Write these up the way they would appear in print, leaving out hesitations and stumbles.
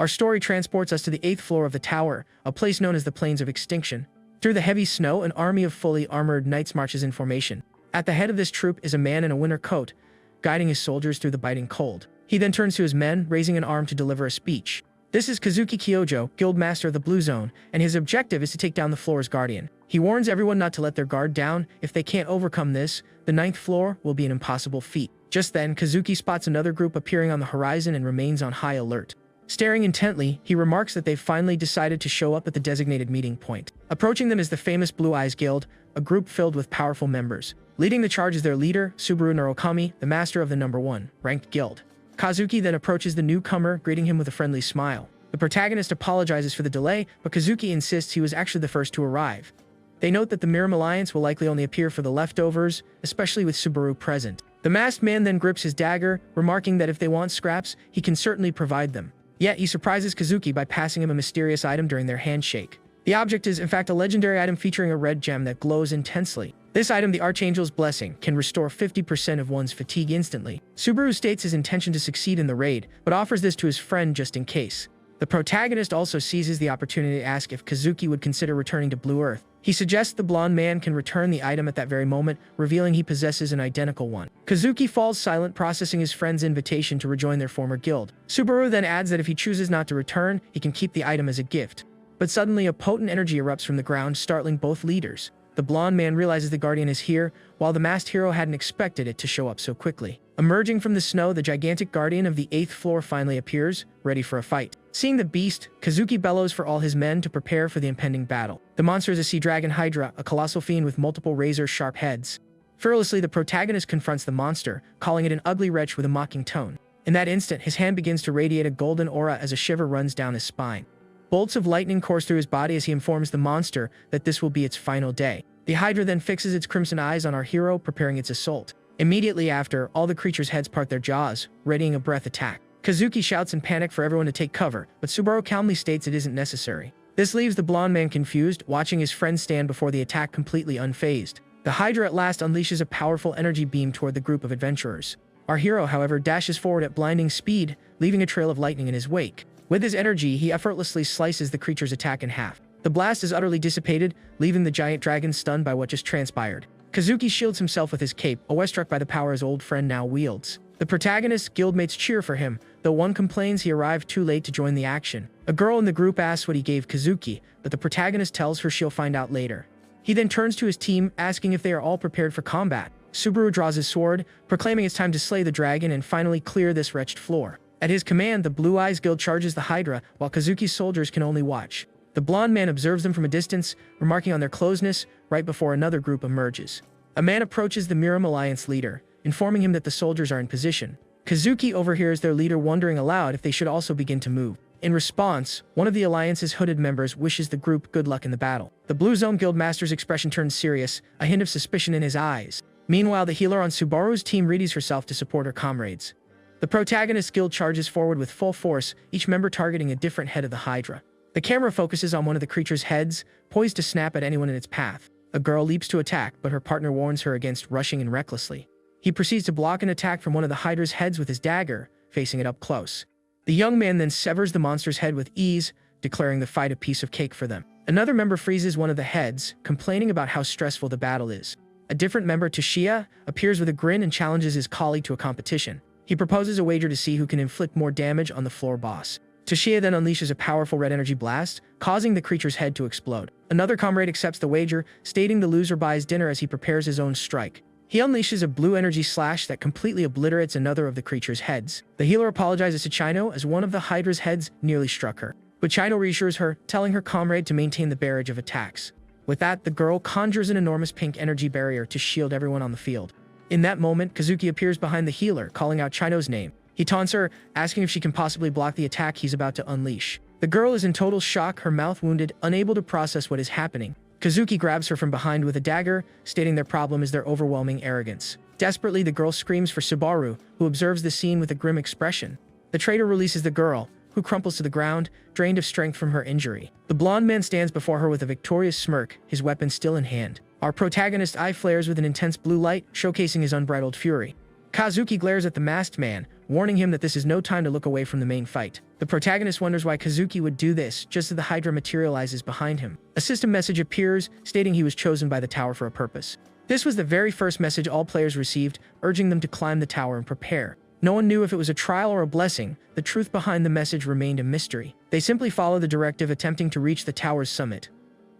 Our story transports us to the 8th floor of the tower, a place known as the Plains of Extinction. Through the heavy snow, an army of fully armored knights marches in formation. At the head of this troop is a man in a winter coat, guiding his soldiers through the biting cold. He then turns to his men, raising an arm to deliver a speech. This is Kazuki Kyojo, Guildmaster of the Blue Zone, and his objective is to take down the floor's guardian. He warns everyone not to let their guard down. If they can't overcome this, the 9th floor will be an impossible feat. Just then, Kazuki spots another group appearing on the horizon and remains on high alert. Staring intently, he remarks that they've finally decided to show up at the designated meeting point. Approaching them is the famous Blue Eyes Guild, a group filled with powerful members. Leading the charge is their leader, Subaru Narukami, the master of the number 1 ranked guild. Kazuki then approaches the newcomer, greeting him with a friendly smile. The protagonist apologizes for the delay, but Kazuki insists he was actually the first to arrive. They note that the Miram Alliance will likely only appear for the leftovers, especially with Subaru present. The masked man then grips his dagger, remarking that if they want scraps, he can certainly provide them. Yet he surprises Kazuki by passing him a mysterious item during their handshake. The object is, in fact, a legendary item featuring a red gem that glows intensely. This item, the Archangel's Blessing, can restore 50% of one's fatigue instantly. Subaru states his intention to succeed in the raid, but offers this to his friend just in case. The protagonist also seizes the opportunity to ask if Kazuki would consider returning to Blue Earth. He suggests the blonde man can return the item at that very moment, revealing he possesses an identical one. Kazuki falls silent, processing his friend's invitation to rejoin their former guild. Subaru then adds that if he chooses not to return, he can keep the item as a gift. But suddenly a potent energy erupts from the ground, startling both leaders. The blonde man realizes the guardian is here, while the masked hero hadn't expected it to show up so quickly. Emerging from the snow, the gigantic guardian of the 8th floor finally appears, ready for a fight. Seeing the beast, Kazuki bellows for all his men to prepare for the impending battle. The monster is a sea dragon hydra, a colossal fiend with multiple razor-sharp heads. Fearlessly, the protagonist confronts the monster, calling it an ugly wretch with a mocking tone. In that instant, his hand begins to radiate a golden aura as a shiver runs down his spine. Bolts of lightning course through his body as he informs the monster that this will be its final day. The hydra then fixes its crimson eyes on our hero, preparing its assault. Immediately after, all the creature's heads part their jaws, readying a breath attack. Kazuki shouts in panic for everyone to take cover, but Subaru calmly states it isn't necessary. This leaves the blonde man confused, watching his friend stand before the attack completely unfazed. The hydra at last unleashes a powerful energy beam toward the group of adventurers. Our hero, however, dashes forward at blinding speed, leaving a trail of lightning in his wake. With his energy, he effortlessly slices the creature's attack in half. The blast is utterly dissipated, leaving the giant dragon stunned by what just transpired. Kazuki shields himself with his cape, awestruck by the power his old friend now wields. The protagonist's guildmates cheer for him, though one complains he arrived too late to join the action. A girl in the group asks what he gave Kazuki, but the protagonist tells her she'll find out later. He then turns to his team, asking if they are all prepared for combat. Subaru draws his sword, proclaiming it's time to slay the dragon and finally clear this wretched floor. At his command, the Blue Eyes Guild charges the hydra, while Kazuki's soldiers can only watch. The blonde man observes them from a distance, remarking on their closeness, right before another group emerges. A man approaches the Miram Alliance leader, informing him that the soldiers are in position. Kazuki overhears their leader wondering aloud if they should also begin to move. In response, one of the Alliance's hooded members wishes the group good luck in the battle. The Blue Zone Guildmaster's expression turns serious, a hint of suspicion in his eyes. Meanwhile, the healer on Subaru's team readies herself to support her comrades. The protagonist's guild charges forward with full force, each member targeting a different head of the hydra. The camera focuses on one of the creature's heads, poised to snap at anyone in its path. A girl leaps to attack, but her partner warns her against rushing in recklessly. He proceeds to block an attack from one of the hydra's heads with his dagger, facing it up close. The young man then severs the monster's head with ease, declaring the fight a piece of cake for them. Another member freezes one of the heads, complaining about how stressful the battle is. A different member, Toshiya, appears with a grin and challenges his colleague to a competition. He proposes a wager to see who can inflict more damage on the floor boss. Toshiya then unleashes a powerful red energy blast, causing the creature's head to explode. Another comrade accepts the wager, stating the loser buys dinner as he prepares his own strike. He unleashes a blue energy slash that completely obliterates another of the creature's heads. The healer apologizes to Chino as one of the hydra's heads nearly struck her. But Chino reassures her, telling her comrade to maintain the barrage of attacks. With that, the girl conjures an enormous pink energy barrier to shield everyone on the field. In that moment, Kazuki appears behind the healer, calling out Chino's name. He taunts her, asking if she can possibly block the attack he's about to unleash. The girl is in total shock, her mouth wounded, unable to process what is happening. Kazuki grabs her from behind with a dagger, stating their problem is their overwhelming arrogance. Desperately, the girl screams for Subaru, who observes the scene with a grim expression. The traitor releases the girl, who crumples to the ground, drained of strength from her injury. The blonde man stands before her with a victorious smirk, his weapon still in hand. Our protagonist's eye flares with an intense blue light, showcasing his unbridled fury. Kazuki glares at the masked man, warning him that this is no time to look away from the main fight. The protagonist wonders why Kazuki would do this just as the Hydra materializes behind him. A system message appears, stating he was chosen by the tower for a purpose. This was the very first message all players received, urging them to climb the tower and prepare. No one knew if it was a trial or a blessing. The truth behind the message remained a mystery. They simply followed the directive, attempting to reach the tower's summit,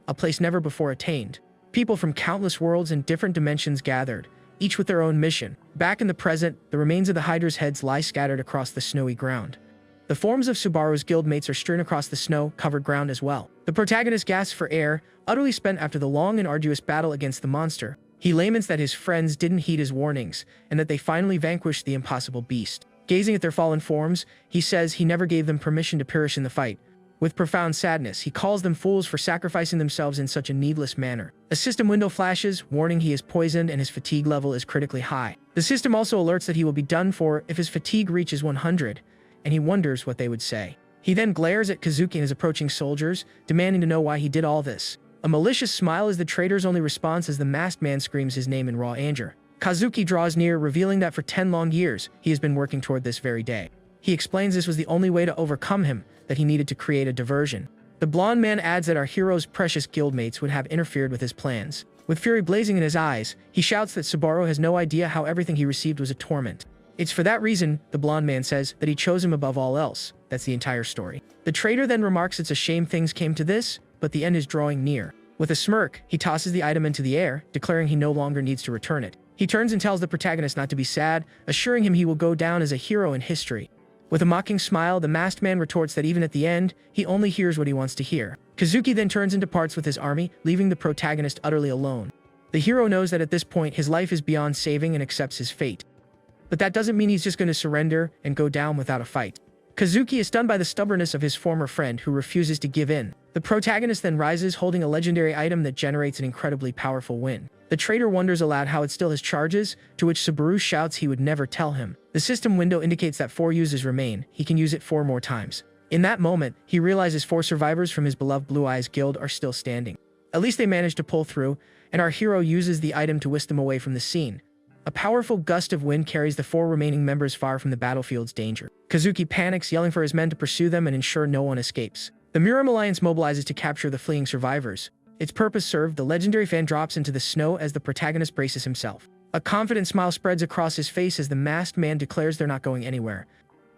a place never before attained. People from countless worlds and different dimensions gathered, each with their own mission. Back in the present, the remains of the Hydra's heads lie scattered across the snowy ground. The forms of Subaru's guildmates are strewn across the snow-covered ground as well. The protagonist gasps for air, utterly spent after the long and arduous battle against the monster. He laments that his friends didn't heed his warnings, and that they finally vanquished the impossible beast. Gazing at their fallen forms, he says he never gave them permission to perish in the fight. With profound sadness, he calls them fools for sacrificing themselves in such a needless manner. A system window flashes, warning he is poisoned and his fatigue level is critically high. The system also alerts that he will be done for if his fatigue reaches 100, and he wonders what they would say. He then glares at Kazuki and his approaching soldiers, demanding to know why he did all this. A malicious smile is the traitor's only response as the masked man screams his name in raw anger. Kazuki draws near, revealing that for 10 long years, he has been working toward this very day. He explains this was the only way to overcome him, that he needed to create a diversion. The blonde man adds that our hero's precious guildmates would have interfered with his plans. With fury blazing in his eyes, he shouts that Subaru has no idea how everything he received was a torment. It's for that reason, the blonde man says, that he chose him above all else. That's the entire story. The traitor then remarks it's a shame things came to this, but the end is drawing near. With a smirk, he tosses the item into the air, declaring he no longer needs to return it. He turns and tells the protagonist not to be sad, assuring him he will go down as a hero in history. With a mocking smile, the masked man retorts that even at the end, he only hears what he wants to hear. Kazuki then turns and departs with his army, leaving the protagonist utterly alone. The hero knows that at this point, his life is beyond saving and accepts his fate. But that doesn't mean he's just going to surrender and go down without a fight. Kazuki is stunned by the stubbornness of his former friend, who refuses to give in. The protagonist then rises, holding a legendary item that generates an incredibly powerful win. The traitor wonders aloud how it still has charges, to which Subaru shouts he would never tell him. The system window indicates that 4 uses remain. He can use it 4 more times. In that moment, he realizes 4 survivors from his beloved Blue Eyes Guild are still standing. At least they managed to pull through, and our hero uses the item to whisk them away from the scene. A powerful gust of wind carries the 4 remaining members far from the battlefield's danger. Kazuki panics, yelling for his men to pursue them and ensure no one escapes. The Muram Alliance mobilizes to capture the fleeing survivors. Its purpose served, the legendary fan drops into the snow as the protagonist braces himself. A confident smile spreads across his face as the masked man declares they're not going anywhere.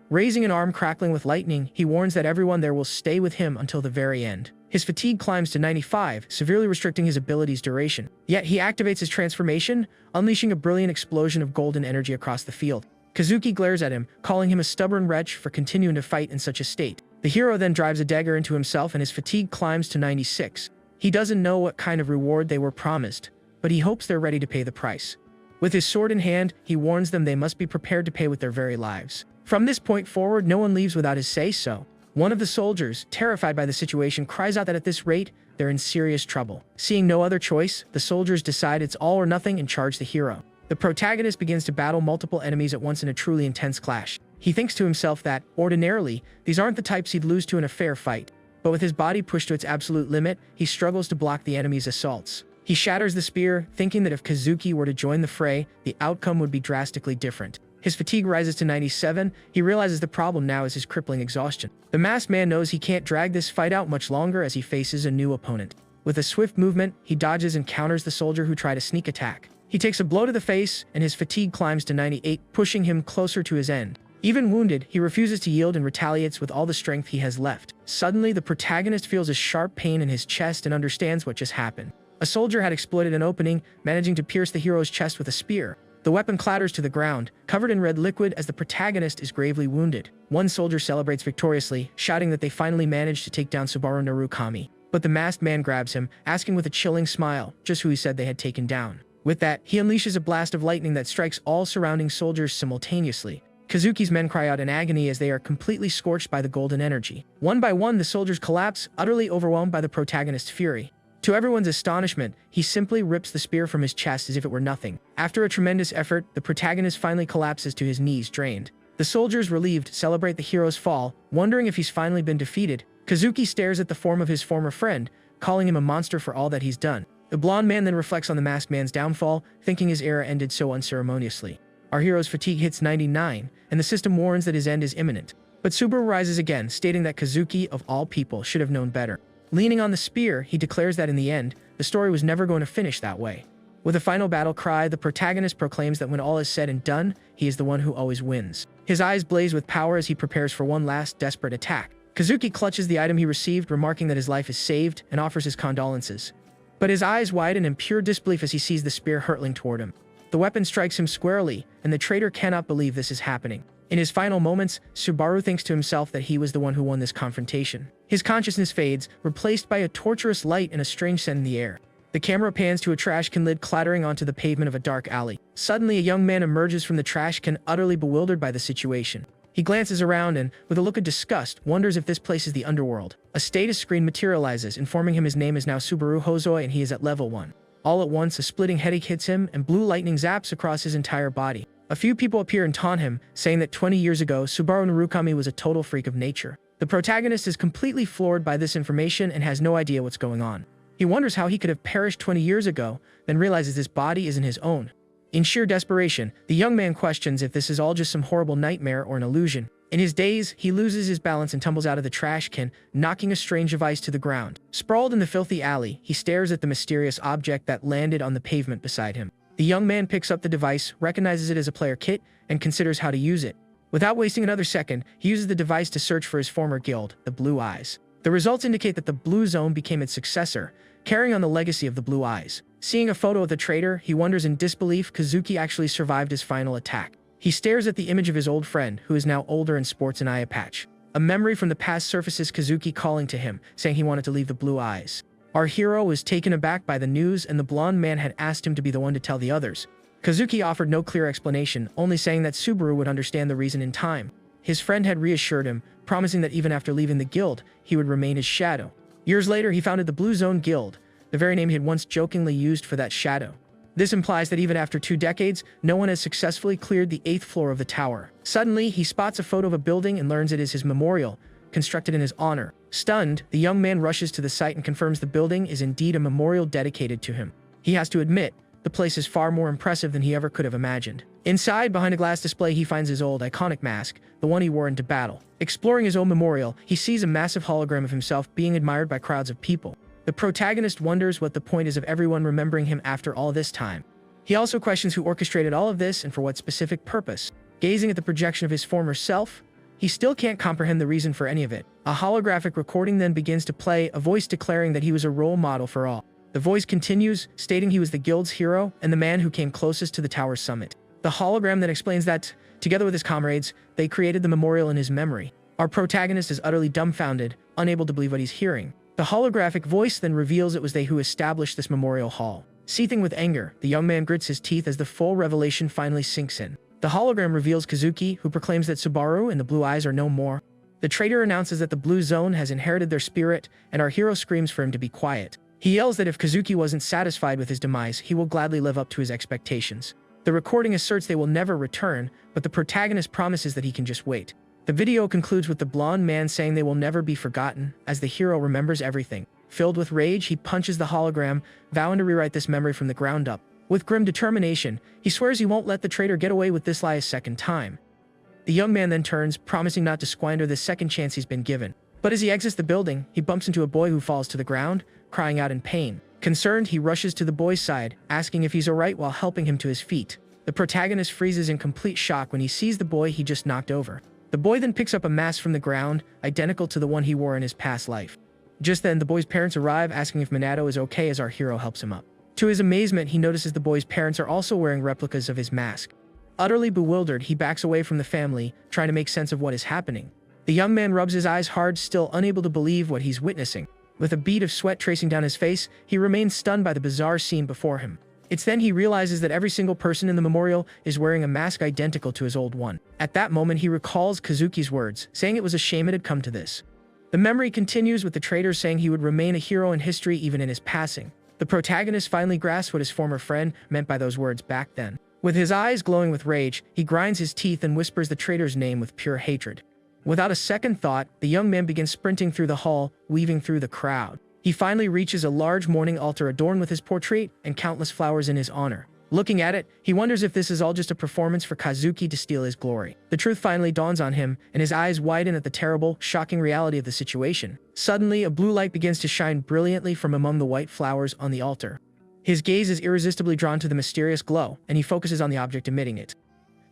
Raising an arm crackling with lightning, he warns that everyone there will stay with him until the very end. His fatigue climbs to 95, severely restricting his ability's duration. Yet he activates his transformation, unleashing a brilliant explosion of golden energy across the field. Kazuki glares at him, calling him a stubborn wretch for continuing to fight in such a state. The hero then drives a dagger into himself and his fatigue climbs to 96. He doesn't know what kind of reward they were promised, but he hopes they're ready to pay the price. With his sword in hand, he warns them they must be prepared to pay with their very lives. From this point forward, no one leaves without his say-so. One of the soldiers, terrified by the situation, cries out that at this rate, they're in serious trouble. Seeing no other choice, the soldiers decide it's all or nothing and charge the hero. The protagonist begins to battle multiple enemies at once in a truly intense clash. He thinks to himself that, ordinarily, these aren't the types he'd lose to in a fair fight. But with his body pushed to its absolute limit, he struggles to block the enemy's assaults. He shatters the spear, thinking that if Kazuki were to join the fray, the outcome would be drastically different. His fatigue rises to 97, he realizes the problem now is his crippling exhaustion. The masked man knows he can't drag this fight out much longer as he faces a new opponent. With a swift movement, he dodges and counters the soldier who tried a sneak attack. He takes a blow to the face, and his fatigue climbs to 98, pushing him closer to his end. Even wounded, he refuses to yield and retaliates with all the strength he has left. Suddenly, the protagonist feels a sharp pain in his chest and understands what just happened. A soldier had exploited an opening, managing to pierce the hero's chest with a spear. The weapon clatters to the ground, covered in red liquid as the protagonist is gravely wounded. One soldier celebrates victoriously, shouting that they finally managed to take down Subaru Narukami. But the masked man grabs him, asking with a chilling smile just who he said they had taken down. With that, he unleashes a blast of lightning that strikes all surrounding soldiers simultaneously. Kazuki's men cry out in agony as they are completely scorched by the golden energy. One by one, the soldiers collapse, utterly overwhelmed by the protagonist's fury. To everyone's astonishment, he simply rips the spear from his chest as if it were nothing. After a tremendous effort, the protagonist finally collapses to his knees, drained. The soldiers, relieved, celebrate the hero's fall, wondering if he's finally been defeated. Kazuki stares at the form of his former friend, calling him a monster for all that he's done. The blonde man then reflects on the masked man's downfall, thinking his era ended so unceremoniously. Our hero's fatigue hits 99, and the system warns that his end is imminent. But Subaru rises again, stating that Kazuki, of all people, should have known better. Leaning on the spear, he declares that in the end, the story was never going to finish that way. With a final battle cry, the protagonist proclaims that when all is said and done, he is the one who always wins. His eyes blaze with power as he prepares for one last desperate attack. Kazuki clutches the item he received, remarking that his life is saved, and offers his condolences. But his eyes widen in pure disbelief as he sees the spear hurtling toward him. The weapon strikes him squarely, and the traitor cannot believe this is happening. In his final moments, Subaru thinks to himself that he was the one who won this confrontation. His consciousness fades, replaced by a torturous light and a strange scent in the air. The camera pans to a trash can lid clattering onto the pavement of a dark alley. Suddenly, a young man emerges from the trash can, utterly bewildered by the situation. He glances around and, with a look of disgust, wonders if this place is the underworld. A status screen materializes, informing him his name is now Subaru Hozoi and he is at level 1. All at once, a splitting headache hits him, and blue lightning zaps across his entire body. A few people appear and taunt him, saying that 20 years ago, Subaru Narukami was a total freak of nature. The protagonist is completely floored by this information and has no idea what's going on. He wonders how he could have perished 20 years ago, then realizes this body isn't his own. In sheer desperation, the young man questions if this is all just some horrible nightmare or an illusion. In his daze, he loses his balance and tumbles out of the trash can, knocking a strange device to the ground. Sprawled in the filthy alley, he stares at the mysterious object that landed on the pavement beside him. The young man picks up the device, recognizes it as a player kit, and considers how to use it. Without wasting another second, he uses the device to search for his former guild, the Blue Eyes. The results indicate that the Blue Zone became its successor, carrying on the legacy of the Blue Eyes. Seeing a photo of the traitor, he wonders in disbelief Kazuki actually survived his final attack. He stares at the image of his old friend, who is now older and sports an eye patch. A memory from the past surfaces, Kazuki calling to him, saying he wanted to leave the Blue Eyes. Our hero was taken aback by the news, and the blonde man had asked him to be the one to tell the others. Kazuki offered no clear explanation, only saying that Subaru would understand the reason in time. His friend had reassured him, promising that even after leaving the guild, he would remain his shadow. Years later, he founded the Blue Zone Guild, the very name he had once jokingly used for that shadow. This implies that even after 2 decades, no one has successfully cleared the 8th floor of the tower. Suddenly, he spots a photo of a building and learns it is his memorial, constructed in his honor. Stunned, the young man rushes to the site and confirms the building is indeed a memorial dedicated to him. He has to admit, the place is far more impressive than he ever could have imagined. Inside, behind a glass display, he finds his old iconic mask, the one he wore into battle. Exploring his own memorial, he sees a massive hologram of himself being admired by crowds of people. The protagonist wonders what the point is of everyone remembering him after all this time. He also questions who orchestrated all of this and for what specific purpose. Gazing at the projection of his former self, he still can't comprehend the reason for any of it. A holographic recording then begins to play, a voice declaring that he was a role model for all. The voice continues, stating he was the guild's hero and the man who came closest to the tower's summit. The hologram then explains that, together with his comrades, they created the memorial in his memory. Our protagonist is utterly dumbfounded, unable to believe what he's hearing. The holographic voice then reveals it was they who established this memorial hall. Seething with anger, the young man grits his teeth as the full revelation finally sinks in. The hologram reveals Kazuki, who proclaims that Subaru and the Blue Eyes are no more. The traitor announces that the Blue Zone has inherited their spirit, and our hero screams for him to be quiet. He yells that if Kazuki wasn't satisfied with his demise, he will gladly live up to his expectations. The recording asserts they will never return, but the protagonist promises that he can just wait. The video concludes with the blonde man saying they will never be forgotten, as the hero remembers everything. Filled with rage, he punches the hologram, vowing to rewrite this memory from the ground up. With grim determination, he swears he won't let the traitor get away with this lie a second time. The young man then turns, promising not to squander this second chance he's been given. But as he exits the building, he bumps into a boy who falls to the ground, crying out in pain. Concerned, he rushes to the boy's side, asking if he's alright while helping him to his feet. The protagonist freezes in complete shock when he sees the boy he just knocked over. The boy then picks up a mask from the ground, identical to the one he wore in his past life. Just then, the boy's parents arrive, asking if Minato is okay as our hero helps him up. To his amazement, he notices the boy's parents are also wearing replicas of his mask. Utterly bewildered, he backs away from the family, trying to make sense of what is happening. The young man rubs his eyes hard, still unable to believe what he's witnessing. With a bead of sweat tracing down his face, he remains stunned by the bizarre scene before him. It's then he realizes that every single person in the memorial is wearing a mask identical to his old one. At that moment, he recalls Kazuki's words, saying it was a shame it had come to this. The memory continues with the traitor saying he would remain a hero in history even in his passing. The protagonist finally grasps what his former friend meant by those words back then. With his eyes glowing with rage, he grinds his teeth and whispers the traitor's name with pure hatred. Without a second thought, the young man begins sprinting through the hall, weaving through the crowd. He finally reaches a large mourning altar adorned with his portrait and countless flowers in his honor. Looking at it, he wonders if this is all just a performance for Kazuki to steal his glory. The truth finally dawns on him, and his eyes widen at the terrible, shocking reality of the situation. Suddenly, a blue light begins to shine brilliantly from among the white flowers on the altar. His gaze is irresistibly drawn to the mysterious glow, and he focuses on the object emitting it.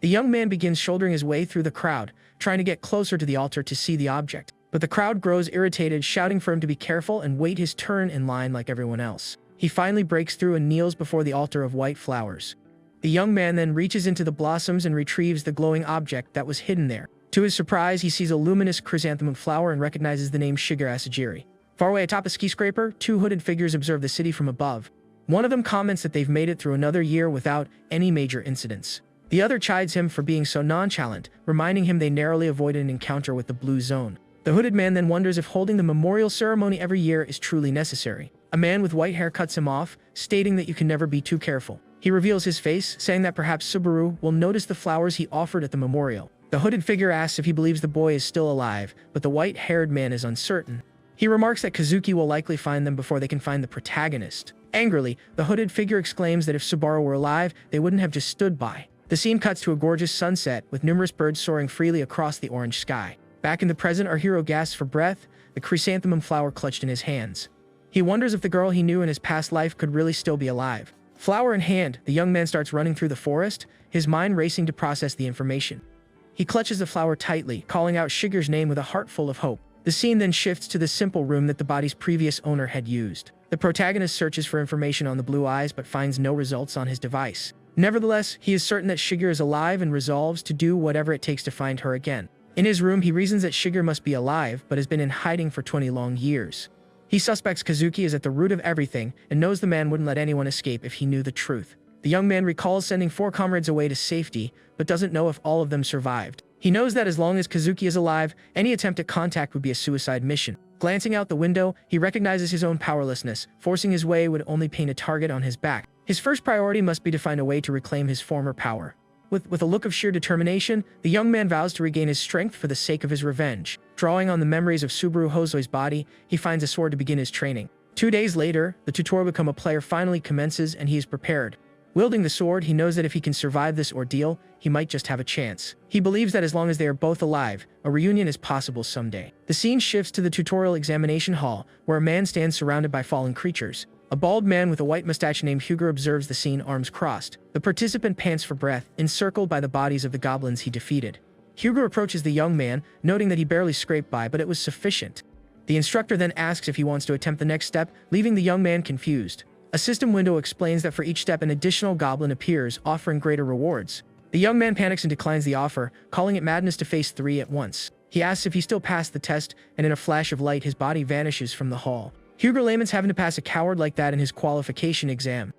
The young man begins shouldering his way through the crowd, trying to get closer to the altar to see the object. But the crowd grows irritated, shouting for him to be careful and wait his turn in line like everyone else. He finally breaks through and kneels before the altar of white flowers. The young man then reaches into the blossoms and retrieves the glowing object that was hidden there. To his surprise, he sees a luminous chrysanthemum flower and recognizes the name Shigeru Asajiri. Far away atop a skyscraper, two hooded figures observe the city from above. One of them comments that they've made it through another year without any major incidents. The other chides him for being so nonchalant, reminding him they narrowly avoided an encounter with the Blue Zone. The hooded man then wonders if holding the memorial ceremony every year is truly necessary. A man with white hair cuts him off, stating that you can never be too careful. He reveals his face, saying that perhaps Subaru will notice the flowers he offered at the memorial. The hooded figure asks if he believes the boy is still alive, but the white-haired man is uncertain. He remarks that Kazuki will likely find them before they can find the protagonist. Angrily, the hooded figure exclaims that if Subaru were alive, they wouldn't have just stood by. The scene cuts to a gorgeous sunset, with numerous birds soaring freely across the orange sky. Back in the present, our hero gasps for breath, the chrysanthemum flower clutched in his hands. He wonders if the girl he knew in his past life could really still be alive. Flower in hand, the young man starts running through the forest, his mind racing to process the information. He clutches the flower tightly, calling out Shigeru's name with a heart full of hope. The scene then shifts to the simple room that the body's previous owner had used. The protagonist searches for information on the blue eyes but finds no results on his device. Nevertheless, he is certain that Shigeru is alive and resolves to do whatever it takes to find her again. In his room, he reasons that Shigeru must be alive, but has been in hiding for 20 long years. He suspects Kazuki is at the root of everything, and knows the man wouldn't let anyone escape if he knew the truth. The young man recalls sending 4 comrades away to safety, but doesn't know if all of them survived. He knows that as long as Kazuki is alive, any attempt at contact would be a suicide mission. Glancing out the window, he recognizes his own powerlessness. Forcing his way would only paint a target on his back. His first priority must be to find a way to reclaim his former power. With a look of sheer determination, the young man vows to regain his strength for the sake of his revenge. Drawing on the memories of Subaru Hosoi's body, he finds a sword to begin his training. 2 days later, the tutorial to become a player finally commences and he is prepared. Wielding the sword, he knows that if he can survive this ordeal, he might just have a chance. He believes that as long as they are both alive, a reunion is possible someday. The scene shifts to the tutorial examination hall, where a man stands surrounded by fallen creatures. A bald man with a white mustache named Hugo observes the scene, arms crossed. The participant pants for breath, encircled by the bodies of the goblins he defeated. Hugo approaches the young man, noting that he barely scraped by, but it was sufficient. The instructor then asks if he wants to attempt the next step, leaving the young man confused. A system window explains that for each step an additional goblin appears, offering greater rewards. The young man panics and declines the offer, calling it madness to face 3 at once. He asks if he still passed the test, and in a flash of light his body vanishes from the hall. Hugo laments having to pass a coward like that in his qualification exam.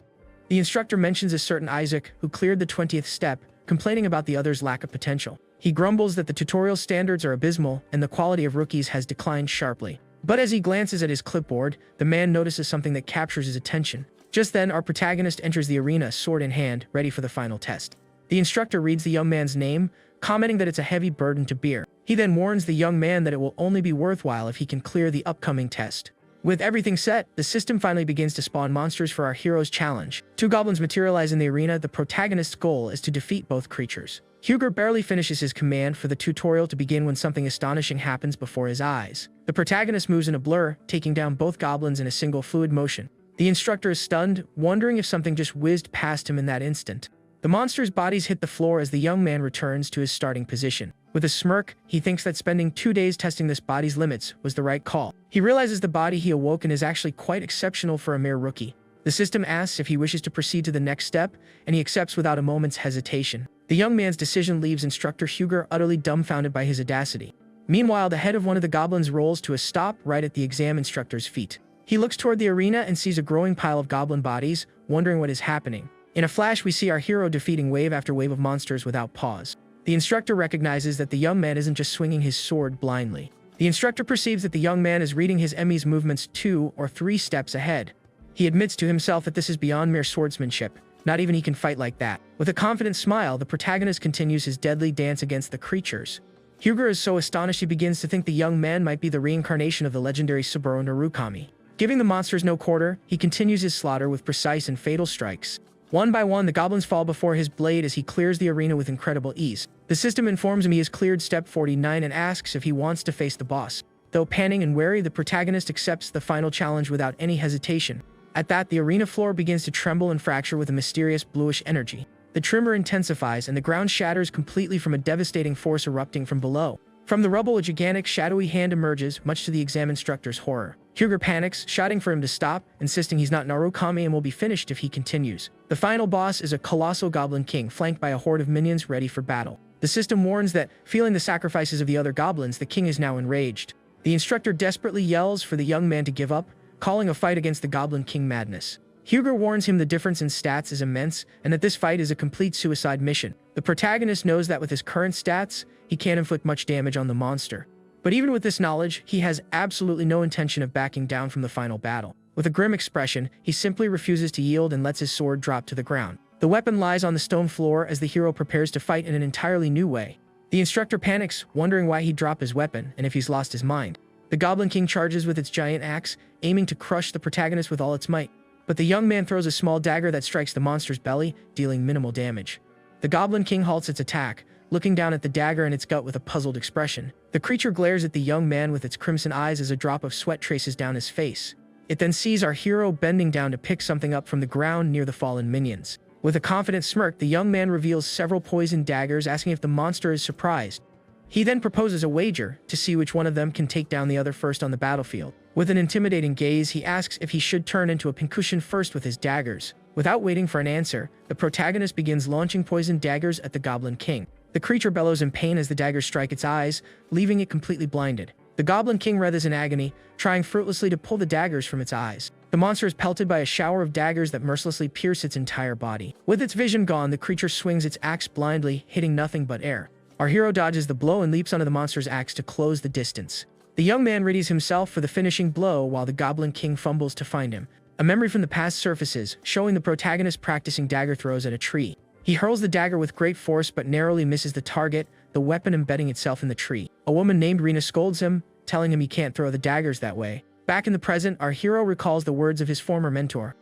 The instructor mentions a certain Isaac, who cleared the 20th step, complaining about the other's lack of potential. He grumbles that the tutorial standards are abysmal, and the quality of rookies has declined sharply. But as he glances at his clipboard, the man notices something that captures his attention. Just then, our protagonist enters the arena, sword in hand, ready for the final test. The instructor reads the young man's name, commenting that it's a heavy burden to bear. He then warns the young man that it will only be worthwhile if he can clear the upcoming test. With everything set, the system finally begins to spawn monsters for our hero's challenge. 2 goblins materialize in the arena. The protagonist's goal is to defeat both creatures. Hugo barely finishes his command for the tutorial to begin when something astonishing happens before his eyes. The protagonist moves in a blur, taking down both goblins in a single fluid motion. The instructor is stunned, wondering if something just whizzed past him in that instant. The monsters' bodies hit the floor as the young man returns to his starting position. With a smirk, he thinks that spending 2 days testing this body's limits was the right call. He realizes the body he awoken is actually quite exceptional for a mere rookie. The system asks if he wishes to proceed to the next step, and he accepts without a moment's hesitation. The young man's decision leaves instructor Hugo utterly dumbfounded by his audacity. Meanwhile, the head of one of the goblins rolls to a stop right at the exam instructor's feet. He looks toward the arena and sees a growing pile of goblin bodies, wondering what is happening. In a flash, we see our hero defeating wave after wave of monsters without pause. The instructor recognizes that the young man isn't just swinging his sword blindly. The instructor perceives that the young man is reading his enemy's movements 2 or 3 steps ahead. He admits to himself that this is beyond mere swordsmanship. Not even he can fight like that. With a confident smile, the protagonist continues his deadly dance against the creatures. Hugo is so astonished he begins to think the young man might be the reincarnation of the legendary Subaru Narukami. Giving the monsters no quarter, he continues his slaughter with precise and fatal strikes. One by one, the goblins fall before his blade as he clears the arena with incredible ease. The system informs him he has cleared step 49 and asks if he wants to face the boss. Though panting and wary, the protagonist accepts the final challenge without any hesitation. At that, the arena floor begins to tremble and fracture with a mysterious bluish energy. The tremor intensifies and the ground shatters completely from a devastating force erupting from below. From the rubble, a gigantic, shadowy hand emerges, much to the exam instructor's horror. Hyuga panics, shouting for him to stop, insisting he's not Narukami and will be finished if he continues. The final boss is a colossal goblin king, flanked by a horde of minions ready for battle. The system warns that, feeling the sacrifices of the other goblins, the king is now enraged. The instructor desperately yells for the young man to give up, calling a fight against the Goblin King madness. Hyuga warns him the difference in stats is immense and that this fight is a complete suicide mission. The protagonist knows that with his current stats, he can't inflict much damage on the monster. But even with this knowledge, he has absolutely no intention of backing down from the final battle. With a grim expression, he simply refuses to yield and lets his sword drop to the ground. The weapon lies on the stone floor as the hero prepares to fight in an entirely new way. The instructor panics, wondering why he'd drop his weapon and if he's lost his mind. The Goblin King charges with its giant axe, aiming to crush the protagonist with all its might. But the young man throws a small dagger that strikes the monster's belly, dealing minimal damage. The Goblin King halts its attack, looking down at the dagger in its gut with a puzzled expression. The creature glares at the young man with its crimson eyes as a drop of sweat traces down his face. It then sees our hero bending down to pick something up from the ground near the fallen minions. With a confident smirk, the young man reveals several poisoned daggers, asking if the monster is surprised. He then proposes a wager to see which one of them can take down the other first on the battlefield. With an intimidating gaze, he asks if he should turn into a pincushion first with his daggers. Without waiting for an answer, the protagonist begins launching poisoned daggers at the Goblin King. The creature bellows in pain as the daggers strike its eyes, leaving it completely blinded. The Goblin King writhes in agony, trying fruitlessly to pull the daggers from its eyes. The monster is pelted by a shower of daggers that mercilessly pierce its entire body. With its vision gone, the creature swings its axe blindly, hitting nothing but air. Our hero dodges the blow and leaps onto the monster's axe to close the distance. The young man readies himself for the finishing blow while the Goblin King fumbles to find him. A memory from the past surfaces, showing the protagonist practicing dagger throws at a tree. He hurls the dagger with great force but narrowly misses the target, the weapon embedding itself in the tree. A woman named Rina scolds him, telling him he can't throw the daggers that way. Back in the present, our hero recalls the words of his former mentor.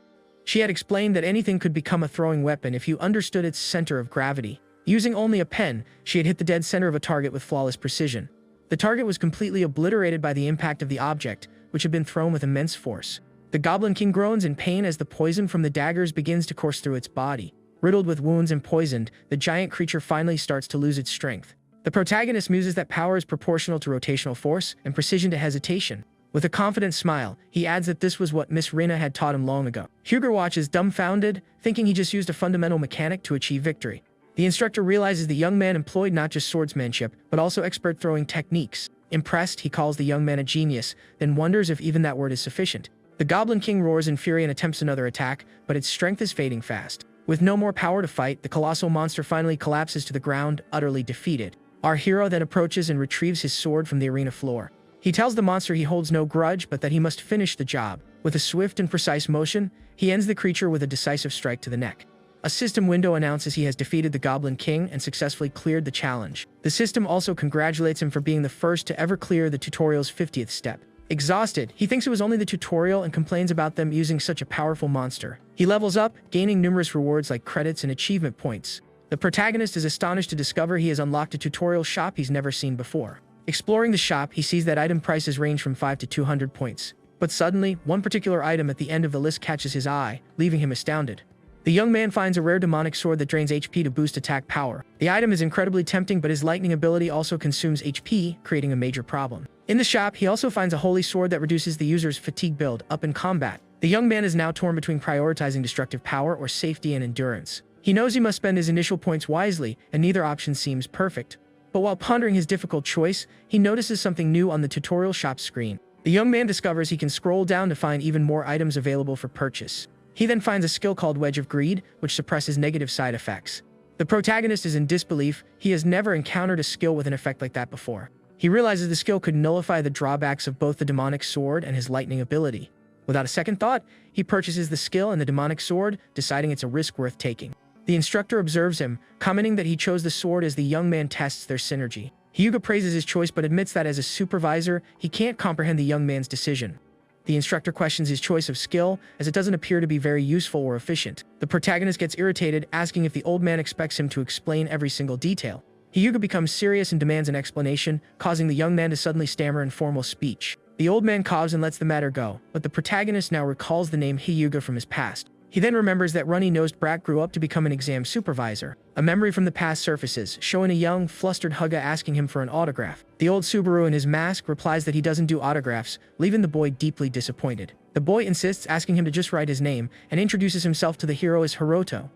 She had explained that anything could become a throwing weapon if you understood its center of gravity. Using only a pen, she had hit the dead center of a target with flawless precision. The target was completely obliterated by the impact of the object, which had been thrown with immense force. The Goblin King groans in pain as the poison from the daggers begins to course through its body. Riddled with wounds and poisoned, the giant creature finally starts to lose its strength. The protagonist muses that power is proportional to rotational force and precision to hesitation. With a confident smile, he adds that this was what Miss Rina had taught him long ago. Hyuga watches dumbfounded, thinking he just used a fundamental mechanic to achieve victory. The instructor realizes the young man employed not just swordsmanship, but also expert throwing techniques. Impressed, he calls the young man a genius, then wonders if even that word is sufficient. The Goblin King roars in fury and attempts another attack, but its strength is fading fast. With no more power to fight, the colossal monster finally collapses to the ground, utterly defeated. Our hero then approaches and retrieves his sword from the arena floor. He tells the monster he holds no grudge, but that he must finish the job. With a swift and precise motion, he ends the creature with a decisive strike to the neck. A system window announces he has defeated the Goblin King and successfully cleared the challenge. The system also congratulates him for being the first to ever clear the tutorial's 50th step. Exhausted, he thinks it was only the tutorial and complains about them using such a powerful monster. He levels up, gaining numerous rewards like credits and achievement points. The protagonist is astonished to discover he has unlocked a tutorial shop he's never seen before. Exploring the shop, he sees that item prices range from 5 to 200 points. But suddenly, one particular item at the end of the list catches his eye, leaving him astounded. The young man finds a rare demonic sword that drains HP to boost attack power. The item is incredibly tempting, but his lightning ability also consumes HP, creating a major problem. In the shop, he also finds a holy sword that reduces the user's fatigue build up in combat. The young man is now torn between prioritizing destructive power or safety and endurance. He knows he must spend his initial points wisely, and neither option seems perfect. But while pondering his difficult choice, he notices something new on the tutorial shop screen. The young man discovers he can scroll down to find even more items available for purchase. He then finds a skill called Wedge of Greed, which suppresses negative side effects. The protagonist is in disbelief. He has never encountered a skill with an effect like that before. He realizes the skill could nullify the drawbacks of both the demonic sword and his lightning ability. Without a second thought, he purchases the skill and the demonic sword, deciding it's a risk worth taking. The instructor observes him, commenting that he chose the sword as the young man tests their synergy. Hyuga praises his choice but admits that as a supervisor, he can't comprehend the young man's decision. The instructor questions his choice of skill, as it doesn't appear to be very useful or efficient. The protagonist gets irritated, asking if the old man expects him to explain every single detail. Hyuga becomes serious and demands an explanation, causing the young man to suddenly stammer in formal speech. The old man coughs and lets the matter go, but the protagonist now recalls the name Hyuga from his past. He then remembers that runny-nosed brat grew up to become an exam supervisor. A memory from the past surfaces, showing a young, flustered Hyuga asking him for an autograph. The old Subaru in his mask replies that he doesn't do autographs, leaving the boy deeply disappointed. The boy insists, asking him to just write his name, and introduces himself to the hero as Hiroto.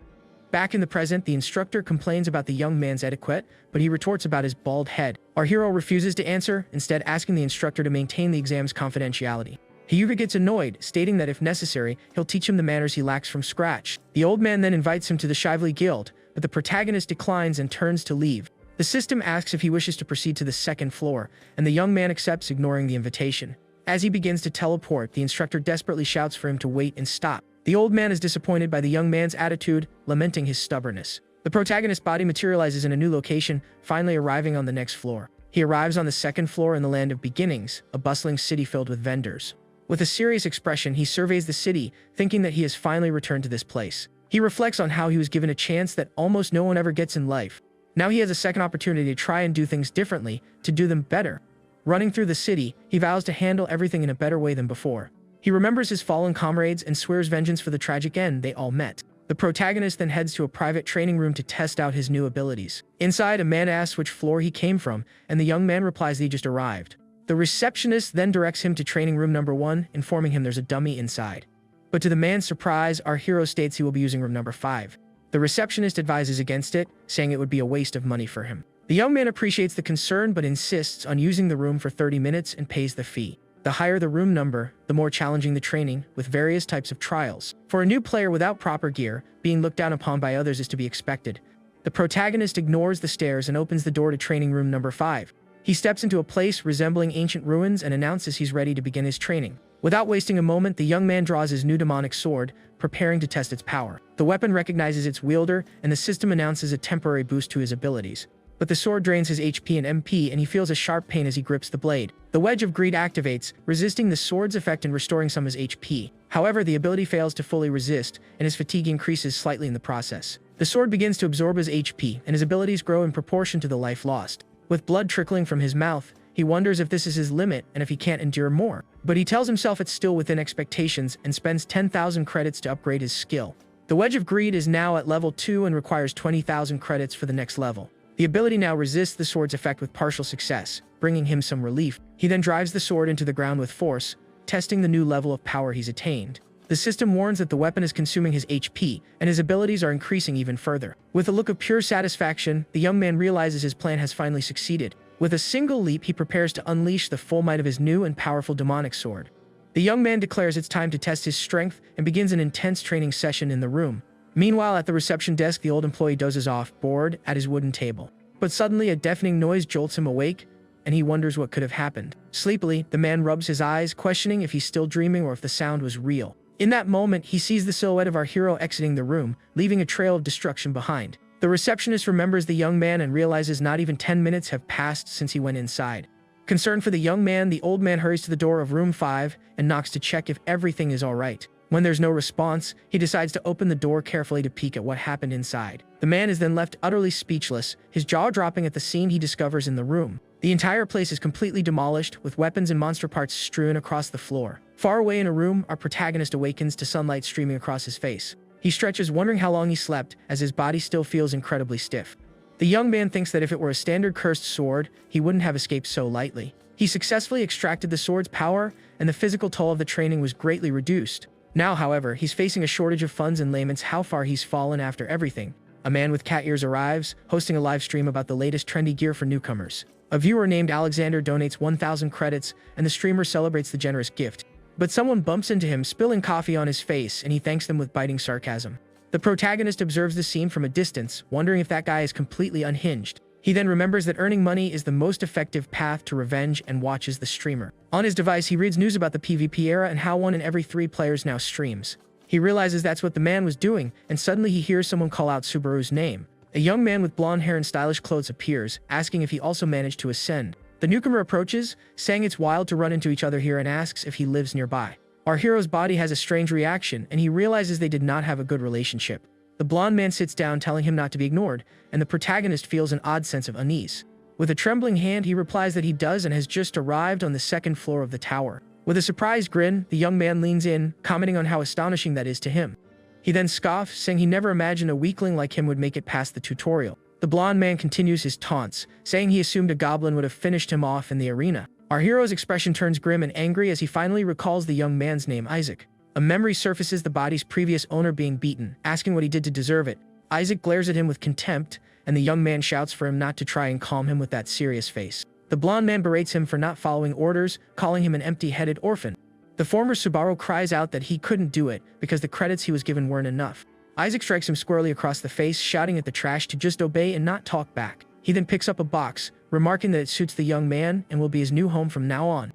Back in the present, the instructor complains about the young man's etiquette, but he retorts about his bald head. Our hero refuses to answer, instead asking the instructor to maintain the exam's confidentiality. Hyuga gets annoyed, stating that if necessary, he'll teach him the manners he lacks from scratch. The old man then invites him to the Shively Guild, but the protagonist declines and turns to leave. The system asks if he wishes to proceed to the second floor, and the young man accepts, ignoring the invitation. As he begins to teleport, the instructor desperately shouts for him to wait and stop. The old man is disappointed by the young man's attitude, lamenting his stubbornness. The protagonist's body materializes in a new location, finally arriving on the next floor. He arrives on the second floor in the Land of Beginnings, a bustling city filled with vendors. With a serious expression, he surveys the city, thinking that he has finally returned to this place. He reflects on how he was given a chance that almost no one ever gets in life. Now he has a second opportunity to try and do things differently, to do them better. Running through the city, he vows to handle everything in a better way than before. He remembers his fallen comrades and swears vengeance for the tragic end they all met. The protagonist then heads to a private training room to test out his new abilities. Inside, a man asks which floor he came from, and the young man replies that he just arrived. The receptionist then directs him to training room number 1, informing him there's a dummy inside. But to the man's surprise, our hero states he will be using room number 5. The receptionist advises against it, saying it would be a waste of money for him. The young man appreciates the concern but insists on using the room for 30 minutes and pays the fee. The higher the room number, the more challenging the training, with various types of trials. For a new player without proper gear, being looked down upon by others is to be expected. The protagonist ignores the stairs and opens the door to training room number 5. He steps into a place resembling ancient ruins and announces he's ready to begin his training. Without wasting a moment, the young man draws his new demonic sword, preparing to test its power. The weapon recognizes its wielder, and the system announces a temporary boost to his abilities. But the sword drains his HP and MP, and he feels a sharp pain as he grips the blade. The Wedge of Greed activates, resisting the sword's effect and restoring some of his HP. However, the ability fails to fully resist, and his fatigue increases slightly in the process. The sword begins to absorb his HP, and his abilities grow in proportion to the life lost. With blood trickling from his mouth, he wonders if this is his limit and if he can't endure more. But he tells himself it's still within expectations and spends 10,000 credits to upgrade his skill. The Wedge of Greed is now at level 2 and requires 20,000 credits for the next level. The ability now resists the sword's effect with partial success, bringing him some relief. He then drives the sword into the ground with force, testing the new level of power he's attained. The system warns that the weapon is consuming his HP, and his abilities are increasing even further. With a look of pure satisfaction, the young man realizes his plan has finally succeeded. With a single leap, he prepares to unleash the full might of his new and powerful demonic sword. The young man declares it's time to test his strength and begins an intense training session in the room. Meanwhile, at the reception desk, the old employee dozes off, bored, at his wooden table. But suddenly, a deafening noise jolts him awake, and he wonders what could have happened. Sleepily, the man rubs his eyes, questioning if he's still dreaming or if the sound was real. In that moment, he sees the silhouette of our hero exiting the room, leaving a trail of destruction behind. The receptionist remembers the young man and realizes not even 10 minutes have passed since he went inside. Concerned for the young man, the old man hurries to the door of room 5 and knocks to check if everything is all right. When there's no response, he decides to open the door carefully to peek at what happened inside. The man is then left utterly speechless, his jaw dropping at the scene he discovers in the room. The entire place is completely demolished, with weapons and monster parts strewn across the floor. Far away in a room, our protagonist awakens to sunlight streaming across his face. He stretches, wondering how long he slept, as his body still feels incredibly stiff. The young man thinks that if it were a standard cursed sword, he wouldn't have escaped so lightly. He successfully extracted the sword's power, and the physical toll of the training was greatly reduced. Now, however, he's facing a shortage of funds and laments how far he's fallen after everything. A man with cat ears arrives, hosting a live stream about the latest trendy gear for newcomers. A viewer named Alexander donates 1,000 credits, and the streamer celebrates the generous gift. But someone bumps into him, spilling coffee on his face, and he thanks them with biting sarcasm. The protagonist observes the scene from a distance, wondering if that guy is completely unhinged. He then remembers that earning money is the most effective path to revenge and watches the streamer. On his device, he reads news about the PvP era and how 1 in every 3 players now streams. He realizes that's what the man was doing, and suddenly he hears someone call out Subaru's name. A young man with blonde hair and stylish clothes appears, asking if he also managed to ascend. The newcomer approaches, saying it's wild to run into each other here, and asks if he lives nearby. Our hero's body has a strange reaction, and he realizes they did not have a good relationship. The blonde man sits down, telling him not to be ignored, and the protagonist feels an odd sense of unease. With a trembling hand, he replies that he does and has just arrived on the second floor of the tower. With a surprised grin, the young man leans in, commenting on how astonishing that is to him. He then scoffs, saying he never imagined a weakling like him would make it past the tutorial. The blonde man continues his taunts, saying he assumed a goblin would have finished him off in the arena. Our hero's expression turns grim and angry as he finally recalls the young man's name, Isaac. A memory surfaces, the body's previous owner being beaten, asking what he did to deserve it. Isaac glares at him with contempt, and the young man shouts for him not to try and calm him with that serious face. The blonde man berates him for not following orders, calling him an empty-headed orphan. The former Subaru cries out that he couldn't do it because the credits he was given weren't enough. Isaac strikes him squarely across the face, shouting at the trash to just obey and not talk back. He then picks up a box, remarking that it suits the young man and will be his new home from now on.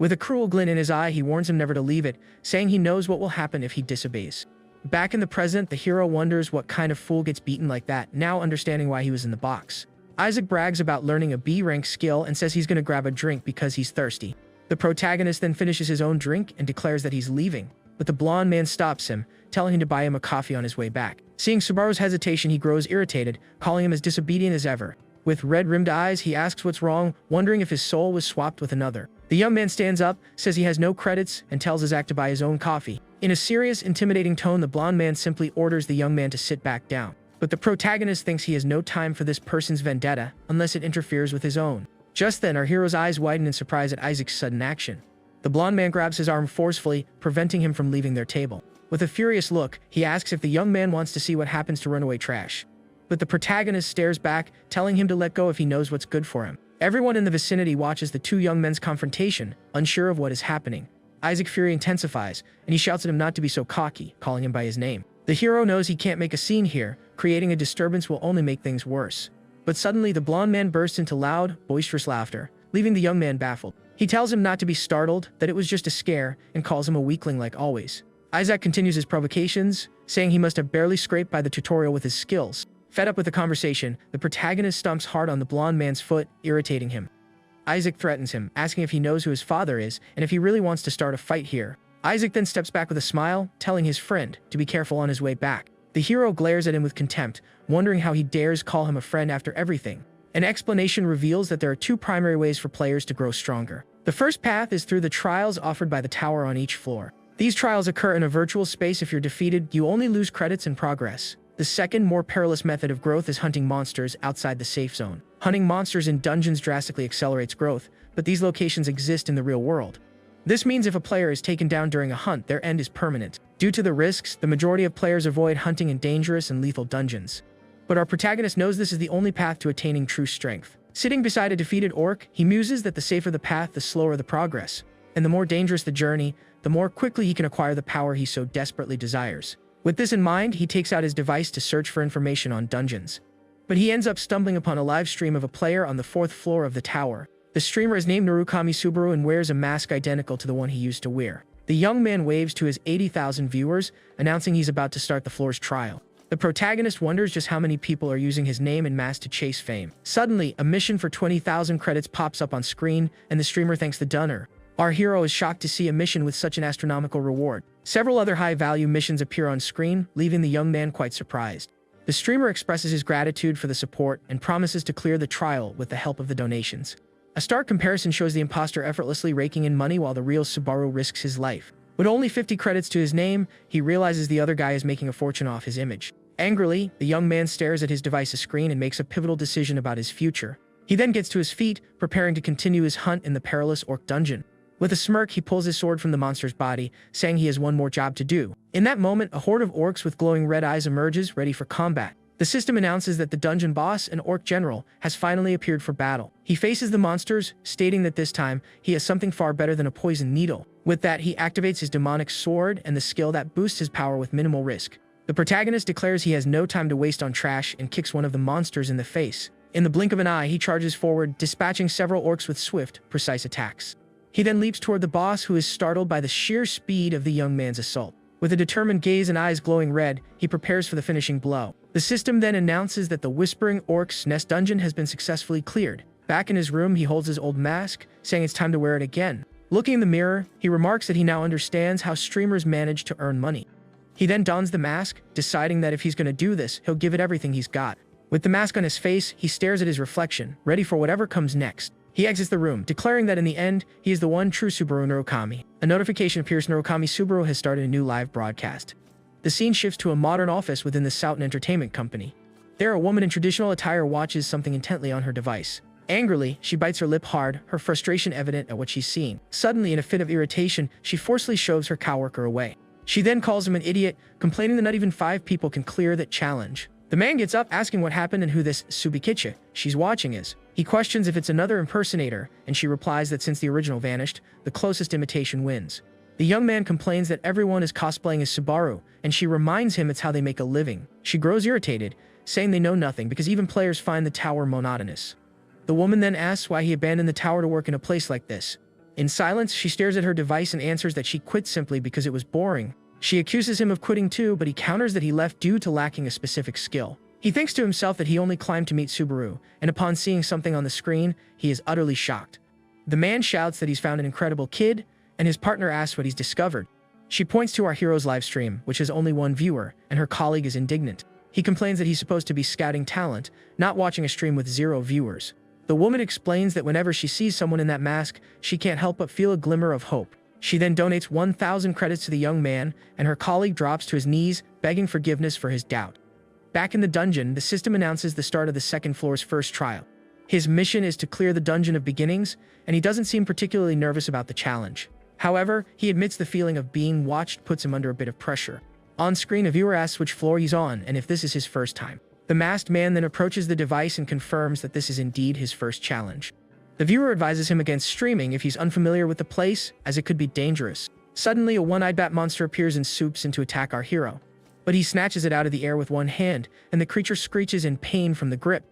With a cruel glint in his eye, he warns him never to leave it, saying he knows what will happen if he disobeys. Back in the present, the hero wonders what kind of fool gets beaten like that, now understanding why he was in the box. Isaac brags about learning a B-rank skill and says he's going to grab a drink because he's thirsty. The protagonist then finishes his own drink and declares that he's leaving, but the blonde man stops him, telling him to buy him a coffee on his way back. Seeing Subaru's hesitation, he grows irritated, calling him as disobedient as ever. With red-rimmed eyes, he asks what's wrong, wondering if his soul was swapped with another. The young man stands up, says he has no credits, and tells Isaac to buy his own coffee. In a serious, intimidating tone, the blonde man simply orders the young man to sit back down. But the protagonist thinks he has no time for this person's vendetta unless it interferes with his own. Just then, our hero's eyes widen in surprise at Isaac's sudden action. The blonde man grabs his arm forcefully, preventing him from leaving their table. With a furious look, he asks if the young man wants to see what happens to runaway trash. But the protagonist stares back, telling him to let go if he knows what's good for him. Everyone in the vicinity watches the two young men's confrontation, unsure of what is happening. Isaac's fury intensifies, and he shouts at him not to be so cocky, calling him by his name. The hero knows he can't make a scene here, creating a disturbance will only make things worse. But suddenly, the blonde man bursts into loud, boisterous laughter, leaving the young man baffled. He tells him not to be startled, that it was just a scare, and calls him a weakling like always. Isaac continues his provocations, saying he must have barely scraped by the tutorial with his skills. Fed up with the conversation, the protagonist stomps hard on the blonde man's foot, irritating him. Isaac threatens him, asking if he knows who his father is, and if he really wants to start a fight here. Isaac then steps back with a smile, telling his friend to be careful on his way back. The hero glares at him with contempt, wondering how he dares call him a friend after everything. An explanation reveals that there are two primary ways for players to grow stronger. The first path is through the trials offered by the tower on each floor. These trials occur in a virtual space. If you're defeated, you only lose credits and progress. The second, more perilous method of growth is hunting monsters outside the safe zone. Hunting monsters in dungeons drastically accelerates growth, but these locations exist in the real world. This means if a player is taken down during a hunt, their end is permanent. Due to the risks, the majority of players avoid hunting in dangerous and lethal dungeons. But our protagonist knows this is the only path to attaining true strength. Sitting beside a defeated orc, he muses that the safer the path, the slower the progress. And the more dangerous the journey, the more quickly he can acquire the power he so desperately desires. With this in mind, he takes out his device to search for information on dungeons. But he ends up stumbling upon a live stream of a player on the 4th floor of the tower. The streamer is named Narukami Subaru and wears a mask identical to the one he used to wear. The young man waves to his 80,000 viewers, announcing he's about to start the floor's trial. The protagonist wonders just how many people are using his name and mask to chase fame. Suddenly, a mission for 20,000 credits pops up on screen, and the streamer thanks the donor. Our hero is shocked to see a mission with such an astronomical reward. Several other high-value missions appear on screen, leaving the young man quite surprised. The streamer expresses his gratitude for the support and promises to clear the trial with the help of the donations. A stark comparison shows the imposter effortlessly raking in money while the real Subaru risks his life. With only 50 credits to his name, he realizes the other guy is making a fortune off his image. Angrily, the young man stares at his device's screen and makes a pivotal decision about his future. He then gets to his feet, preparing to continue his hunt in the perilous orc dungeon. With a smirk, he pulls his sword from the monster's body, saying he has one more job to do. In that moment, a horde of orcs with glowing red eyes emerges, ready for combat. The system announces that the dungeon boss, an orc general, has finally appeared for battle. He faces the monsters, stating that this time, he has something far better than a poison needle. With that, he activates his demonic sword and the skill that boosts his power with minimal risk. The protagonist declares he has no time to waste on trash and kicks one of the monsters in the face. In the blink of an eye, he charges forward, dispatching several orcs with swift, precise attacks. He then leaps toward the boss, who is startled by the sheer speed of the young man's assault. With a determined gaze and eyes glowing red, he prepares for the finishing blow. The system then announces that the Whispering Orc's Nest dungeon has been successfully cleared. Back in his room, he holds his old mask, saying it's time to wear it again. Looking in the mirror, he remarks that he now understands how streamers manage to earn money. He then dons the mask, deciding that if he's going to do this, he'll give it everything he's got. With the mask on his face, he stares at his reflection, ready for whatever comes next. He exits the room, declaring that in the end, he is the one true Subaru Narukami. A notification appears Narukami Subaru has started a new live broadcast. The scene shifts to a modern office within the Southern Entertainment Company. There, a woman in traditional attire watches something intently on her device. Angrily, she bites her lip hard, her frustration evident at what she's seeing. Suddenly, in a fit of irritation, she forcefully shoves her coworker away. She then calls him an idiot, complaining that not even 5 people can clear that challenge. The man gets up, asking what happened and who this Subikichi she's watching is. He questions if it's another impersonator, and she replies that since the original vanished, the closest imitation wins. The young man complains that everyone is cosplaying as Subaru, and she reminds him it's how they make a living. She grows irritated, saying they know nothing because even players find the tower monotonous. The woman then asks why he abandoned the tower to work in a place like this. In silence, she stares at her device and answers that she quit simply because it was boring. She accuses him of quitting too, but he counters that he left due to lacking a specific skill. He thinks to himself that he only climbed to meet Subaru, and upon seeing something on the screen, he is utterly shocked. The man shouts that he's found an incredible kid, and his partner asks what he's discovered. She points to our hero's live stream, which has only one viewer, and her colleague is indignant. He complains that he's supposed to be scouting talent, not watching a stream with 0 viewers. The woman explains that whenever she sees someone in that mask, she can't help but feel a glimmer of hope. She then donates 1,000 credits to the young man, and her colleague drops to his knees, begging forgiveness for his doubt. Back in the dungeon, the system announces the start of the second floor's first trial. His mission is to clear the Dungeon of Beginnings, and he doesn't seem particularly nervous about the challenge. However, he admits the feeling of being watched puts him under a bit of pressure. On screen, a viewer asks which floor he's on and if this is his first time. The masked man then approaches the device and confirms that this is indeed his first challenge. The viewer advises him against streaming if he's unfamiliar with the place, as it could be dangerous. Suddenly, a one-eyed bat monster appears and swoops in to attack our hero. But he snatches it out of the air with one hand, and the creature screeches in pain from the grip.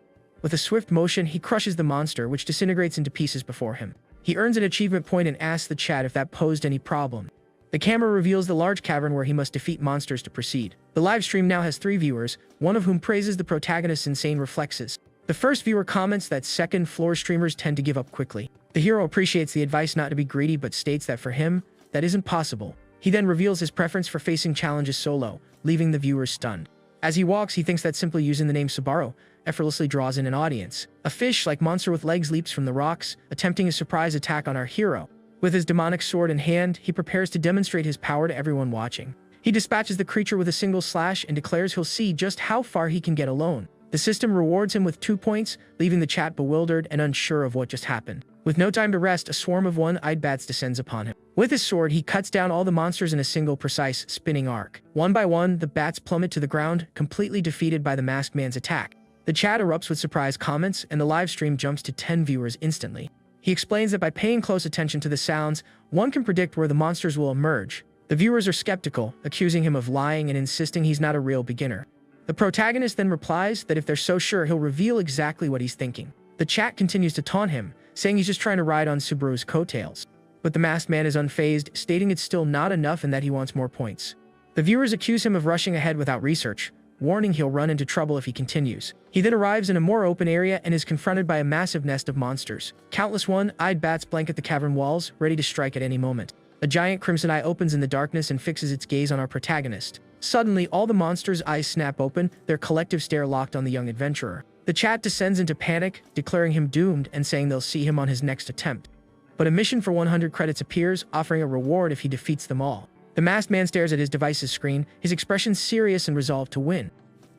With a swift motion, he crushes the monster, which disintegrates into pieces before him. He earns an achievement point and asks the chat if that posed any problem. The camera reveals the large cavern where he must defeat monsters to proceed. The live stream now has 3 viewers, one of whom praises the protagonist's insane reflexes. The first viewer comments that second-floor streamers tend to give up quickly. The hero appreciates the advice not to be greedy but states that for him, that isn't possible. He then reveals his preference for facing challenges solo, leaving the viewers stunned. As he walks, he thinks that simply using the name Subaru effortlessly draws in an audience. A fish-like monster with legs leaps from the rocks, attempting a surprise attack on our hero. With his demonic sword in hand, he prepares to demonstrate his power to everyone watching. He dispatches the creature with a single slash and declares he'll see just how far he can get alone. The system rewards him with 2 points, leaving the chat bewildered and unsure of what just happened. With no time to rest, a swarm of one-eyed bats descends upon him. With his sword, he cuts down all the monsters in a single precise spinning arc. One by one, the bats plummet to the ground, completely defeated by the masked man's attack. The chat erupts with surprise comments, and the live stream jumps to 10 viewers instantly. He explains that by paying close attention to the sounds, one can predict where the monsters will emerge. The viewers are skeptical, accusing him of lying and insisting he's not a real beginner. The protagonist then replies that if they're so sure, he'll reveal exactly what he's thinking. The chat continues to taunt him, saying he's just trying to ride on Subaru's coattails. But the masked man is unfazed, stating it's still not enough and that he wants more points. The viewers accuse him of rushing ahead without research, warning he'll run into trouble if he continues. He then arrives in a more open area and is confronted by a massive nest of monsters. Countless one-eyed bats blanket the cavern walls, ready to strike at any moment. A giant crimson eye opens in the darkness and fixes its gaze on our protagonist. Suddenly, all the monsters' eyes snap open, their collective stare locked on the young adventurer. The chat descends into panic, declaring him doomed and saying they'll see him on his next attempt. But a mission for 100 credits appears, offering a reward if he defeats them all. The masked man stares at his device's screen, his expression serious and resolved to win.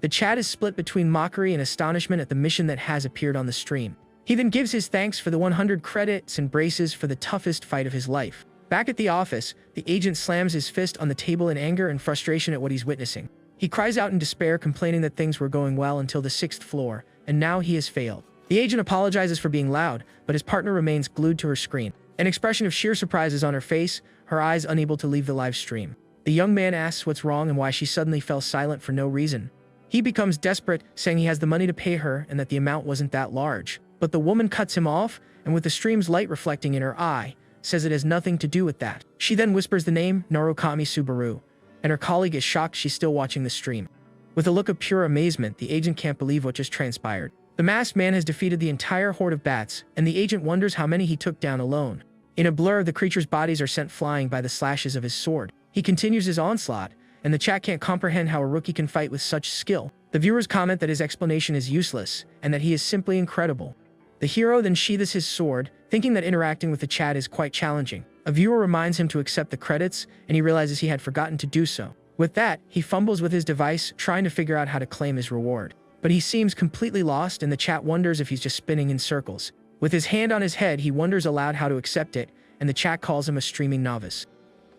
The chat is split between mockery and astonishment at the mission that has appeared on the stream. He then gives his thanks for the 100 credits and braces for the toughest fight of his life. Back at the office, the agent slams his fist on the table in anger and frustration at what he's witnessing. He cries out in despair, complaining that things were going well until the 6th floor, and now he has failed. The agent apologizes for being loud, but his partner remains glued to her screen. An expression of sheer surprise is on her face, her eyes unable to leave the live stream. The young man asks what's wrong and why she suddenly fell silent for no reason. He becomes desperate, saying he has the money to pay her and that the amount wasn't that large. But the woman cuts him off, and with the stream's light reflecting in her eye, says it has nothing to do with that. She then whispers the name Narukami Subaru, and her colleague is shocked she's still watching the stream. With a look of pure amazement, the agent can't believe what just transpired. The masked man has defeated the entire horde of bats, and the agent wonders how many he took down alone. In a blur, the creature's bodies are sent flying by the slashes of his sword. He continues his onslaught, and the chat can't comprehend how a rookie can fight with such skill. The viewers comment that his explanation is useless, and that he is simply incredible. The hero then sheathes his sword, thinking that interacting with the chat is quite challenging. A viewer reminds him to accept the credits, and he realizes he had forgotten to do so. With that, he fumbles with his device, trying to figure out how to claim his reward. But he seems completely lost, and the chat wonders if he's just spinning in circles. With his hand on his head, he wonders aloud how to accept it, and the chat calls him a streaming novice.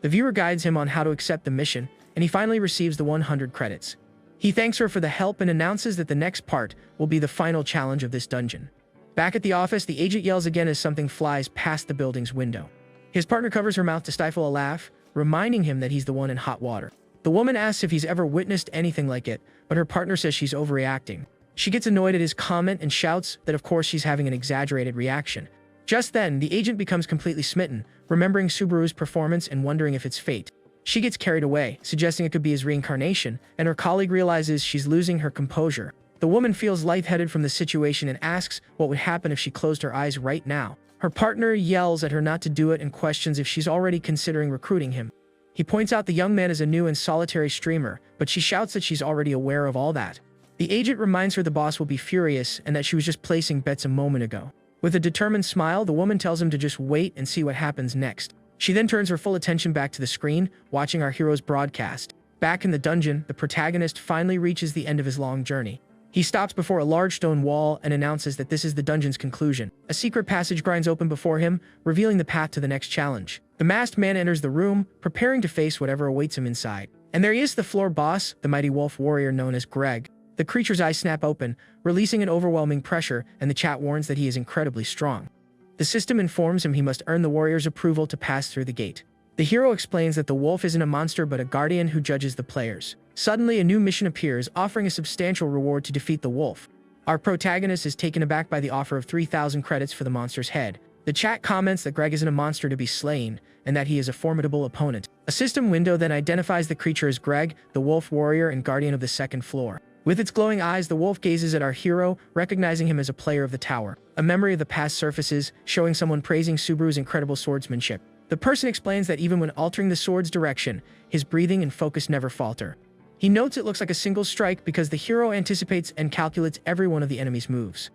The viewer guides him on how to accept the mission, and he finally receives the 100 credits. He thanks her for the help and announces that the next part will be the final challenge of this dungeon. Back at the office, the agent yells again as something flies past the building's window. His partner covers her mouth to stifle a laugh, reminding him that he's the one in hot water. The woman asks if he's ever witnessed anything like it, but her partner says she's overreacting. She gets annoyed at his comment and shouts that of course she's having an exaggerated reaction. Just then, the agent becomes completely smitten, remembering Subaru's performance and wondering if it's fate. She gets carried away, suggesting it could be his reincarnation, and her colleague realizes she's losing her composure. The woman feels lightheaded from the situation and asks what would happen if she closed her eyes right now. Her partner yells at her not to do it and questions if she's already considering recruiting him. He points out the young man is a new and solitary streamer, but she shouts that she's already aware of all that. The agent reminds her the boss will be furious and that she was just placing bets a moment ago. With a determined smile, the woman tells him to just wait and see what happens next. She then turns her full attention back to the screen, watching our hero's broadcast. Back in the dungeon, the protagonist finally reaches the end of his long journey. He stops before a large stone wall and announces that this is the dungeon's conclusion. A secret passage grinds open before him, revealing the path to the next challenge. The masked man enters the room, preparing to face whatever awaits him inside. And there he is, the floor boss, the mighty wolf warrior known as Greg. The creature's eyes snap open, releasing an overwhelming pressure, and the chat warns that he is incredibly strong. The system informs him he must earn the warrior's approval to pass through the gate. The hero explains that the wolf isn't a monster but a guardian who judges the players. Suddenly, a new mission appears, offering a substantial reward to defeat the wolf. Our protagonist is taken aback by the offer of 3,000 credits for the monster's head. The chat comments that Greg isn't a monster to be slain, and that he is a formidable opponent. A system window then identifies the creature as Greg, the wolf warrior and guardian of the second floor. With its glowing eyes, the wolf gazes at our hero, recognizing him as a player of the tower. A memory of the past surfaces, showing someone praising Subaru's incredible swordsmanship. The person explains that even when altering the sword's direction, his breathing and focus never falter. He notes it looks like a single strike because the hero anticipates and calculates every one of the enemy's moves.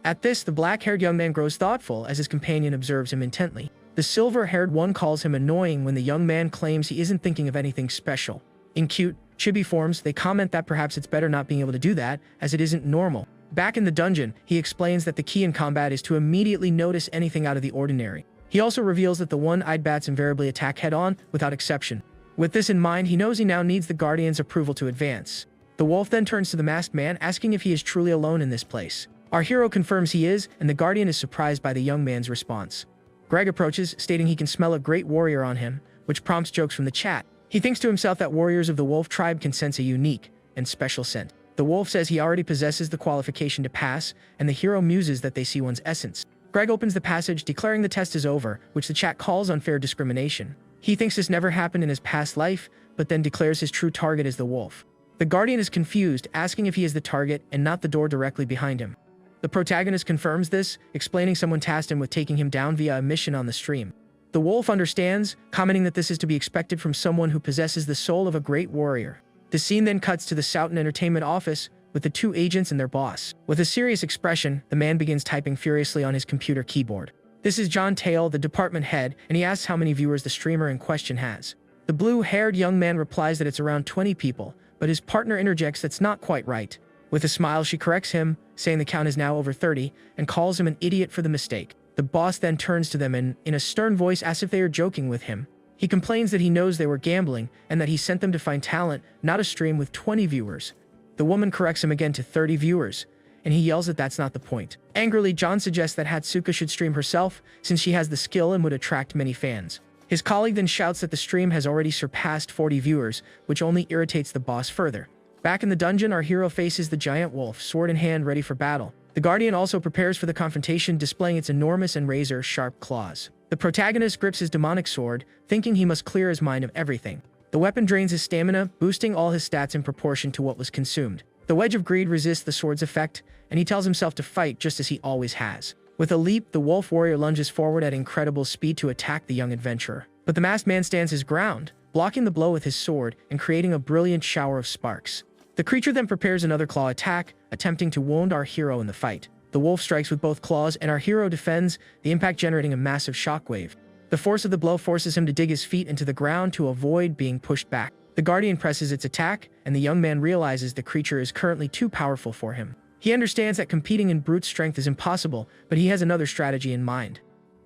At this, the black-haired young man grows thoughtful as his companion observes him intently. The silver-haired one calls him annoying when the young man claims he isn't thinking of anything special. In cute, chibi forms, they comment that perhaps it's better not being able to do that, as it isn't normal. Back in the dungeon, he explains that the key in combat is to immediately notice anything out of the ordinary. He also reveals that the one-eyed bats invariably attack head-on, without exception. With this in mind, he knows he now needs the Guardian's approval to advance. The wolf then turns to the masked man, asking if he is truly alone in this place. Our hero confirms he is, and the Guardian is surprised by the young man's response. Greg approaches, stating he can smell a great warrior on him, which prompts jokes from the chat. He thinks to himself that warriors of the wolf tribe can sense a unique and special scent. The wolf says he already possesses the qualification to pass, and the hero muses that they see one's essence. Greg opens the passage, declaring the test is over, which the chat calls unfair discrimination. He thinks this never happened in his past life, but then declares his true target is the wolf. The Guardian is confused, asking if he is the target and not the door directly behind him. The protagonist confirms this, explaining someone tasked him with taking him down via a mission on the stream. The wolf understands, commenting that this is to be expected from someone who possesses the soul of a great warrior. The scene then cuts to the Soughton Entertainment office, with the two agents and their boss. With a serious expression, the man begins typing furiously on his computer keyboard. This is John Tail, the department head, and he asks how many viewers the streamer in question has. The blue-haired young man replies that it's around 20 people, but his partner interjects that's not quite right. With a smile, she corrects him, saying the count is now over 30, and calls him an idiot for the mistake. The boss then turns to them and, in a stern voice, asks if they are joking with him. He complains that he knows they were gambling, and that he sent them to find talent, not a stream with 20 viewers. The woman corrects him again to 30 viewers, and he yells that that's not the point. Angrily, John suggests that Hatsuka should stream herself, since she has the skill and would attract many fans. His colleague then shouts that the stream has already surpassed 40 viewers, which only irritates the boss further. Back in the dungeon, our hero faces the giant wolf, sword in hand, ready for battle. The Guardian also prepares for the confrontation, displaying its enormous and razor-sharp claws. The protagonist grips his demonic sword, thinking he must clear his mind of everything. The weapon drains his stamina, boosting all his stats in proportion to what was consumed. The wedge of greed resists the sword's effect, and he tells himself to fight just as he always has. With a leap, the wolf warrior lunges forward at incredible speed to attack the young adventurer. But the masked man stands his ground, blocking the blow with his sword and creating a brilliant shower of sparks. The creature then prepares another claw attack, attempting to wound our hero in the fight. The wolf strikes with both claws, and our hero defends, the impact generating a massive shockwave. The force of the blow forces him to dig his feet into the ground to avoid being pushed back. The guardian presses its attack, and the young man realizes the creature is currently too powerful for him. He understands that competing in brute strength is impossible, but he has another strategy in mind.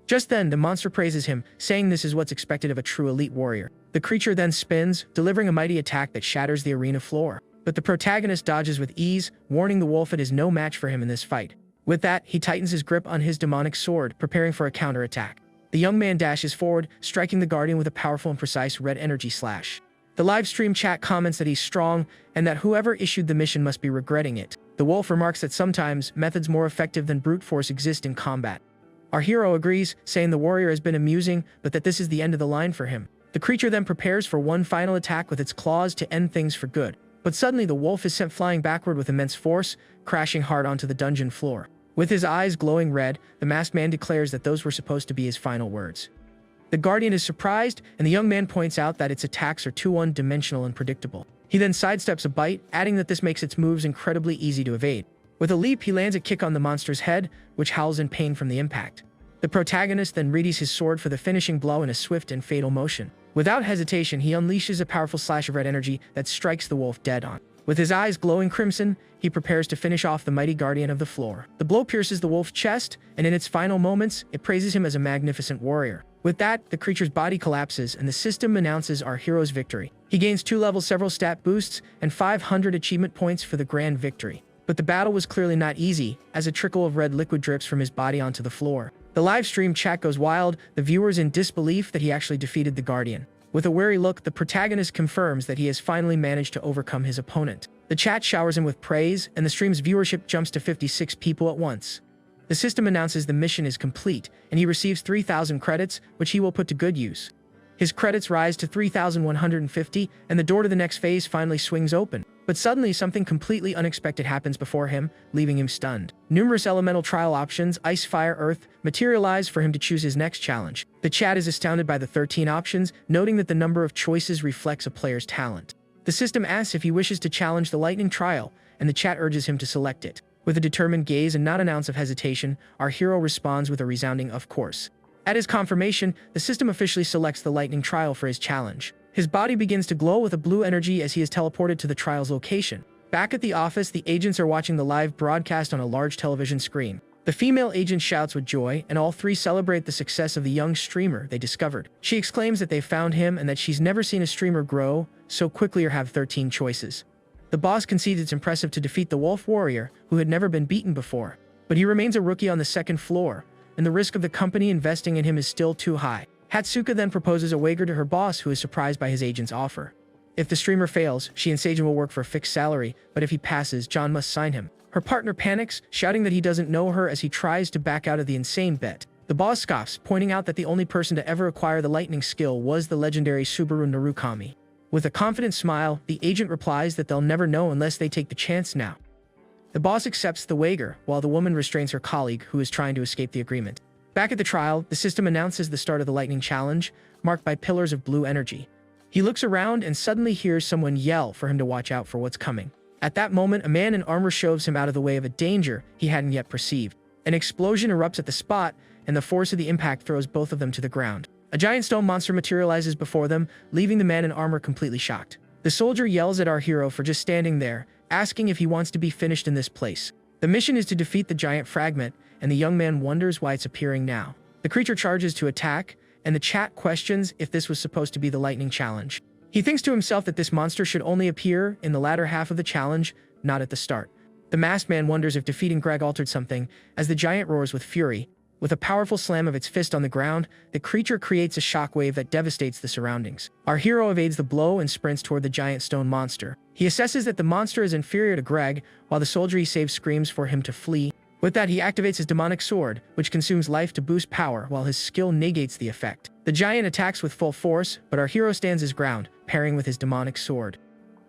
Just then, the monster praises him, saying this is what's expected of a true elite warrior. The creature then spins, delivering a mighty attack that shatters the arena floor. But the protagonist dodges with ease, warning the wolf it is no match for him in this fight. With that, he tightens his grip on his demonic sword, preparing for a counterattack. The young man dashes forward, striking the guardian with a powerful and precise red energy slash. The live stream chat comments that he's strong, and that whoever issued the mission must be regretting it. The wolf remarks that sometimes methods more effective than brute force exist in combat. Our hero agrees, saying the warrior has been amusing, but that this is the end of the line for him. The creature then prepares for one final attack with its claws to end things for good. But suddenly the wolf is sent flying backward with immense force, crashing hard onto the dungeon floor. With his eyes glowing red, the masked man declares that those were supposed to be his final words. The guardian is surprised, and the young man points out that its attacks are too one-dimensional and predictable. He then sidesteps a bite, adding that this makes its moves incredibly easy to evade. With a leap, he lands a kick on the monster's head, which howls in pain from the impact. The protagonist then readies his sword for the finishing blow in a swift and fatal motion. Without hesitation, he unleashes a powerful slash of red energy that strikes the wolf dead on. With his eyes glowing crimson, he prepares to finish off the mighty guardian of the floor. The blow pierces the wolf's chest, and in its final moments, it praises him as a magnificent warrior. With that, the creature's body collapses, and the system announces our hero's victory. He gains 2 levels, several stat boosts, and 500 achievement points for the grand victory. But the battle was clearly not easy, as a trickle of red liquid drips from his body onto the floor. The live stream chat goes wild, the viewers in disbelief that he actually defeated the guardian. With a wary look, the protagonist confirms that he has finally managed to overcome his opponent. The chat showers him with praise, and the stream's viewership jumps to 56 people at once. The system announces the mission is complete, and he receives 3,000 credits, which he will put to good use. His credits rise to 3,150, and the door to the next phase finally swings open. But suddenly, something completely unexpected happens before him, leaving him stunned. Numerous elemental trial options, ice, fire, earth, materialize for him to choose his next challenge. The chat is astounded by the 13 options, noting that the number of choices reflects a player's talent. The system asks if he wishes to challenge the lightning trial, and the chat urges him to select it. With a determined gaze and not an ounce of hesitation, our hero responds with a resounding "of course." At his confirmation, the system officially selects the lightning trial for his challenge. His body begins to glow with a blue energy as he is teleported to the trial's location. Back at the office, the agents are watching the live broadcast on a large television screen. The female agent shouts with joy, and all three celebrate the success of the young streamer they discovered. She exclaims that they found him and that she's never seen a streamer grow so quickly or have 13 choices. The boss concedes it's impressive to defeat the wolf warrior, who had never been beaten before. But he remains a rookie on the second floor, and the risk of the company investing in him is still too high. Hatsuka then proposes a wager to her boss, who is surprised by his agent's offer. If the streamer fails, she and Seijin will work for a fixed salary, but if he passes, John must sign him. Her partner panics, shouting that he doesn't know her as he tries to back out of the insane bet. The boss scoffs, pointing out that the only person to ever acquire the lightning skill was the legendary Subaru Narukami. With a confident smile, the agent replies that they'll never know unless they take the chance now. The boss accepts the wager, while the woman restrains her colleague, who is trying to escape the agreement. Back at the trial, the system announces the start of the lightning challenge, marked by pillars of blue energy. He looks around and suddenly hears someone yell for him to watch out for what's coming. At that moment, a man in armor shoves him out of the way of a danger he hadn't yet perceived. An explosion erupts at the spot, and the force of the impact throws both of them to the ground. A giant stone monster materializes before them, leaving the man in armor completely shocked. The soldier yells at our hero for just standing there, asking if he wants to be finished in this place. The mission is to defeat the giant fragment, and the young man wonders why it's appearing now. The creature charges to attack, and the chat questions if this was supposed to be the lightning challenge. He thinks to himself that this monster should only appear in the latter half of the challenge, not at the start. The masked man wonders if defeating Greg altered something, as the giant roars with fury. With a powerful slam of its fist on the ground, the creature creates a shockwave that devastates the surroundings. Our hero evades the blow and sprints toward the giant stone monster. He assesses that the monster is inferior to Greg, while the soldier he saves screams for him to flee. With that, he activates his demonic sword, which consumes life to boost power, while his skill negates the effect. The giant attacks with full force, but our hero stands his ground, parrying with his demonic sword.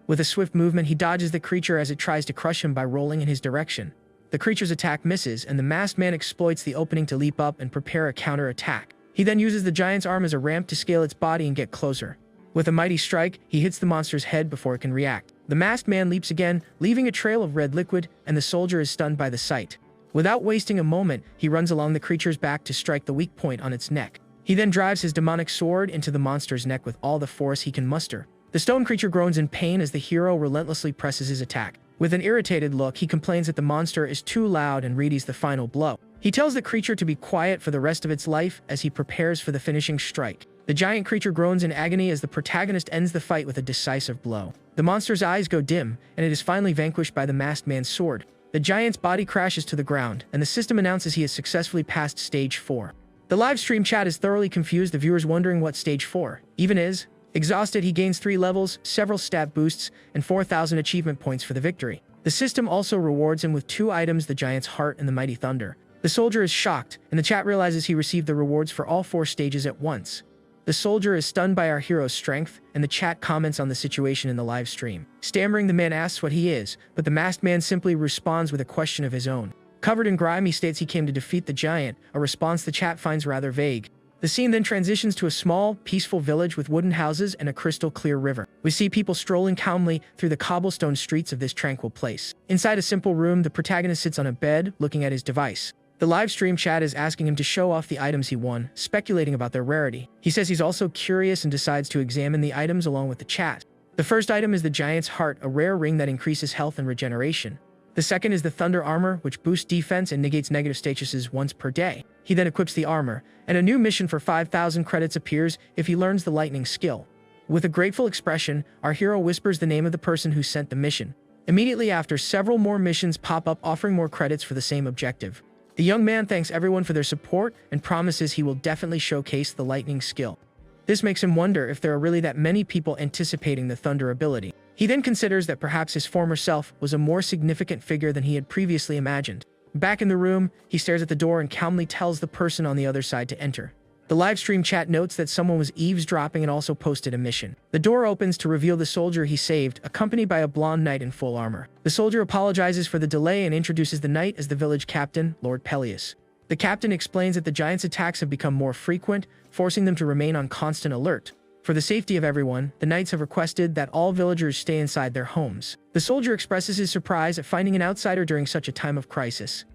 With a swift movement, he dodges the creature as it tries to crush him by rolling in his direction. The creature's attack misses, and the masked man exploits the opening to leap up and prepare a counter-attack. He then uses the giant's arm as a ramp to scale its body and get closer. With a mighty strike, he hits the monster's head before it can react. The masked man leaps again, leaving a trail of red liquid, and the soldier is stunned by the sight. Without wasting a moment, he runs along the creature's back to strike the weak point on its neck. He then drives his demonic sword into the monster's neck with all the force he can muster. The stone creature groans in pain as the hero relentlessly presses his attack. With an irritated look, he complains that the monster is too loud and readies the final blow. He tells the creature to be quiet for the rest of its life as he prepares for the finishing strike. The giant creature groans in agony as the protagonist ends the fight with a decisive blow. The monster's eyes go dim, and it is finally vanquished by the masked man's sword. The giant's body crashes to the ground, and the system announces he has successfully passed Stage 4. The live stream chat is thoroughly confused, the viewers wondering what Stage 4 even is. Exhausted, he gains 3 levels, several stat boosts, and 4,000 achievement points for the victory. The system also rewards him with 2 items, the giant's heart and the mighty thunder. The soldier is shocked, and the chat realizes he received the rewards for all 4 stages at once. The soldier is stunned by our hero's strength, and the chat comments on the situation in the live stream. Stammering, the man asks what he is, but the masked man simply responds with a question of his own. Covered in grime, he states he came to defeat the giant, a response the chat finds rather vague. The scene then transitions to a small, peaceful village with wooden houses and a crystal-clear river. We see people strolling calmly through the cobblestone streets of this tranquil place. Inside a simple room, the protagonist sits on a bed, looking at his device. The live stream chat is asking him to show off the items he won, speculating about their rarity. He says he's also curious and decides to examine the items along with the chat. The first item is the giant's heart, a rare ring that increases health and regeneration. The second is the thunder armor, which boosts defense and negates negative statuses once per day. He then equips the armor, and a new mission for 5,000 credits appears if he learns the lightning skill. With a grateful expression, our hero whispers the name of the person who sent the mission. Immediately after, several more missions pop up offering more credits for the same objective. The young man thanks everyone for their support and promises he will definitely showcase the lightning skill. This makes him wonder if there are really that many people anticipating the thunder ability. He then considers that perhaps his former self was a more significant figure than he had previously imagined. Back in the room, he stares at the door and calmly tells the person on the other side to enter. The live stream chat notes that someone was eavesdropping and also posted a mission. The door opens to reveal the soldier he saved, accompanied by a blonde knight in full armor. The soldier apologizes for the delay and introduces the knight as the village captain, Lord Peleus. The captain explains that the giant's attacks have become more frequent, forcing them to remain on constant alert. For the safety of everyone, the knights have requested that all villagers stay inside their homes. The soldier expresses his surprise at finding an outsider during such a time of crisis.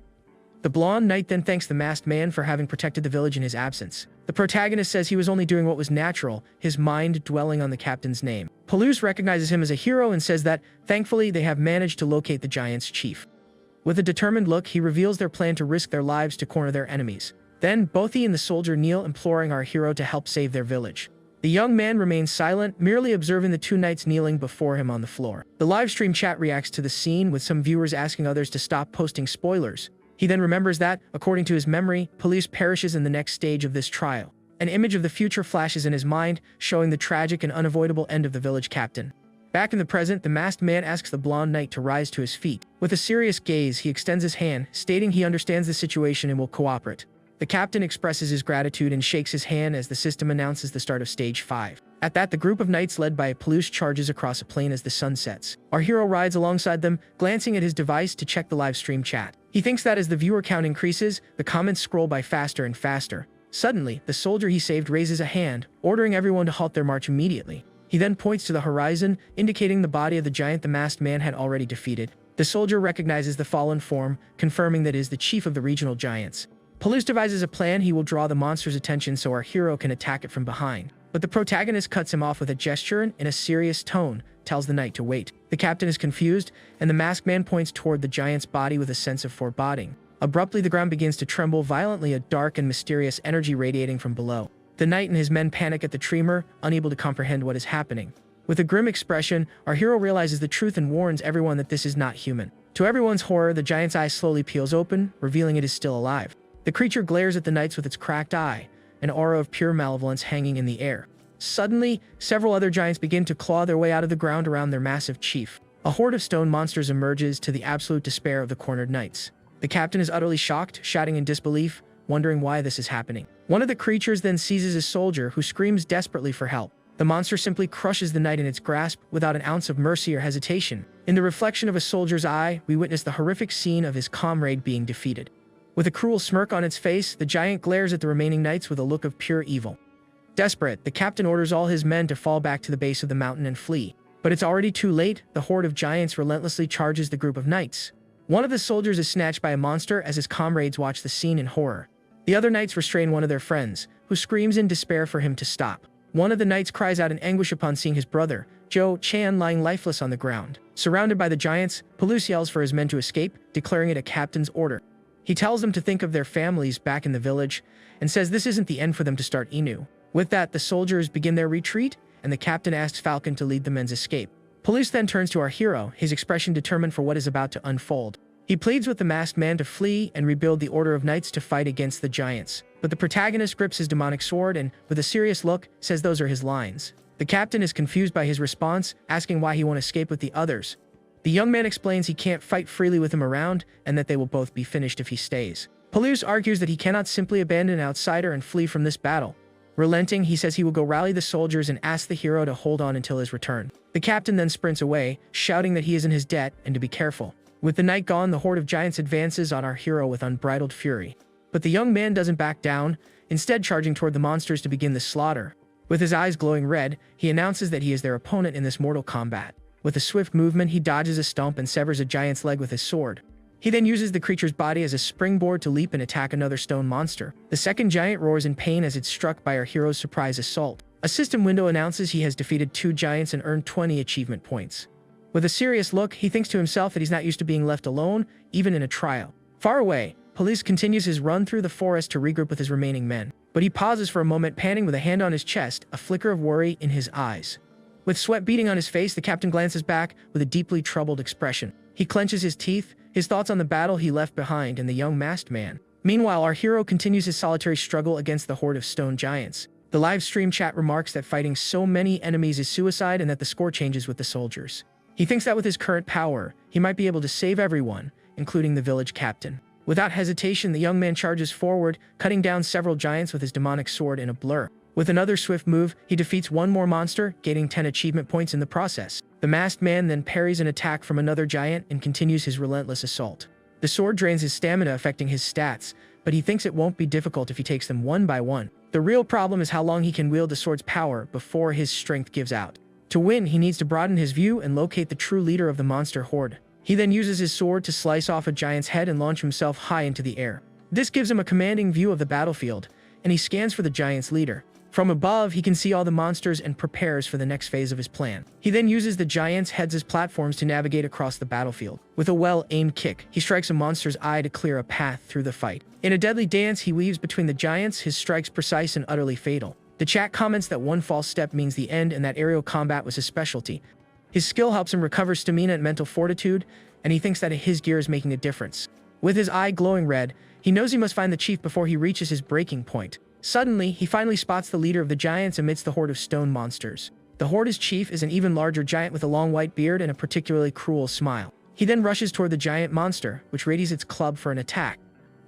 The blonde knight then thanks the masked man for having protected the village in his absence. The protagonist says he was only doing what was natural, his mind dwelling on the captain's name. Peleus recognizes him as a hero and says that, thankfully, they have managed to locate the giant's chief. With a determined look, he reveals their plan to risk their lives to corner their enemies. Then, both he and the soldier kneel, imploring our hero to help save their village. The young man remains silent, merely observing the 2 knights kneeling before him on the floor. The live stream chat reacts to the scene, with some viewers asking others to stop posting spoilers. He then remembers that, according to his memory, Peleus perishes in the next stage of this trial. An image of the future flashes in his mind, showing the tragic and unavoidable end of the village captain. Back in the present, the masked man asks the blonde knight to rise to his feet. With a serious gaze, he extends his hand, stating he understands the situation and will cooperate. The captain expresses his gratitude and shakes his hand as the system announces the start of Stage 5. At that, the group of knights led by Peleus charges across a plain as the sun sets. Our hero rides alongside them, glancing at his device to check the live stream chat. He thinks that as the viewer count increases, the comments scroll by faster and faster. Suddenly, the soldier he saved raises a hand, ordering everyone to halt their march immediately. He then points to the horizon, indicating the body of the giant the masked man had already defeated. The soldier recognizes the fallen form, confirming that it is the chief of the regional giants. Peleus devises a plan. He will draw the monster's attention so our hero can attack it from behind. But the protagonist cuts him off with a gesture and, in a serious tone, tells the knight to wait. The captain is confused, and the masked man points toward the giant's body with a sense of foreboding. Abruptly, the ground begins to tremble violently, a dark and mysterious energy radiating from below. The knight and his men panic at the tremor, unable to comprehend what is happening. With a grim expression, our hero realizes the truth and warns everyone that this is not human. To everyone's horror, the giant's eye slowly peels open, revealing it is still alive. The creature glares at the knights with its cracked eye, an aura of pure malevolence hanging in the air. Suddenly, several other giants begin to claw their way out of the ground around their massive chief. A horde of stone monsters emerges, to the absolute despair of the cornered knights. The captain is utterly shocked, shouting in disbelief, wondering why this is happening. One of the creatures then seizes a soldier, who screams desperately for help. The monster simply crushes the knight in its grasp without an ounce of mercy or hesitation. In the reflection of a soldier's eye, we witness the horrific scene of his comrade being defeated. With a cruel smirk on its face, the giant glares at the remaining knights with a look of pure evil. Desperate, the captain orders all his men to fall back to the base of the mountain and flee. But it's already too late. The horde of giants relentlessly charges the group of knights. One of the soldiers is snatched by a monster as his comrades watch the scene in horror. The other knights restrain one of their friends, who screams in despair for him to stop. One of the knights cries out in anguish upon seeing his brother, Joe Chan, lying lifeless on the ground. Surrounded by the giants, Palouse yells for his men to escape, declaring it a captain's order. He tells them to think of their families back in the village, and says this isn't the end for them to start anew. With that, the soldiers begin their retreat, and the captain asks Falcon to lead the men's escape. Palouse then turns to our hero, his expression determined for what is about to unfold. He pleads with the masked man to flee and rebuild the order of knights to fight against the giants. But the protagonist grips his demonic sword and, with a serious look, says those are his lines. The captain is confused by his response, asking why he won't escape with the others. The young man explains he can't fight freely with him around, and that they will both be finished if he stays. Palouse argues that he cannot simply abandon an outsider and flee from this battle. Relenting, he says he will go rally the soldiers and ask the hero to hold on until his return. The captain then sprints away, shouting that he is in his debt and to be careful. With the night gone, the horde of giants advances on our hero with unbridled fury. But the young man doesn't back down, instead charging toward the monsters to begin the slaughter. With his eyes glowing red, he announces that he is their opponent in this mortal combat. With a swift movement, he dodges a stump and severs a giant's leg with his sword. He then uses the creature's body as a springboard to leap and attack another stone monster. The second giant roars in pain as it's struck by our hero's surprise assault. A system window announces he has defeated 2 giants and earned 20 achievement points. With a serious look, he thinks to himself that he's not used to being left alone, even in a trial. Far away, Palouse continues his run through the forest to regroup with his remaining men. But he pauses for a moment, panting with a hand on his chest, a flicker of worry in his eyes. With sweat beading on his face, the captain glances back with a deeply troubled expression. He clenches his teeth, his thoughts on the battle he left behind and the young masked man. Meanwhile, our hero continues his solitary struggle against the horde of stone giants. The live stream chat remarks that fighting so many enemies is suicide and that the score changes with the soldiers. He thinks that with his current power, he might be able to save everyone, including the village captain. Without hesitation, the young man charges forward, cutting down several giants with his demonic sword in a blur. With another swift move, he defeats one more monster, gaining 10 achievement points in the process. The masked man then parries an attack from another giant and continues his relentless assault. The sword drains his stamina, affecting his stats, but he thinks it won't be difficult if he takes them one by one. The real problem is how long he can wield the sword's power before his strength gives out. To win, he needs to broaden his view and locate the true leader of the monster horde. He then uses his sword to slice off a giant's head and launch himself high into the air. This gives him a commanding view of the battlefield, and he scans for the giant's leader. From above, he can see all the monsters and prepares for the next phase of his plan. He then uses the giants' heads as platforms to navigate across the battlefield. With a well-aimed kick, he strikes a monster's eye to clear a path through the fight. In a deadly dance, he weaves between the giants, his strikes precise and utterly fatal. The chat comments that one false step means the end and that aerial combat was his specialty. His skill helps him recover stamina and mental fortitude, and he thinks that his gear is making a difference. With his eye glowing red, he knows he must find the chief before he reaches his breaking point. Suddenly, he finally spots the leader of the giants amidst the horde of stone monsters. The horde's chief is an even larger giant with a long white beard and a particularly cruel smile. He then rushes toward the giant monster, which readies its club for an attack.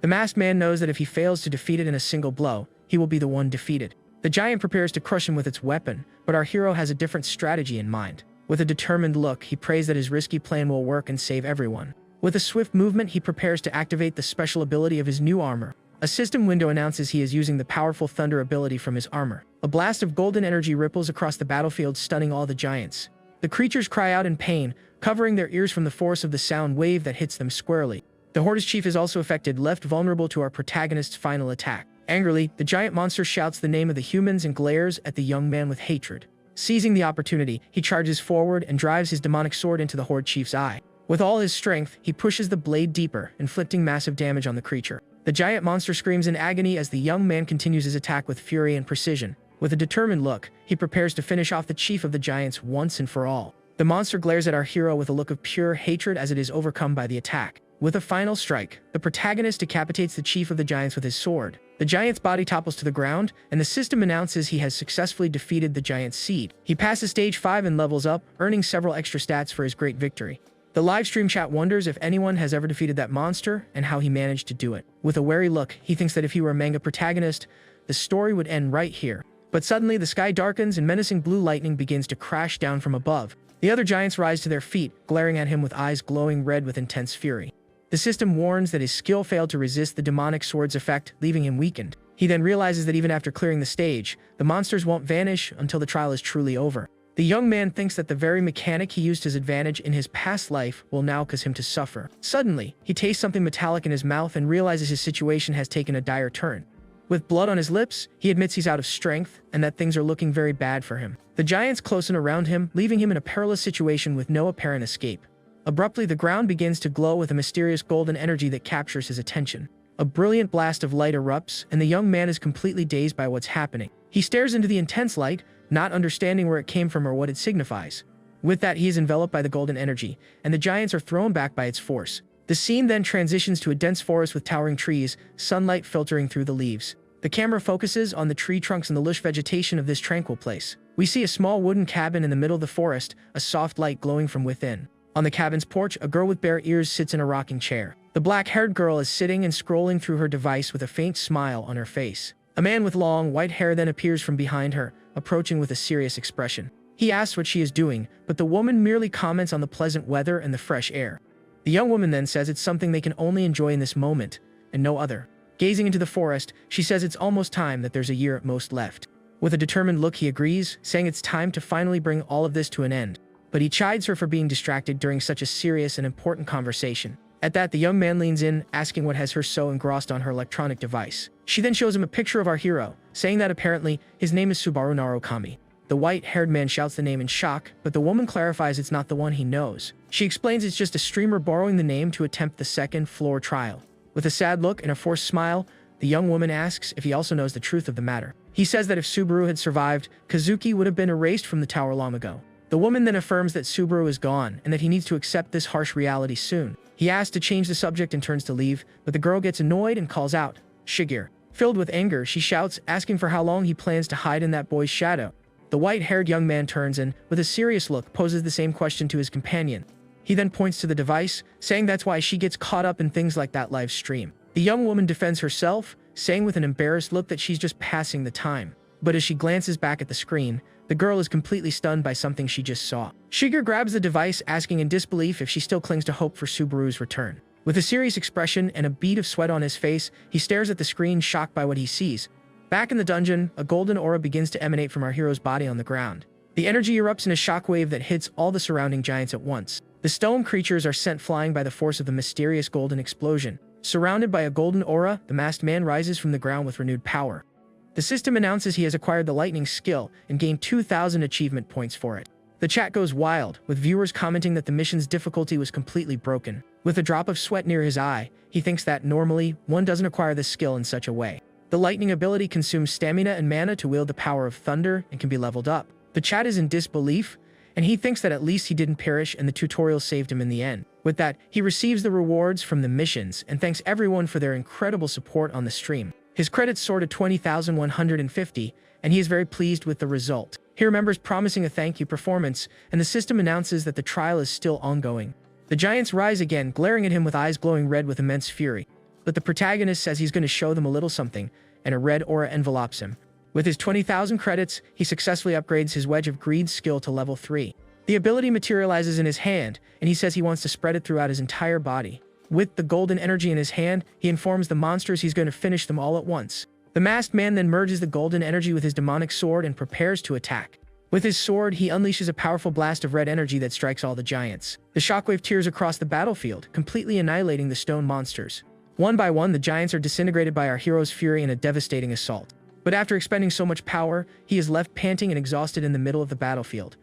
The masked man knows that if he fails to defeat it in a single blow, he will be the one defeated. The giant prepares to crush him with its weapon, but our hero has a different strategy in mind. With a determined look, he prays that his risky plan will work and save everyone. With a swift movement, he prepares to activate the special ability of his new armor. A system window announces he is using the powerful thunder ability from his armor. A blast of golden energy ripples across the battlefield, stunning all the giants. The creatures cry out in pain, covering their ears from the force of the sound wave that hits them squarely. The horde's chief is also affected, left vulnerable to our protagonist's final attack. Angrily, the giant monster shouts the name of the humans and glares at the young man with hatred. Seizing the opportunity, he charges forward and drives his demonic sword into the horde chief's eye. With all his strength, he pushes the blade deeper, inflicting massive damage on the creature. The giant monster screams in agony as the young man continues his attack with fury and precision. With a determined look, he prepares to finish off the chief of the giants once and for all. The monster glares at our hero with a look of pure hatred as it is overcome by the attack. With a final strike, the protagonist decapitates the chief of the giants with his sword. The giant's body topples to the ground, and the system announces he has successfully defeated the giant seed. He passes stage 5 and levels up, earning several extra stats for his great victory. The livestream chat wonders if anyone has ever defeated that monster and how he managed to do it. With a wary look, he thinks that if he were a manga protagonist, the story would end right here. But suddenly, the sky darkens and menacing blue lightning begins to crash down from above. The other giants rise to their feet, glaring at him with eyes glowing red with intense fury. The system warns that his skill failed to resist the demonic sword's effect, leaving him weakened. He then realizes that even after clearing the stage, the monsters won't vanish until the trial is truly over. The young man thinks that the very mechanic he used to his advantage in his past life will now cause him to suffer. Suddenly, he tastes something metallic in his mouth and realizes his situation has taken a dire turn. With blood on his lips, he admits he's out of strength and that things are looking very bad for him. The giants closen around him, leaving him in a perilous situation with no apparent escape. Abruptly, the ground begins to glow with a mysterious golden energy that captures his attention. A brilliant blast of light erupts, and the young man is completely dazed by what's happening. He stares into the intense light, not understanding where it came from or what it signifies. With that, he is enveloped by the golden energy, and the giants are thrown back by its force. The scene then transitions to a dense forest with towering trees, sunlight filtering through the leaves. The camera focuses on the tree trunks and the lush vegetation of this tranquil place. We see a small wooden cabin in the middle of the forest, a soft light glowing from within. On the cabin's porch, a girl with bare ears sits in a rocking chair. The black-haired girl is sitting and scrolling through her device with a faint smile on her face. A man with long, white hair then appears from behind her, approaching with a serious expression. He asks what she is doing, but the woman merely comments on the pleasant weather and the fresh air. The young woman then says it's something they can only enjoy in this moment, and no other. Gazing into the forest, she says it's almost time, that there's a year at most left. With a determined look, he agrees, saying it's time to finally bring all of this to an end. But he chides her for being distracted during such a serious and important conversation. At that, the young man leans in, asking what has her so engrossed on her electronic device. She then shows him a picture of our hero, saying that apparently his name is Subaru Narukami. The white-haired man shouts the name in shock, but the woman clarifies it's not the one he knows. She explains it's just a streamer borrowing the name to attempt the second-floor trial. With a sad look and a forced smile, the young woman asks if he also knows the truth of the matter. He says that if Subaru had survived, Kazuki would have been erased from the tower long ago. The woman then affirms that Subaru is gone and that he needs to accept this harsh reality soon. He asks to change the subject and turns to leave, but the girl gets annoyed and calls out, "Shigeru." Filled with anger, she shouts, asking for how long he plans to hide in that boy's shadow. The white-haired young man turns and, with a serious look, poses the same question to his companion. He then points to the device, saying that's why she gets caught up in things like that live stream. The young woman defends herself, saying with an embarrassed look that she's just passing the time. But as she glances back at the screen, the girl is completely stunned by something she just saw. Shigeru grabs the device, asking in disbelief if she still clings to hope for Subaru's return. With a serious expression and a bead of sweat on his face, he stares at the screen, shocked by what he sees. Back in the dungeon, a golden aura begins to emanate from our hero's body on the ground. The energy erupts in a shockwave that hits all the surrounding giants at once. The stone creatures are sent flying by the force of the mysterious golden explosion. Surrounded by a golden aura, the masked man rises from the ground with renewed power. The system announces he has acquired the lightning skill and gained 2,000 achievement points for it. The chat goes wild, with viewers commenting that the mission's difficulty was completely broken. With a drop of sweat near his eye, he thinks that normally, one doesn't acquire this skill in such a way. The lightning ability consumes stamina and mana to wield the power of thunder and can be leveled up. The chat is in disbelief, and he thinks that at least he didn't perish and the tutorial saved him in the end. With that, he receives the rewards from the missions and thanks everyone for their incredible support on the stream. His credits soar to 20,150, and he is very pleased with the result. He remembers promising a thank you performance, and the system announces that the trial is still ongoing. The giants rise again, glaring at him with eyes glowing red with immense fury. But the protagonist says he's going to show them a little something, and a red aura envelopes him. With his 20,000 credits, he successfully upgrades his Wedge of Greed skill to level 3. The ability materializes in his hand, and he says he wants to spread it throughout his entire body. With the golden energy in his hand, he informs the monsters he's going to finish them all at once. The masked man then merges the golden energy with his demonic sword and prepares to attack. With his sword, he unleashes a powerful blast of red energy that strikes all the giants. The shockwave tears across the battlefield, completely annihilating the stone monsters. One by one, the giants are disintegrated by our hero's fury in a devastating assault. But after expending so much power, he is left panting and exhausted in the middle of the battlefield.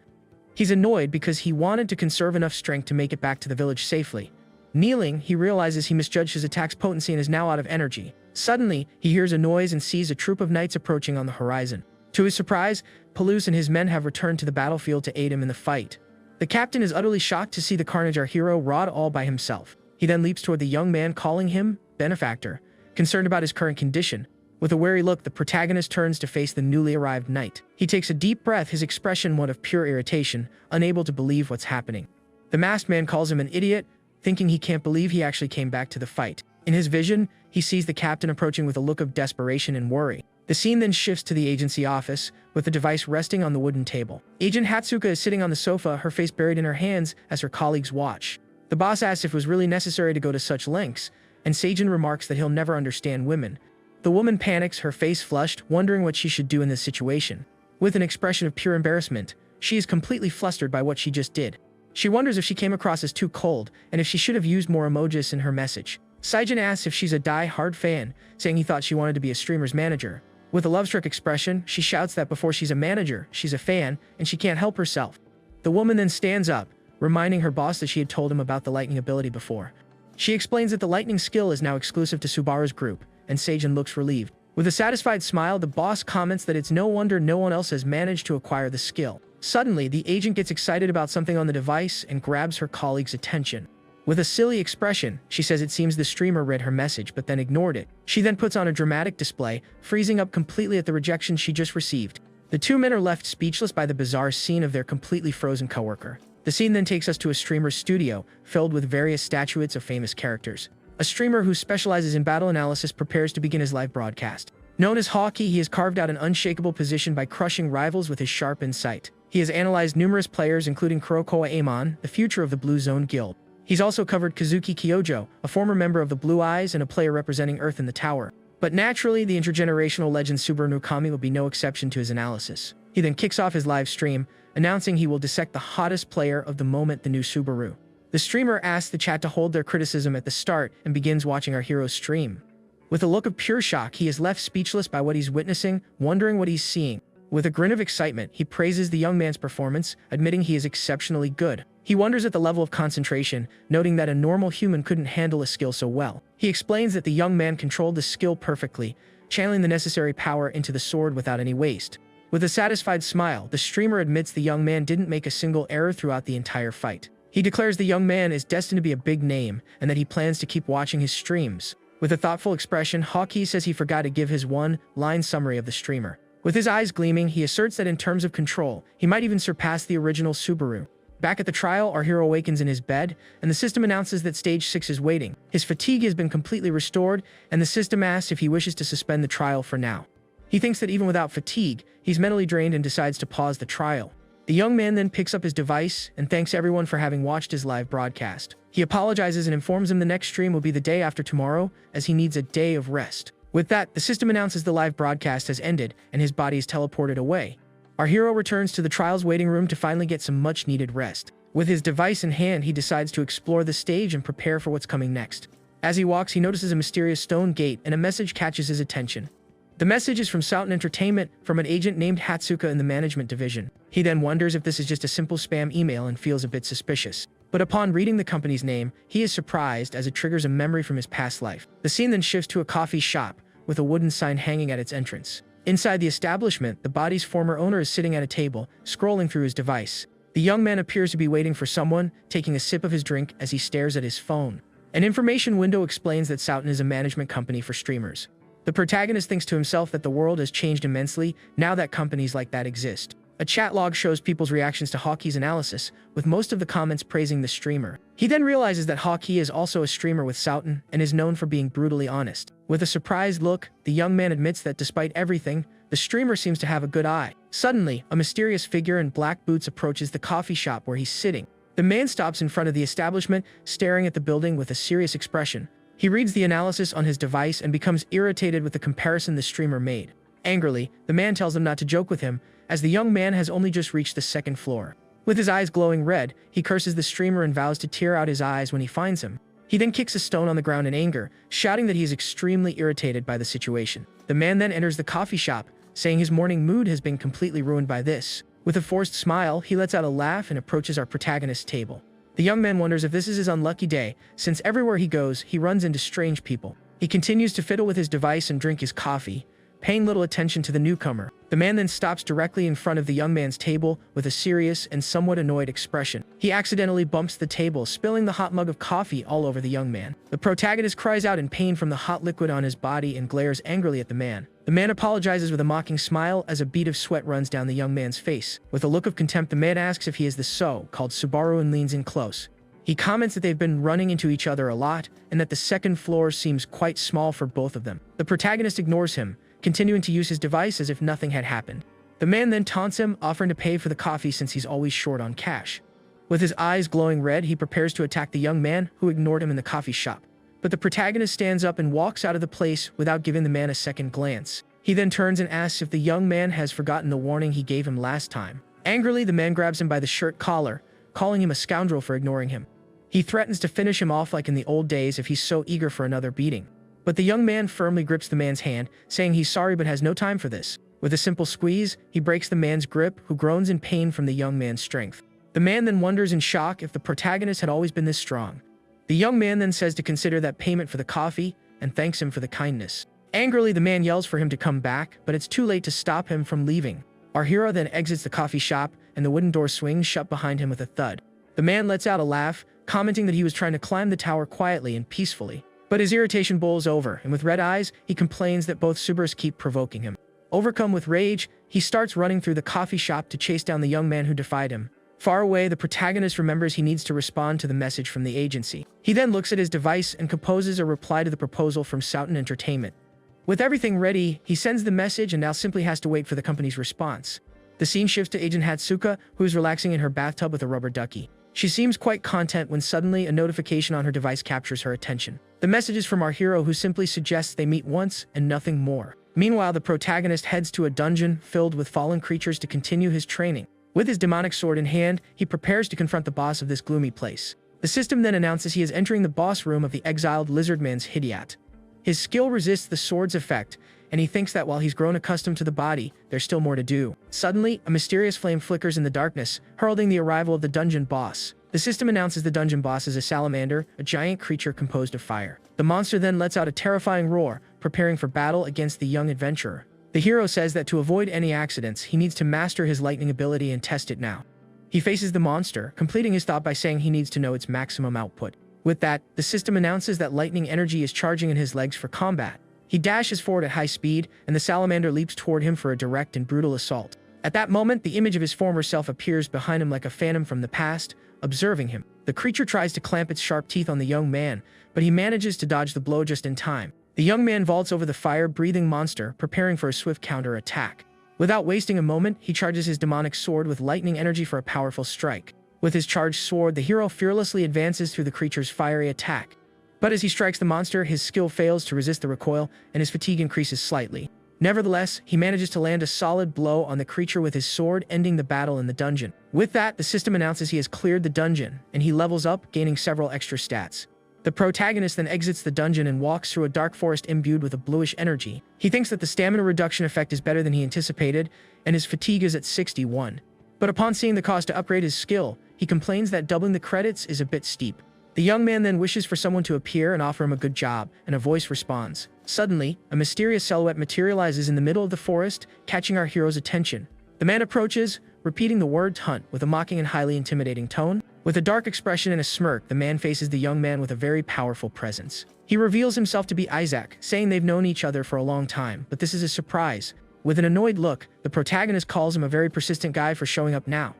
He's annoyed because he wanted to conserve enough strength to make it back to the village safely. Kneeling, he realizes he misjudged his attack's potency and is now out of energy. Suddenly, he hears a noise and sees a troop of knights approaching on the horizon. To his surprise, Palouse and his men have returned to the battlefield to aid him in the fight. The captain is utterly shocked to see the carnage our hero wrought all by himself. He then leaps toward the young man, calling him benefactor, concerned about his current condition. With a wary look, the protagonist turns to face the newly arrived knight. He takes a deep breath, his expression one of pure irritation, unable to believe what's happening. The masked man calls him an idiot, thinking he can't believe he actually came back to the fight. In his vision, he sees the captain approaching with a look of desperation and worry. The scene then shifts to the agency office, with the device resting on the wooden table. Agent Hatsuka is sitting on the sofa, her face buried in her hands as her colleagues watch. The boss asks if it was really necessary to go to such lengths, and Seijin remarks that he'll never understand women. The woman panics, her face flushed, wondering what she should do in this situation. With an expression of pure embarrassment, she is completely flustered by what she just did. She wonders if she came across as too cold, and if she should have used more emojis in her message. Seijin asks if she's a die-hard fan, saying he thought she wanted to be a streamer's manager. With a love-struck expression, she shouts that before she's a manager, she's a fan, and she can't help herself. The woman then stands up, reminding her boss that she had told him about the lightning ability before. She explains that the lightning skill is now exclusive to Subaru's group, and Seijin looks relieved. With a satisfied smile, the boss comments that it's no wonder no one else has managed to acquire the skill. Suddenly, the agent gets excited about something on the device and grabs her colleague's attention. With a silly expression, she says it seems the streamer read her message but then ignored it. She then puts on a dramatic display, freezing up completely at the rejection she just received. The two men are left speechless by the bizarre scene of their completely frozen coworker. The scene then takes us to a streamer's studio, filled with various statuettes of famous characters. A streamer who specializes in battle analysis prepares to begin his live broadcast. Known as Hawkeye, he has carved out an unshakable position by crushing rivals with his sharp insight. He has analyzed numerous players, including Kurokoa Amon, the future of the Blue Zone Guild. He's also covered Kazuki Kyojo, a former member of the Blue Eyes and a player representing Earth in the Tower. But naturally, the intergenerational legend Subaru Nukami will be no exception to his analysis. He then kicks off his live stream, announcing he will dissect the hottest player of the moment, the new Subaru. The streamer asks the chat to hold their criticism at the start and begins watching our hero's stream. With a look of pure shock, he is left speechless by what he's witnessing, wondering what he's seeing. With a grin of excitement, he praises the young man's performance, admitting he is exceptionally good. He wonders at the level of concentration, noting that a normal human couldn't handle a skill so well. He explains that the young man controlled the skill perfectly, channeling the necessary power into the sword without any waste. With a satisfied smile, the streamer admits the young man didn't make a single error throughout the entire fight. He declares the young man is destined to be a big name, and that he plans to keep watching his streams. With a thoughtful expression, Hawkeye says he forgot to give his one-line summary of the streamer. With his eyes gleaming, he asserts that in terms of control, he might even surpass the original Subaru. Back at the trial, our hero awakens in his bed, and the system announces that Stage 6 is waiting. His fatigue has been completely restored, and the system asks if he wishes to suspend the trial for now. He thinks that even without fatigue, he's mentally drained and decides to pause the trial. The young man then picks up his device and thanks everyone for having watched his live broadcast. He apologizes and informs him the next stream will be the day after tomorrow, as he needs a day of rest. With that, the system announces the live broadcast has ended, and his body is teleported away. Our hero returns to the trial's waiting room to finally get some much-needed rest. With his device in hand, he decides to explore the stage and prepare for what's coming next. As he walks, he notices a mysterious stone gate, and a message catches his attention. The message is from Souten Entertainment, from an agent named Hatsuka in the management division. He then wonders if this is just a simple spam email and feels a bit suspicious. But upon reading the company's name, he is surprised as it triggers a memory from his past life. The scene then shifts to a coffee shop, with a wooden sign hanging at its entrance. Inside the establishment, the body's former owner is sitting at a table, scrolling through his device. The young man appears to be waiting for someone, taking a sip of his drink as he stares at his phone. An information window explains that Souten is a management company for streamers. The protagonist thinks to himself that the world has changed immensely now that companies like that exist. A chat log shows people's reactions to Hawkeye's analysis, with most of the comments praising the streamer. He then realizes that Hawkeye is also a streamer with Souten and is known for being brutally honest. With a surprised look, the young man admits that despite everything, the streamer seems to have a good eye. Suddenly, a mysterious figure in black boots approaches the coffee shop where he's sitting. The man stops in front of the establishment, staring at the building with a serious expression. He reads the analysis on his device and becomes irritated with the comparison the streamer made. Angrily, the man tells him not to joke with him, as the young man has only just reached the second floor. With his eyes glowing red, he curses the streamer and vows to tear out his eyes when he finds him. He then kicks a stone on the ground in anger, shouting that he is extremely irritated by the situation. The man then enters the coffee shop, saying his morning mood has been completely ruined by this. With a forced smile, he lets out a laugh and approaches our protagonist's table. The young man wonders if this is his unlucky day, since everywhere he goes, he runs into strange people. He continues to fiddle with his device and drink his coffee, paying little attention to the newcomer. The man then stops directly in front of the young man's table with a serious and somewhat annoyed expression. He accidentally bumps the table, spilling the hot mug of coffee all over the young man. The protagonist cries out in pain from the hot liquid on his body and glares angrily at the man. The man apologizes with a mocking smile as a bead of sweat runs down the young man's face. With a look of contempt, the man asks if he is the so-called Subaru and leans in close. He comments that they've been running into each other a lot and that the second floor seems quite small for both of them. The protagonist ignores him, continuing to use his device as if nothing had happened. The man then taunts him, offering to pay for the coffee since he's always short on cash. With his eyes glowing red, he prepares to attack the young man who ignored him in the coffee shop. But the protagonist stands up and walks out of the place without giving the man a second glance. He then turns and asks if the young man has forgotten the warning he gave him last time. Angrily, the man grabs him by the shirt collar, calling him a scoundrel for ignoring him. He threatens to finish him off like in the old days if he's so eager for another beating. But the young man firmly grips the man's hand, saying he's sorry but has no time for this. With a simple squeeze, he breaks the man's grip, who groans in pain from the young man's strength. The man then wonders in shock if the protagonist had always been this strong. The young man then says to consider that payment for the coffee and thanks him for the kindness. Angrily, the man yells for him to come back, but it's too late to stop him from leaving. Our hero then exits the coffee shop, and the wooden door swings shut behind him with a thud. The man lets out a laugh, commenting that he was trying to climb the tower quietly and peacefully. But his irritation boils over, and with red eyes, he complains that both Subers keep provoking him. Overcome with rage, he starts running through the coffee shop to chase down the young man who defied him. Far away, the protagonist remembers he needs to respond to the message from the agency. He then looks at his device and composes a reply to the proposal from Soughton Entertainment. With everything ready, he sends the message and now simply has to wait for the company's response. The scene shifts to Agent Hatsuka, who is relaxing in her bathtub with a rubber ducky. She seems quite content when suddenly a notification on her device captures her attention. The message is from our hero, who simply suggests they meet once and nothing more. Meanwhile, the protagonist heads to a dungeon filled with fallen creatures to continue his training. With his demonic sword in hand, he prepares to confront the boss of this gloomy place. The system then announces he is entering the boss room of the exiled Lizardman's Hidyat. His skill resists the sword's effect, and he thinks that while he's grown accustomed to the body, there's still more to do. Suddenly, a mysterious flame flickers in the darkness, heralding the arrival of the dungeon boss. The system announces the dungeon boss is a salamander, a giant creature composed of fire. The monster then lets out a terrifying roar, preparing for battle against the young adventurer. The hero says that to avoid any accidents, he needs to master his lightning ability and test it now. He faces the monster, completing his thought by saying he needs to know its maximum output. With that, the system announces that lightning energy is charging in his legs for combat. He dashes forward at high speed, and the salamander leaps toward him for a direct and brutal assault. At that moment, the image of his former self appears behind him like a phantom from the past, observing him. The creature tries to clamp its sharp teeth on the young man, but he manages to dodge the blow just in time. The young man vaults over the fire-breathing monster, preparing for a swift counter-attack. Without wasting a moment, he charges his demonic sword with lightning energy for a powerful strike. With his charged sword, the hero fearlessly advances through the creature's fiery attack. But as he strikes the monster, his skill fails to resist the recoil, and his fatigue increases slightly. Nevertheless, he manages to land a solid blow on the creature with his sword, ending the battle in the dungeon. With that, the system announces he has cleared the dungeon, and he levels up, gaining several extra stats. The protagonist then exits the dungeon and walks through a dark forest imbued with a bluish energy. He thinks that the stamina reduction effect is better than he anticipated, and his fatigue is at 61. But upon seeing the cost to upgrade his skill, he complains that doubling the credits is a bit steep. The young man then wishes for someone to appear and offer him a good job, and a voice responds. Suddenly, a mysterious silhouette materializes in the middle of the forest, catching our hero's attention. The man approaches, repeating the word hunt with a mocking and highly intimidating tone. With a dark expression and a smirk, the man faces the young man with a very powerful presence. He reveals himself to be Isaac, saying they've known each other for a long time, but this is a surprise. With an annoyed look, the protagonist calls him a very persistent guy for showing up now.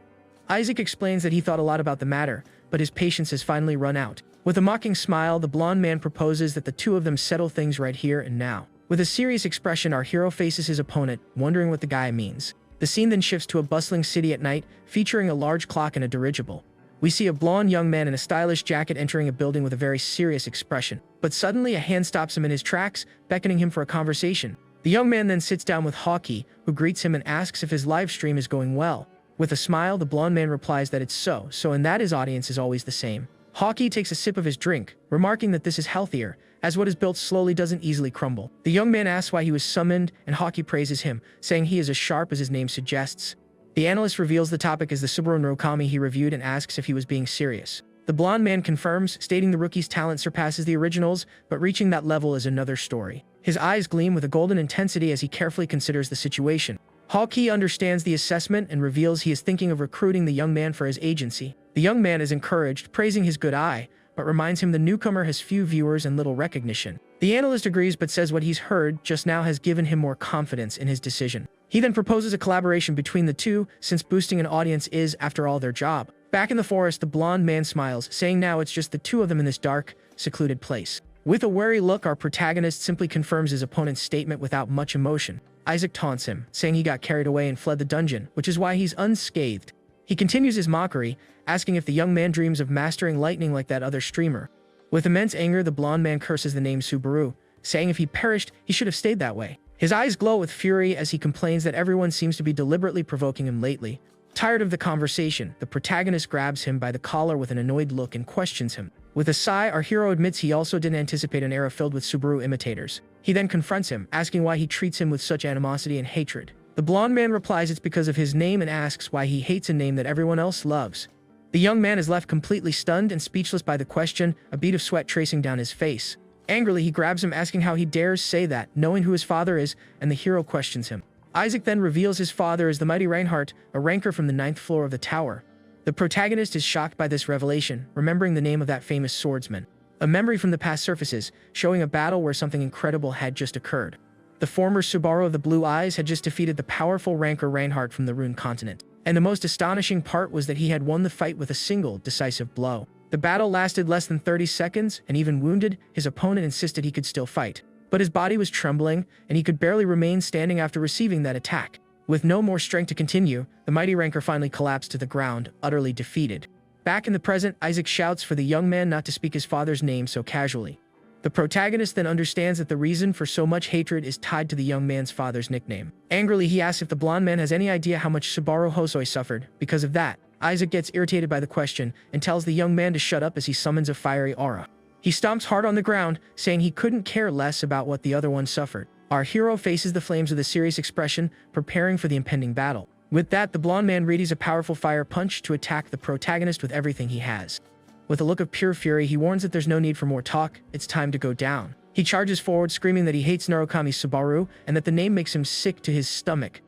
Isaac explains that he thought a lot about the matter, but his patience has finally run out. With a mocking smile, the blonde man proposes that the two of them settle things right here and now. With a serious expression, our hero faces his opponent, wondering what the guy means. The scene then shifts to a bustling city at night, featuring a large clock and a dirigible. We see a blonde young man in a stylish jacket entering a building with a very serious expression. But suddenly, a hand stops him in his tracks, beckoning him for a conversation. The young man then sits down with Hawkeye, who greets him and asks if his live stream is going well. With a smile, the blonde man replies that it's so and that his audience is always the same. Hawkeye takes a sip of his drink, remarking that this is healthier, as what is built slowly doesn't easily crumble. The young man asks why he was summoned, and Hawkeye praises him, saying he is as sharp as his name suggests. The analyst reveals the topic as the Subaru Narukami he reviewed and asks if he was being serious. The blonde man confirms, stating the rookie's talent surpasses the original's, but reaching that level is another story. His eyes gleam with a golden intensity as he carefully considers the situation. Hawkeye understands the assessment and reveals he is thinking of recruiting the young man for his agency. The young man is encouraged, praising his good eye, but reminds him the newcomer has few viewers and little recognition. The analyst agrees but says what he's heard just now has given him more confidence in his decision. He then proposes a collaboration between the two, since boosting an audience is, after all, their job. Back in the forest, the blonde man smiles, saying now it's just the two of them in this dark, secluded place. With a wary look, our protagonist simply confirms his opponent's statement without much emotion. Isaac taunts him, saying he got carried away and fled the dungeon, which is why he's unscathed. He continues his mockery, asking if the young man dreams of mastering lightning like that other streamer. With immense anger, the blonde man curses the name Subaru, saying if he perished, he should have stayed that way. His eyes glow with fury as he complains that everyone seems to be deliberately provoking him lately. Tired of the conversation, the protagonist grabs him by the collar with an annoyed look and questions him. With a sigh, our hero admits he also didn't anticipate an era filled with Subaru imitators. He then confronts him, asking why he treats him with such animosity and hatred. The blonde man replies it's because of his name and asks why he hates a name that everyone else loves. The young man is left completely stunned and speechless by the question, a bead of sweat tracing down his face. Angrily, he grabs him, asking how he dares say that, knowing who his father is, and the hero questions him. Isaac then reveals his father is the mighty Reinhardt, a ranker from the 9th floor of the tower. The protagonist is shocked by this revelation, remembering the name of that famous swordsman. A memory from the past surfaces, showing a battle where something incredible had just occurred. The former Subaru of the Blue Eyes had just defeated the powerful ranker Reinhardt from the Rune continent. And the most astonishing part was that he had won the fight with a single, decisive blow. The battle lasted less than 30 seconds, and even wounded, his opponent insisted he could still fight. But his body was trembling, and he could barely remain standing after receiving that attack. With no more strength to continue, the mighty ranker finally collapsed to the ground, utterly defeated. Back in the present, Isaac shouts for the young man not to speak his father's name so casually. The protagonist then understands that the reason for so much hatred is tied to the young man's father's nickname. Angrily, he asks if the blonde man has any idea how much Subaru Hosoi suffered. Because of that, Isaac gets irritated by the question and tells the young man to shut up as he summons a fiery aura. He stomps hard on the ground, saying he couldn't care less about what the other one suffered. Our hero faces the flames with a serious expression, preparing for the impending battle. With that, the blonde man readies a powerful fire punch to attack the protagonist with everything he has. With a look of pure fury, he warns that there's no need for more talk, it's time to go down. He charges forward, screaming that he hates Narukami Subaru and that the name makes him sick to his stomach.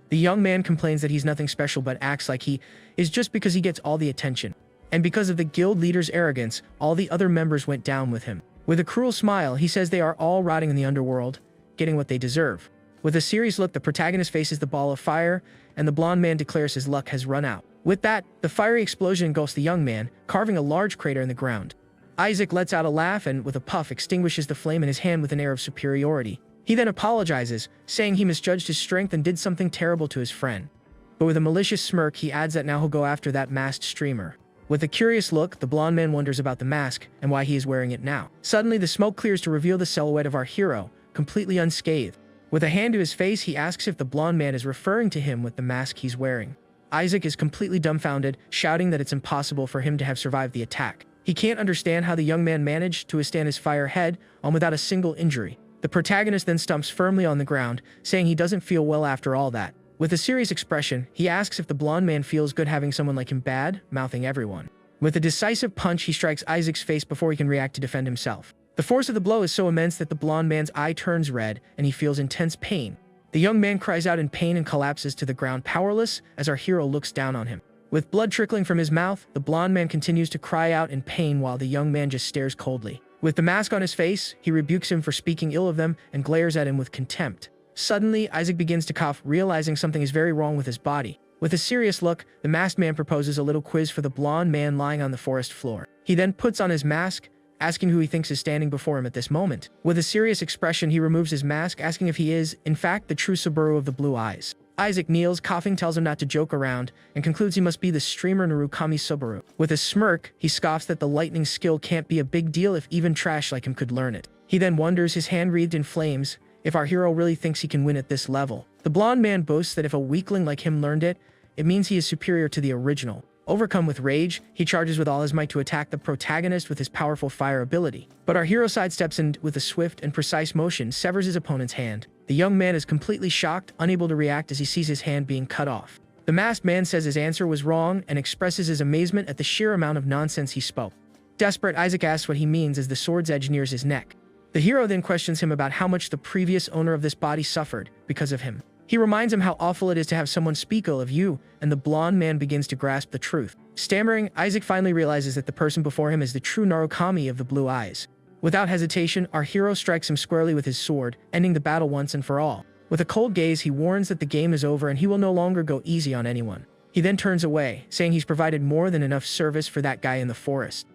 The young man complains that he's nothing special but acts like he is just because he gets all the attention. And because of the guild leader's arrogance, all the other members went down with him. With a cruel smile, he says they are all rotting in the underworld, getting what they deserve. With a serious look, the protagonist faces the ball of fire, and the blonde man declares his luck has run out. With that, the fiery explosion engulfs the young man, carving a large crater in the ground. Isaac lets out a laugh and, with a puff, extinguishes the flame in his hand with an air of superiority. He then apologizes, saying he misjudged his strength and did something terrible to his friend. But with a malicious smirk, he adds that now he'll go after that masked streamer. With a curious look, the blonde man wonders about the mask and why he is wearing it now. Suddenly, the smoke clears to reveal the silhouette of our hero, completely unscathed. With a hand to his face, he asks if the blonde man is referring to him with the mask he's wearing. Isaac is completely dumbfounded, shouting that it's impossible for him to have survived the attack. He can't understand how the young man managed to withstand his fire head on without a single injury. The protagonist then stumps firmly on the ground, saying he doesn't feel well after all that. With a serious expression, he asks if the blonde man feels good having someone like him bad, mouthing everyone. With a decisive punch, he strikes Isaac's face before he can react to defend himself. The force of the blow is so immense that the blonde man's eye turns red and he feels intense pain. The young man cries out in pain and collapses to the ground powerless as our hero looks down on him. With blood trickling from his mouth, the blonde man continues to cry out in pain while the young man just stares coldly. With the mask on his face, he rebukes him for speaking ill of them and glares at him with contempt. Suddenly, Isaac begins to cough, realizing something is very wrong with his body. With a serious look, the masked man proposes a little quiz for the blonde man lying on the forest floor. He then puts on his mask, asking who he thinks is standing before him at this moment. With a serious expression, he removes his mask, asking if he is, in fact, the true Subaru of the Blue Eyes. Isaac kneels, coughing, tells him not to joke around, and concludes he must be the streamer Narukami Subaru. With a smirk, he scoffs that the lightning skill can't be a big deal if even trash like him could learn it. He then wonders, his hand wreathed in flames, if our hero really thinks he can win at this level. The blonde man boasts that if a weakling like him learned it, it means he is superior to the original. Overcome with rage, he charges with all his might to attack the protagonist with his powerful fire ability. But our hero sidesteps and, with a swift and precise motion, severs his opponent's hand. The young man is completely shocked, unable to react as he sees his hand being cut off. The masked man says his answer was wrong and expresses his amazement at the sheer amount of nonsense he spoke. Desperate, Isaac asks what he means as the sword's edge nears his neck. The hero then questions him about how much the previous owner of this body suffered because of him. He reminds him how awful it is to have someone speak ill of you, and the blonde man begins to grasp the truth. Stammering, Isaac finally realizes that the person before him is the true Narukami of the Blue Eyes. Without hesitation, our hero strikes him squarely with his sword, ending the battle once and for all. With a cold gaze, he warns that the game is over and he will no longer go easy on anyone. He then turns away, saying he's provided more than enough service for that guy in the forest.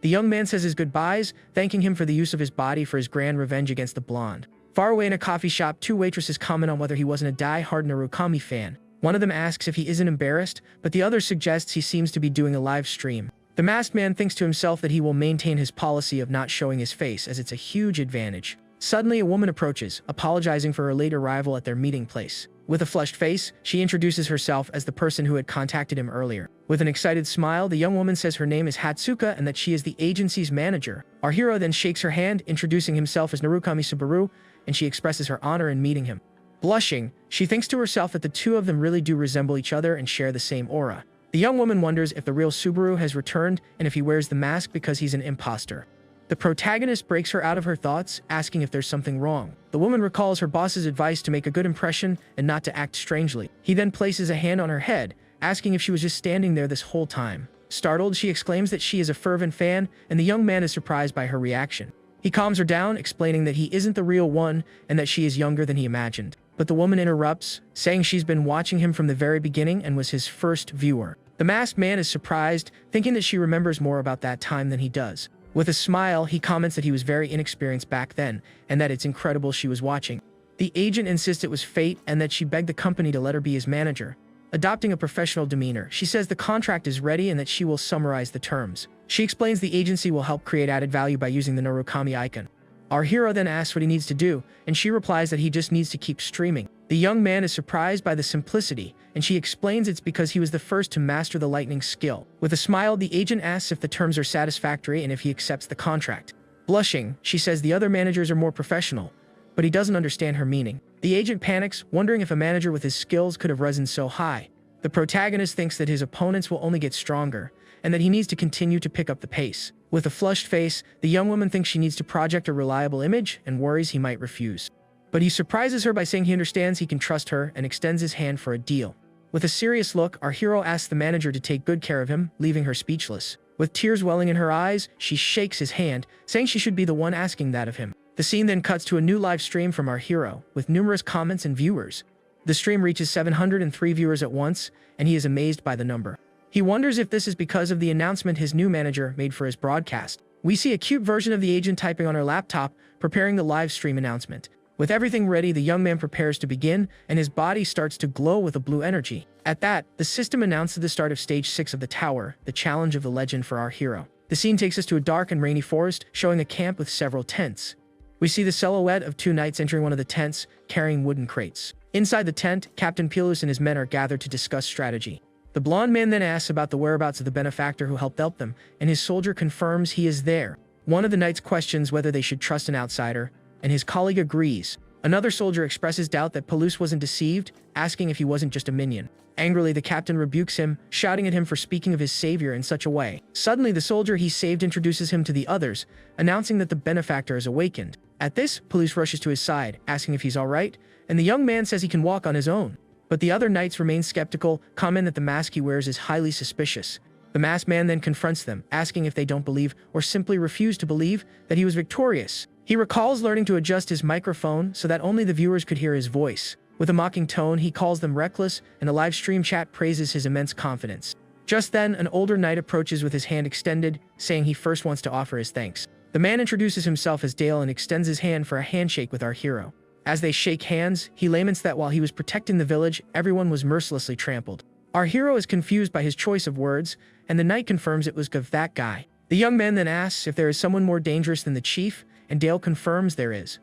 The young man says his goodbyes, thanking him for the use of his body for his grand revenge against the blonde. Far away in a coffee shop, two waitresses comment on whether he wasn't a die-hard Narukami fan. One of them asks if he isn't embarrassed, but the other suggests he seems to be doing a live stream. The masked man thinks to himself that he will maintain his policy of not showing his face, as it's a huge advantage. Suddenly, a woman approaches, apologizing for her late arrival at their meeting place. With a flushed face, she introduces herself as the person who had contacted him earlier. With an excited smile, the young woman says her name is Hatsuka and that she is the agency's manager. Our hero then shakes her hand, introducing himself as Narukami Subaru, and she expresses her honor in meeting him. Blushing, she thinks to herself that the two of them really do resemble each other and share the same aura. The young woman wonders if the real Subaru has returned and if he wears the mask because he's an imposter. The protagonist breaks her out of her thoughts, asking if there's something wrong. The woman recalls her boss's advice to make a good impression and not to act strangely. He then places a hand on her head, asking if she was just standing there this whole time. Startled, she exclaims that she is a fervent fan, and the young man is surprised by her reaction. He calms her down, explaining that he isn't the real one and that she is younger than he imagined. But the woman interrupts, saying she's been watching him from the very beginning and was his first viewer. The masked man is surprised, thinking that she remembers more about that time than he does. With a smile, he comments that he was very inexperienced back then, and that it's incredible she was watching. The agent insists it was fate and that she begged the company to let her be his manager. Adopting a professional demeanor, she says the contract is ready and that she will summarize the terms. She explains the agency will help create added value by using the Narukami icon. Our hero then asks what he needs to do, and she replies that he just needs to keep streaming. The young man is surprised by the simplicity, and she explains it's because he was the first to master the lightning skill. With a smile, the agent asks if the terms are satisfactory and if he accepts the contract. Blushing, she says the other managers are more professional, but he doesn't understand her meaning. The agent panics, wondering if a manager with his skills could have risen so high. The protagonist thinks that his opponents will only get stronger, and that he needs to continue to pick up the pace. With a flushed face, the young woman thinks she needs to project a reliable image and worries he might refuse. But he surprises her by saying he understands he can trust her and extends his hand for a deal. With a serious look, our hero asks the manager to take good care of him, leaving her speechless. With tears welling in her eyes, she shakes his hand, saying she should be the one asking that of him. The scene then cuts to a new live stream from our hero, with numerous comments and viewers. The stream reaches 703 viewers at once, and he is amazed by the number. He wonders if this is because of the announcement his new manager made for his broadcast. We see a cute version of the agent typing on her laptop, preparing the live stream announcement. With everything ready, the young man prepares to begin, and his body starts to glow with a blue energy. At that, the system announces the start of Stage 6 of the tower, the challenge of the legend for our hero. The scene takes us to a dark and rainy forest, showing a camp with several tents. We see the silhouette of two knights entering one of the tents, carrying wooden crates. Inside the tent, Captain Pilus and his men are gathered to discuss strategy. The blonde man then asks about the whereabouts of the benefactor who helped them, and his soldier confirms he is there. One of the knights questions whether they should trust an outsider, and his colleague agrees. Another soldier expresses doubt that Pilus wasn't deceived, asking if he wasn't just a minion. Angrily, the captain rebukes him, shouting at him for speaking of his savior in such a way. Suddenly, the soldier he saved introduces him to the others, announcing that the benefactor is awakened. At this, Pilus rushes to his side, asking if he's alright, and the young man says he can walk on his own. But the other knights remain skeptical, comment that the mask he wears is highly suspicious. The masked man then confronts them, asking if they don't believe, or simply refuse to believe, that he was victorious. He recalls learning to adjust his microphone so that only the viewers could hear his voice. With a mocking tone, he calls them reckless, and the live stream chat praises his immense confidence. Just then, an older knight approaches with his hand extended, saying he first wants to offer his thanks. The man introduces himself as Dale and extends his hand for a handshake with our hero. As they shake hands, he laments that while he was protecting the village, everyone was mercilessly trampled. Our hero is confused by his choice of words, and the knight confirms it was of that guy. The young man then asks if there is someone more dangerous than the chief, and Dale confirms there is.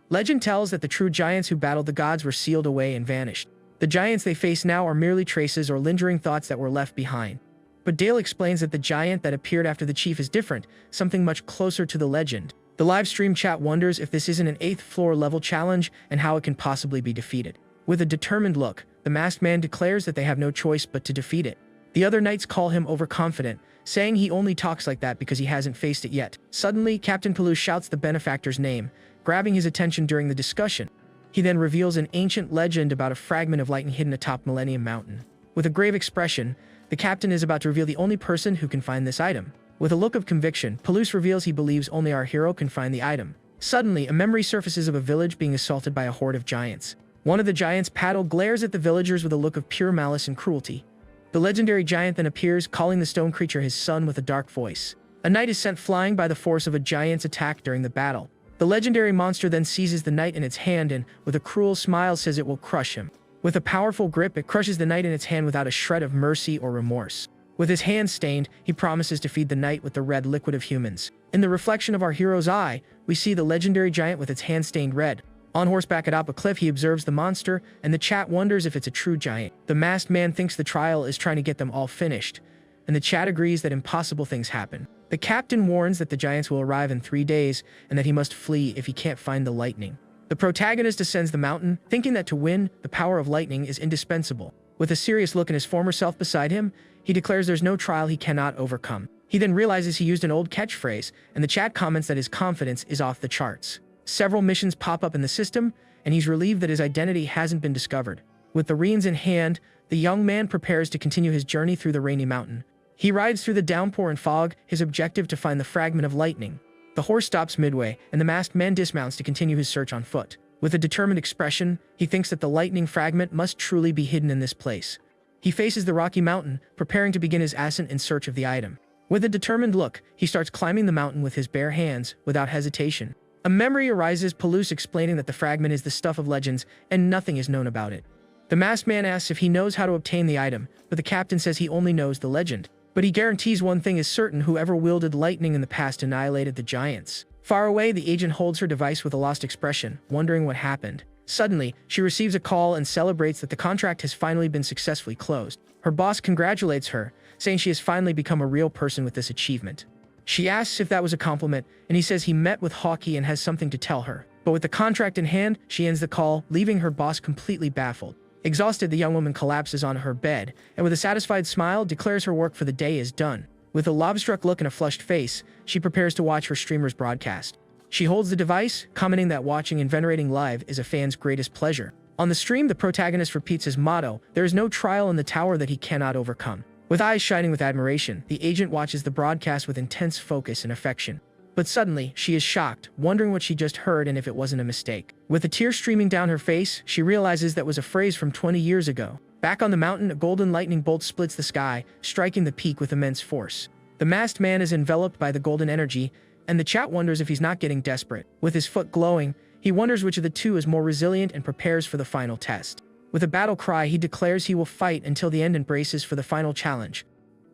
Legend tells that the true giants who battled the gods were sealed away and vanished. The giants they face now are merely traces or lingering thoughts that were left behind. But Dale explains that the giant that appeared after the chief is different, something much closer to the legend. The live stream chat wonders if this isn't an 8th floor level challenge and how it can possibly be defeated. With a determined look, the masked man declares that they have no choice but to defeat it. The other knights call him overconfident, saying he only talks like that because he hasn't faced it yet. Suddenly, Captain Pilus shouts the benefactor's name, grabbing his attention during the discussion. He then reveals an ancient legend about a fragment of lightning hidden atop Millennium Mountain. With a grave expression, the captain is about to reveal the only person who can find this item. With a look of conviction, Pilus reveals he believes only our hero can find the item. Suddenly, a memory surfaces of a village being assaulted by a horde of giants. One of the giants' paddle glares at the villagers with a look of pure malice and cruelty. The legendary giant then appears, calling the stone creature his son with a dark voice. A knight is sent flying by the force of a giant's attack during the battle. The legendary monster then seizes the knight in its hand and, with a cruel smile, says it will crush him. With a powerful grip, it crushes the knight in its hand without a shred of mercy or remorse. With his hand stained, he promises to feed the knight with the red liquid of humans. In the reflection of our hero's eye, we see the legendary giant with its hand stained red. On horseback atop a cliff, he observes the monster, and the chat wonders if it's a true giant. The masked man thinks the trial is trying to get them all finished, and the chat agrees that impossible things happen. The captain warns that the giants will arrive in 3 days, and that he must flee if he can't find the lightning. The protagonist ascends the mountain, thinking that to win, the power of lightning is indispensable. With a serious look in his former self beside him, he declares there's no trial he cannot overcome. He then realizes he used an old catchphrase, and the chat comments that his confidence is off the charts. Several missions pop up in the system, and he's relieved that his identity hasn't been discovered. With the reins in hand, the young man prepares to continue his journey through the rainy mountain. He rides through the downpour and fog, his objective to find the fragment of lightning. The horse stops midway, and the masked man dismounts to continue his search on foot. With a determined expression, he thinks that the lightning fragment must truly be hidden in this place. He faces the rocky mountain, preparing to begin his ascent in search of the item. With a determined look, he starts climbing the mountain with his bare hands, without hesitation. A memory arises, Palouse explaining that the fragment is the stuff of legends, and nothing is known about it. The masked man asks if he knows how to obtain the item, but the captain says he only knows the legend. But he guarantees one thing is certain: whoever wielded lightning in the past annihilated the giants. Far away, the agent holds her device with a lost expression, wondering what happened. Suddenly, she receives a call and celebrates that the contract has finally been successfully closed. Her boss congratulates her, saying she has finally become a real person with this achievement. She asks if that was a compliment, and he says he met with Hawkeye and has something to tell her. But with the contract in hand, she ends the call, leaving her boss completely baffled. Exhausted, the young woman collapses on her bed, and with a satisfied smile, declares her work for the day is done. With a love-struck look and a flushed face, she prepares to watch her streamer's broadcast. She holds the device, commenting that watching and venerating live is a fan's greatest pleasure. On the stream, the protagonist repeats his motto: there is no trial in the tower that he cannot overcome. With eyes shining with admiration, the agent watches the broadcast with intense focus and affection. But suddenly, she is shocked, wondering what she just heard and if it wasn't a mistake. With a tear streaming down her face, she realizes that was a phrase from 20 years ago. Back on the mountain, a golden lightning bolt splits the sky, striking the peak with immense force. The masked man is enveloped by the golden energy, and the chat wonders if he's not getting desperate. With his foot glowing, he wonders which of the two is more resilient and prepares for the final test. With a battle cry, he declares he will fight until the end and braces for the final challenge.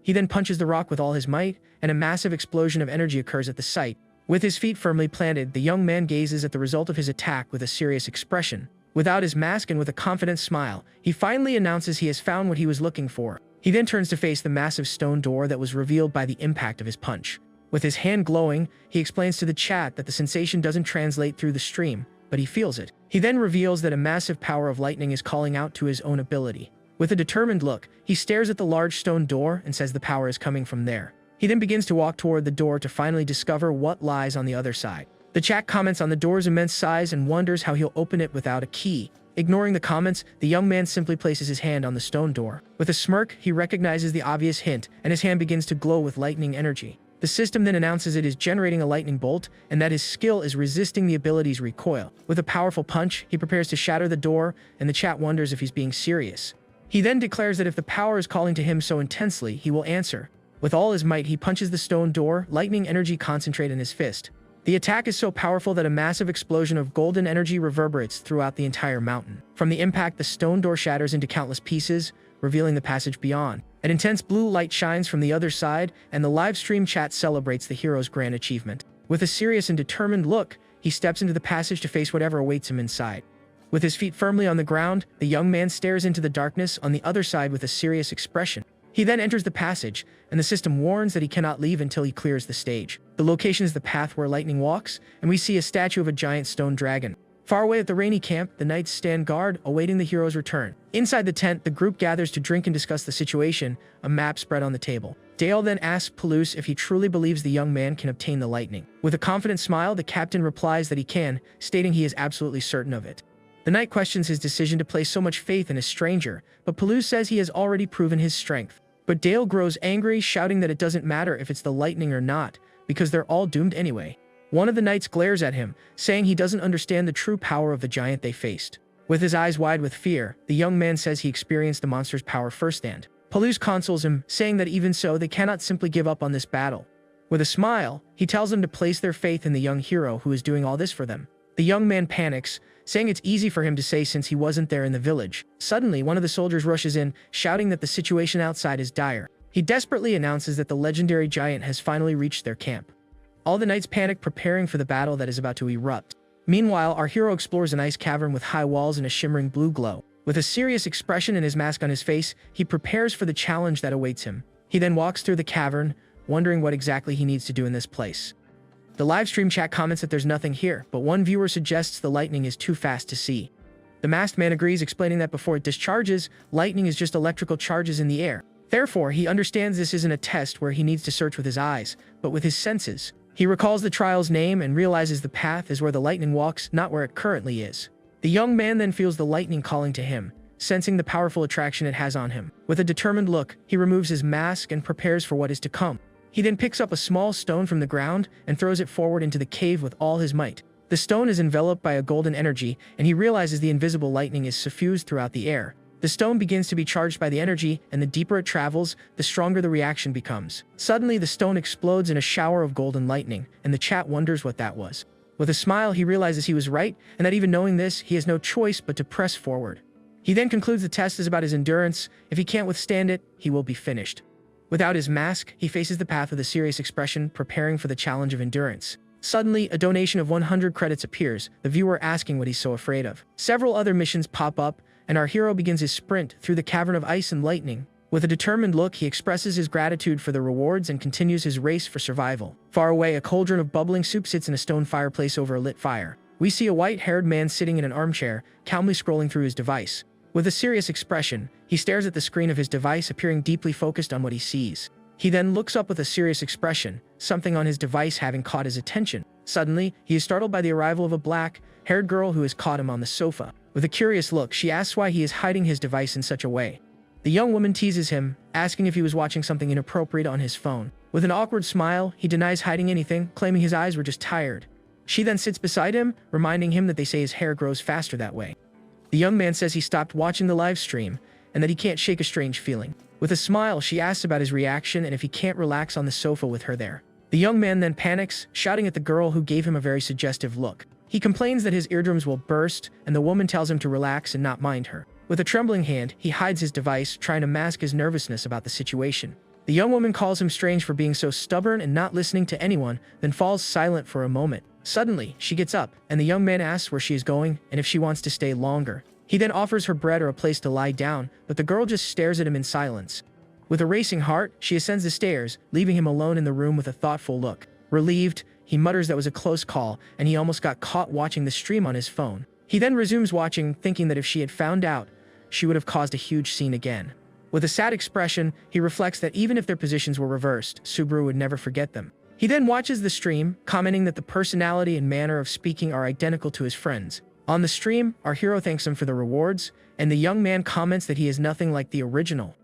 He then punches the rock with all his might, and a massive explosion of energy occurs at the site. With his feet firmly planted, the young man gazes at the result of his attack with a serious expression. Without his mask and with a confident smile, he finally announces he has found what he was looking for. He then turns to face the massive stone door that was revealed by the impact of his punch. With his hand glowing, he explains to the chat that the sensation doesn't translate through the stream, but he feels it. He then reveals that a massive power of lightning is calling out to his own ability. With a determined look, he stares at the large stone door and says the power is coming from there. He then begins to walk toward the door to finally discover what lies on the other side. The chat comments on the door's immense size and wonders how he'll open it without a key. Ignoring the comments, the young man simply places his hand on the stone door. With a smirk, he recognizes the obvious hint, and his hand begins to glow with lightning energy. The system then announces it is generating a lightning bolt, and that his skill is resisting the ability's recoil. With a powerful punch, he prepares to shatter the door, and the chat wonders if he's being serious. He then declares that if the power is calling to him so intensely, he will answer. With all his might, he punches the stone door, lightning energy concentrate in his fist. The attack is so powerful that a massive explosion of golden energy reverberates throughout the entire mountain. From the impact, the stone door shatters into countless pieces, revealing the passage beyond. An intense blue light shines from the other side, and the live stream chat celebrates the hero's grand achievement. With a serious and determined look, he steps into the passage to face whatever awaits him inside. With his feet firmly on the ground, the young man stares into the darkness on the other side with a serious expression. He then enters the passage, and the system warns that he cannot leave until he clears the stage. The location is the path where lightning walks, and we see a statue of a giant stone dragon. Far away at the rainy camp, the knights stand guard, awaiting the hero's return. Inside the tent, the group gathers to drink and discuss the situation, a map spread on the table. Dale then asks Palouse if he truly believes the young man can obtain the lightning. With a confident smile, the captain replies that he can, stating he is absolutely certain of it. The knight questions his decision to place so much faith in a stranger, but Palouse says he has already proven his strength. But Dale grows angry, shouting that it doesn't matter if it's the lightning or not, because they're all doomed anyway. One of the knights glares at him, saying he doesn't understand the true power of the giant they faced. With his eyes wide with fear, the young man says he experienced the monster's power firsthand. Palouse consoles him, saying that even so, they cannot simply give up on this battle. With a smile, he tells them to place their faith in the young hero who is doing all this for them. The young man panics, saying it's easy for him to say since he wasn't there in the village. Suddenly, one of the soldiers rushes in, shouting that the situation outside is dire. He desperately announces that the legendary giant has finally reached their camp. All the knights panic, preparing for the battle that is about to erupt. Meanwhile, our hero explores an ice cavern with high walls and a shimmering blue glow. With a serious expression and his mask on his face, he prepares for the challenge that awaits him. He then walks through the cavern, wondering what exactly he needs to do in this place. The livestream chat comments that there's nothing here, but one viewer suggests the lightning is too fast to see. The masked man agrees, explaining that before it discharges, lightning is just electrical charges in the air. Therefore, he understands this isn't a test where he needs to search with his eyes, but with his senses. He recalls the trial's name and realizes the path is where the lightning walks, not where it currently is. The young man then feels the lightning calling to him, sensing the powerful attraction it has on him. With a determined look, he removes his mask and prepares for what is to come. He then picks up a small stone from the ground and throws it forward into the cave with all his might. The stone is enveloped by a golden energy, and he realizes the invisible lightning is suffused throughout the air. The stone begins to be charged by the energy, and the deeper it travels, the stronger the reaction becomes. Suddenly, the stone explodes in a shower of golden lightning, and the chat wonders what that was. With a smile, he realizes he was right, and that even knowing this, he has no choice but to press forward. He then concludes the test is about his endurance. If he can't withstand it, he will be finished. Without his mask, he faces the path with a serious expression, preparing for the challenge of endurance. Suddenly, a donation of 100 credits appears, the viewer asking what he's so afraid of. Several other missions pop up, and our hero begins his sprint through the cavern of ice and lightning. With a determined look, he expresses his gratitude for the rewards and continues his race for survival. Far away, a cauldron of bubbling soup sits in a stone fireplace over a lit fire. We see a white-haired man sitting in an armchair, calmly scrolling through his device. With a serious expression, he stares at the screen of his device, appearing deeply focused on what he sees. He then looks up with a serious expression, something on his device having caught his attention. Suddenly, he is startled by the arrival of a black-haired girl who has caught him on the sofa. With a curious look, she asks why he is hiding his device in such a way. The young woman teases him, asking if he was watching something inappropriate on his phone. With an awkward smile, he denies hiding anything, claiming his eyes were just tired. She then sits beside him, reminding him that they say his hair grows faster that way. The young man says he stopped watching the live stream, and that he can't shake a strange feeling. With a smile, she asks about his reaction and if he can't relax on the sofa with her there. The young man then panics, shouting at the girl who gave him a very suggestive look. He complains that his eardrums will burst, and the woman tells him to relax and not mind her. With a trembling hand, he hides his device, trying to mask his nervousness about the situation. The young woman calls him strange for being so stubborn and not listening to anyone, then falls silent for a moment. Suddenly, she gets up, and the young man asks where she is going and if she wants to stay longer. He then offers her bread or a place to lie down, but the girl just stares at him in silence. With a racing heart, she ascends the stairs, leaving him alone in the room with a thoughtful look. Relieved, he mutters that was a close call, and he almost got caught watching the stream on his phone. He then resumes watching, thinking that if she had found out, she would have caused a huge scene again. With a sad expression, he reflects that even if their positions were reversed, Subaru would never forget them. He then watches the stream, commenting that the personality and manner of speaking are identical to his friends. On the stream, our hero thanks him for the rewards, and the young man comments that he is nothing like the original.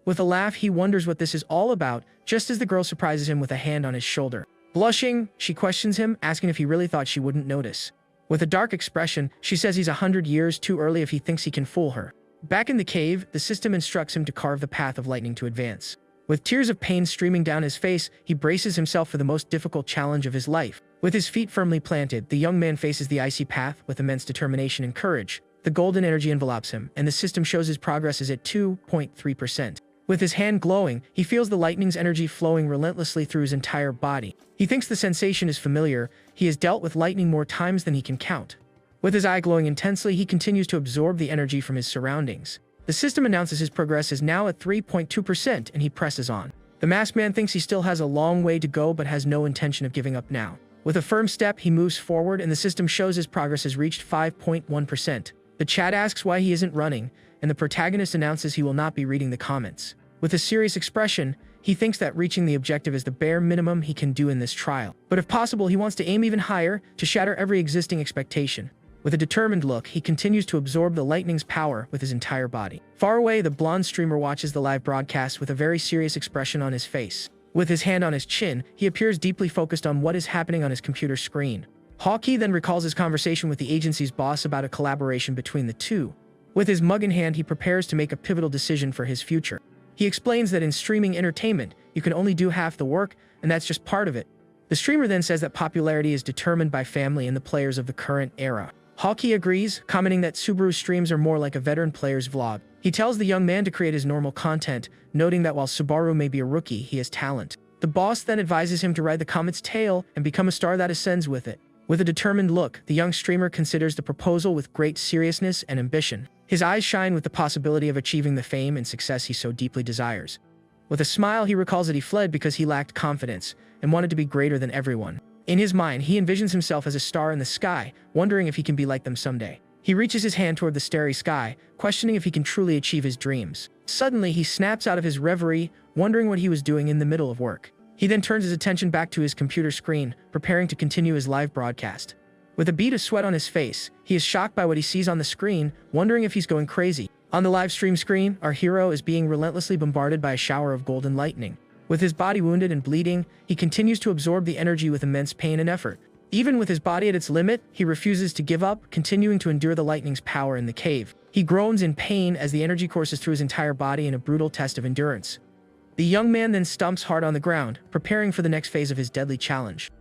With a laugh, he wonders what this is all about, just as the girl surprises him with a hand on his shoulder. Blushing, she questions him, asking if he really thought she wouldn't notice. With a dark expression, she says he's 100 years too early if he thinks he can fool her. Back in the cave, the system instructs him to carve the path of lightning to advance. With tears of pain streaming down his face, he braces himself for the most difficult challenge of his life. With his feet firmly planted, the young man faces the icy path with immense determination and courage. The golden energy envelops him, and the system shows his progress is at 2.3%. With his hand glowing, he feels the lightning's energy flowing relentlessly through his entire body. He thinks the sensation is familiar. He has dealt with lightning more times than he can count. With his eye glowing intensely, he continues to absorb the energy from his surroundings. The system announces his progress is now at 3.2%, and he presses on. The masked man thinks he still has a long way to go but has no intention of giving up now. With a firm step, he moves forward, and the system shows his progress has reached 5.1%. The chat asks why he isn't running, and the protagonist announces he will not be reading the comments. With a serious expression, he thinks that reaching the objective is the bare minimum he can do in this trial. But if possible, he wants to aim even higher, to shatter every existing expectation. With a determined look, he continues to absorb the lightning's power with his entire body. Far away, the blonde streamer watches the live broadcast with a very serious expression on his face. With his hand on his chin, he appears deeply focused on what is happening on his computer screen. Hawkeye then recalls his conversation with the agency's boss about a collaboration between the two. With his mug in hand, he prepares to make a pivotal decision for his future. He explains that in streaming entertainment, you can only do half the work, and that's just part of it. The streamer then says that popularity is determined by family and the players of the current era. Hawkeye agrees, commenting that Subaru's streams are more like a veteran player's vlog. He tells the young man to create his normal content, noting that while Subaru may be a rookie, he has talent. The boss then advises him to ride the comet's tail and become a star that ascends with it. With a determined look, the young streamer considers the proposal with great seriousness and ambition. His eyes shine with the possibility of achieving the fame and success he so deeply desires. With a smile, he recalls that he fled because he lacked confidence and wanted to be greater than everyone. In his mind, he envisions himself as a star in the sky, wondering if he can be like them someday. He reaches his hand toward the starry sky, questioning if he can truly achieve his dreams. Suddenly, he snaps out of his reverie, wondering what he was doing in the middle of work. He then turns his attention back to his computer screen, preparing to continue his live broadcast. With a bead of sweat on his face, he is shocked by what he sees on the screen, wondering if he's going crazy. On the live stream screen, our hero is being relentlessly bombarded by a shower of golden lightning. With his body wounded and bleeding, he continues to absorb the energy with immense pain and effort. Even with his body at its limit, he refuses to give up, continuing to endure the lightning's power in the cave. He groans in pain as the energy courses through his entire body in a brutal test of endurance. The young man then stumps hard on the ground, preparing for the next phase of his deadly challenge.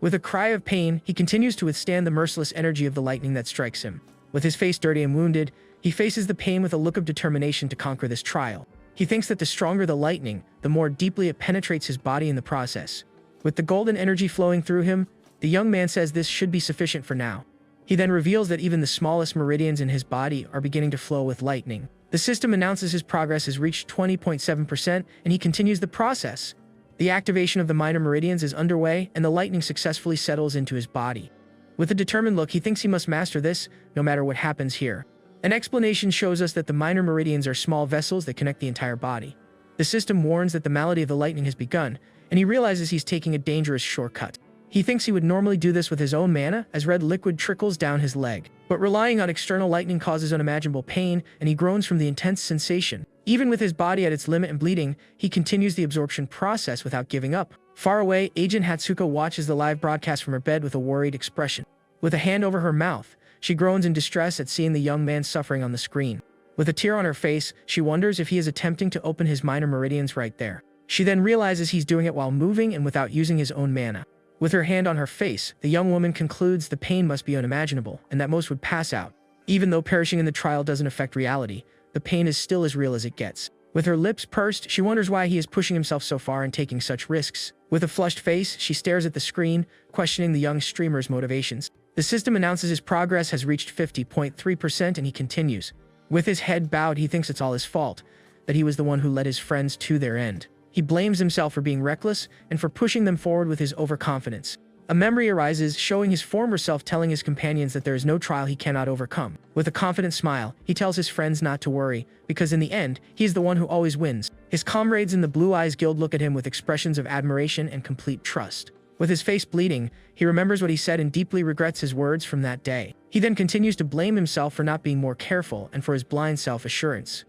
With a cry of pain, he continues to withstand the merciless energy of the lightning that strikes him. With his face dirty and wounded, he faces the pain with a look of determination to conquer this trial. He thinks that the stronger the lightning, the more deeply it penetrates his body in the process. With the golden energy flowing through him, the young man says this should be sufficient for now. He then reveals that even the smallest meridians in his body are beginning to flow with lightning. The system announces his progress has reached 20.7%, and he continues the process. The activation of the minor meridians is underway, and the lightning successfully settles into his body. With a determined look, he thinks he must master this, no matter what happens here. An explanation shows us that the minor meridians are small vessels that connect the entire body. The system warns that the malady of the lightning has begun, and he realizes he's taking a dangerous shortcut. He thinks he would normally do this with his own mana, as red liquid trickles down his leg. But relying on external lightning causes unimaginable pain, and he groans from the intense sensation. Even with his body at its limit and bleeding, he continues the absorption process without giving up. Far away, Agent Hatsuko watches the live broadcast from her bed with a worried expression. With a hand over her mouth, she groans in distress at seeing the young man suffering on the screen. With a tear on her face, she wonders if he is attempting to open his minor meridians right there. She then realizes he's doing it while moving and without using his own mana. With her hand on her face, the young woman concludes the pain must be unimaginable, and that most would pass out. Even though perishing in the trial doesn't affect reality, the pain is still as real as it gets. With her lips pursed, she wonders why he is pushing himself so far and taking such risks. With a flushed face, she stares at the screen, questioning the young streamer's motivations. The system announces his progress has reached 50.3%, and he continues. With his head bowed, he thinks it's all his fault, that he was the one who led his friends to their end. He blames himself for being reckless and for pushing them forward with his overconfidence. A memory arises, showing his former self telling his companions that there is no trial he cannot overcome. With a confident smile, he tells his friends not to worry, because in the end, he is the one who always wins. His comrades in the Blue Eyes Guild look at him with expressions of admiration and complete trust. With his face bleeding, he remembers what he said and deeply regrets his words from that day. He then continues to blame himself for not being more careful and for his blind self-assurance.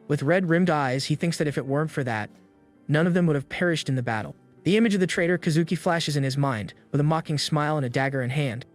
With red-rimmed eyes, he thinks that if it weren't for that, none of them would have perished in the battle. The image of the traitor Kazuki flashes in his mind, with a mocking smile and a dagger in hand.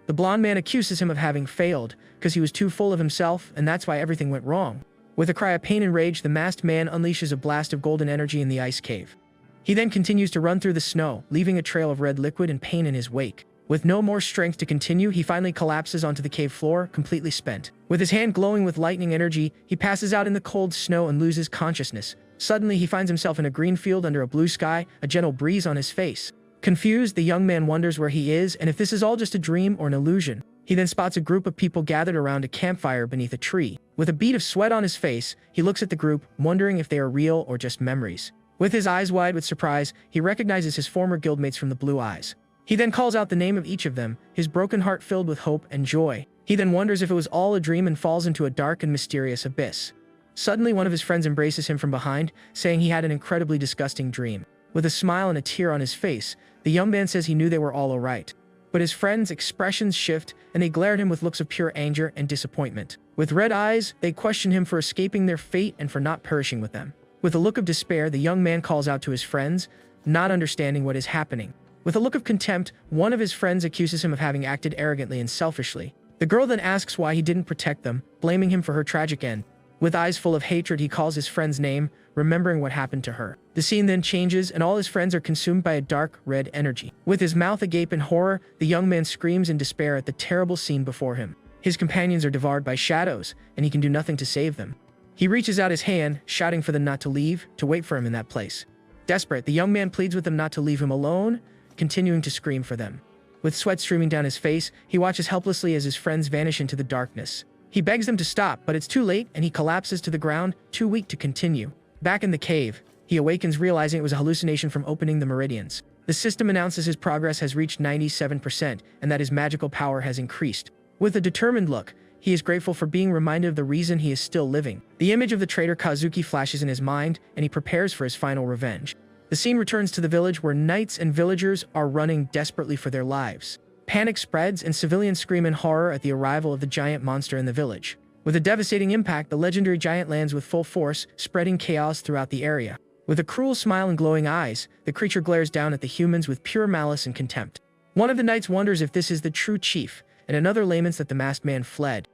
The blonde man accuses him of having failed, because he was too full of himself, and that's why everything went wrong. With a cry of pain and rage, the masked man unleashes a blast of golden energy in the ice cave. He then continues to run through the snow, leaving a trail of red liquid and pain in his wake. With no more strength to continue, he finally collapses onto the cave floor, completely spent. With his hand glowing with lightning energy, he passes out in the cold snow and loses consciousness. Suddenly, he finds himself in a green field under a blue sky, a gentle breeze on his face. Confused, the young man wonders where he is and if this is all just a dream or an illusion. He then spots a group of people gathered around a campfire beneath a tree. With a bead of sweat on his face, he looks at the group, wondering if they are real or just memories. With his eyes wide with surprise, he recognizes his former guildmates from the Blue Eyes. He then calls out the name of each of them, his broken heart filled with hope and joy. He then wonders if it was all a dream and falls into a dark and mysterious abyss. Suddenly, one of his friends embraces him from behind, saying he had an incredibly disgusting dream. With a smile and a tear on his face, the young man says he knew they were all alright. But his friends' expressions shift, and they glare at him with looks of pure anger and disappointment. With red eyes, they question him for escaping their fate and for not perishing with them. With a look of despair, the young man calls out to his friends, not understanding what is happening. With a look of contempt, one of his friends accuses him of having acted arrogantly and selfishly. The girl then asks why he didn't protect them, blaming him for her tragic end. With eyes full of hatred, he calls his friend's name, remembering what happened to her. The scene then changes, and all his friends are consumed by a dark, red energy. With his mouth agape in horror, the young man screams in despair at the terrible scene before him. His companions are devoured by shadows, and he can do nothing to save them. He reaches out his hand, shouting for them not to leave, to wait for him in that place. Desperate, the young man pleads with them not to leave him alone, continuing to scream for them. With sweat streaming down his face, he watches helplessly as his friends vanish into the darkness. He begs them to stop, but it's too late, and he collapses to the ground, too weak to continue. Back in the cave, he awakens realizing it was a hallucination from opening the meridians. The system announces his progress has reached 97% and that his magical power has increased. With a determined look, he is grateful for being reminded of the reason he is still living. The image of the traitor Kazuki flashes in his mind, and he prepares for his final revenge. The scene returns to the village where knights and villagers are running desperately for their lives. Panic spreads, and civilians scream in horror at the arrival of the giant monster in the village. With a devastating impact, the legendary giant lands with full force, spreading chaos throughout the area. With a cruel smile and glowing eyes, the creature glares down at the humans with pure malice and contempt. One of the knights wonders if this is the true chief, and another laments that the masked man fled.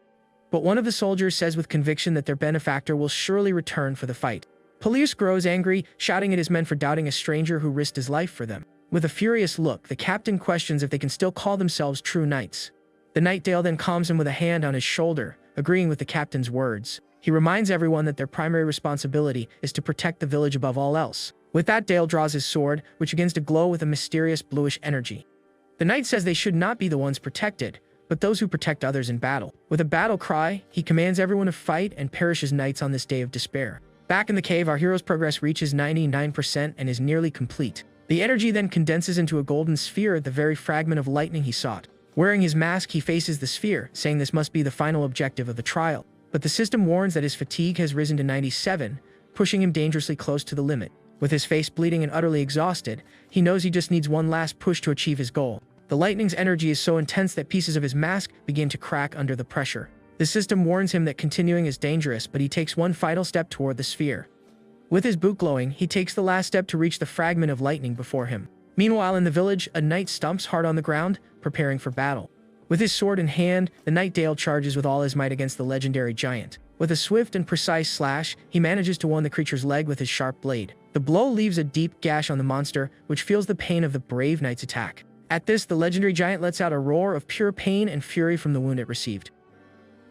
But one of the soldiers says with conviction that their benefactor will surely return for the fight. Peleus grows angry, shouting at his men for doubting a stranger who risked his life for them. With a furious look, the captain questions if they can still call themselves true knights. The knight Dale then calms him with a hand on his shoulder, agreeing with the captain's words. He reminds everyone that their primary responsibility is to protect the village above all else. With that, Dale draws his sword, which begins to glow with a mysterious bluish energy. The knight says they should not be the ones protected, but those who protect others in battle. With a battle cry, he commands everyone to fight and perish as knights on this day of despair. Back in the cave, our hero's progress reaches 99% and is nearly complete. The energy then condenses into a golden sphere at the very fragment of lightning he sought. Wearing his mask, he faces the sphere, saying this must be the final objective of the trial. But the system warns that his fatigue has risen to 97, pushing him dangerously close to the limit. With his face bleeding and utterly exhausted, he knows he just needs one last push to achieve his goal. The lightning's energy is so intense that pieces of his mask begin to crack under the pressure. The system warns him that continuing is dangerous, but he takes one final step toward the sphere. With his boot glowing, he takes the last step to reach the fragment of lightning before him. Meanwhile, in the village, a knight stomps hard on the ground, preparing for battle. With his sword in hand, the knight Dale charges with all his might against the legendary giant. With a swift and precise slash, he manages to wound the creature's leg with his sharp blade. The blow leaves a deep gash on the monster, which feels the pain of the brave knight's attack. At this, the legendary giant lets out a roar of pure pain and fury from the wound it received.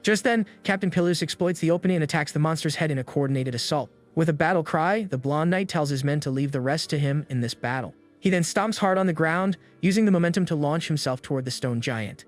Just then, Captain Peleus exploits the opening and attacks the monster's head in a coordinated assault. With a battle cry, the blonde knight tells his men to leave the rest to him in this battle. He then stomps hard on the ground, using the momentum to launch himself toward the stone giant.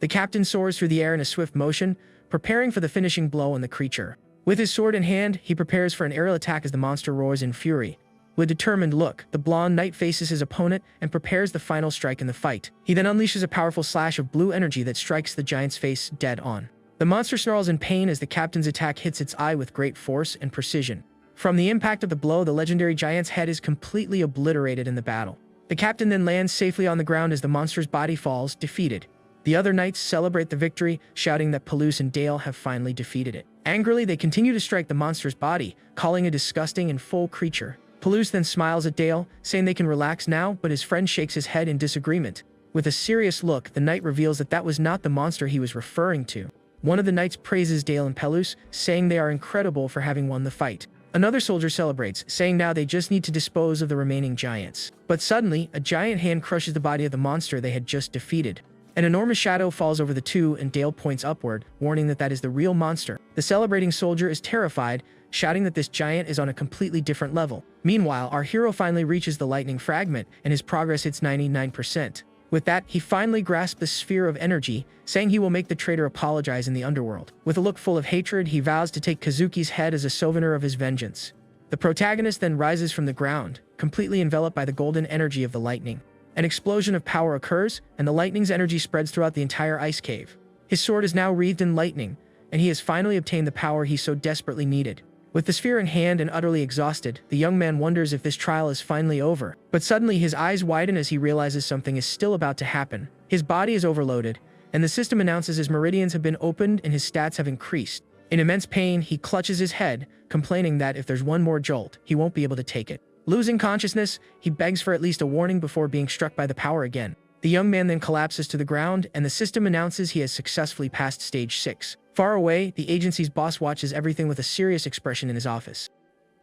The captain soars through the air in a swift motion, preparing for the finishing blow on the creature. With his sword in hand, he prepares for an aerial attack as the monster roars in fury. With a determined look, the blonde knight faces his opponent and prepares the final strike in the fight. He then unleashes a powerful slash of blue energy that strikes the giant's face dead on. The monster snarls in pain as the captain's attack hits its eye with great force and precision. From the impact of the blow, the legendary giant's head is completely obliterated in the battle. The captain then lands safely on the ground as the monster's body falls, defeated. The other knights celebrate the victory, shouting that Peleus and Dale have finally defeated it. Angrily, they continue to strike the monster's body, calling it a disgusting and foul creature. Peleus then smiles at Dale, saying they can relax now, but his friend shakes his head in disagreement. With a serious look, the knight reveals that that was not the monster he was referring to. One of the knights praises Dale and Peleus, saying they are incredible for having won the fight. Another soldier celebrates, saying now they just need to dispose of the remaining giants. But suddenly, a giant hand crushes the body of the monster they had just defeated. An enormous shadow falls over the two, and Dale points upward, warning that that is the real monster. The celebrating soldier is terrified, shouting that this giant is on a completely different level. Meanwhile, our hero finally reaches the lightning fragment, and his progress hits 99%. With that, he finally grasps the sphere of energy, saying he will make the traitor apologize in the underworld. With a look full of hatred, he vows to take Kazuki's head as a souvenir of his vengeance. The protagonist then rises from the ground, completely enveloped by the golden energy of the lightning. An explosion of power occurs, and the lightning's energy spreads throughout the entire ice cave. His sword is now wreathed in lightning, and he has finally obtained the power he so desperately needed. With the sphere in hand and utterly exhausted, the young man wonders if this trial is finally over. But suddenly his eyes widen as he realizes something is still about to happen. His body is overloaded, and the system announces his meridians have been opened and his stats have increased. In immense pain, he clutches his head, complaining that if there's one more jolt, he won't be able to take it. Losing consciousness, he begs for at least a warning before being struck by the power again. The young man then collapses to the ground, and the system announces he has successfully passed stage 6. Far away, the agency's boss watches everything with a serious expression in his office.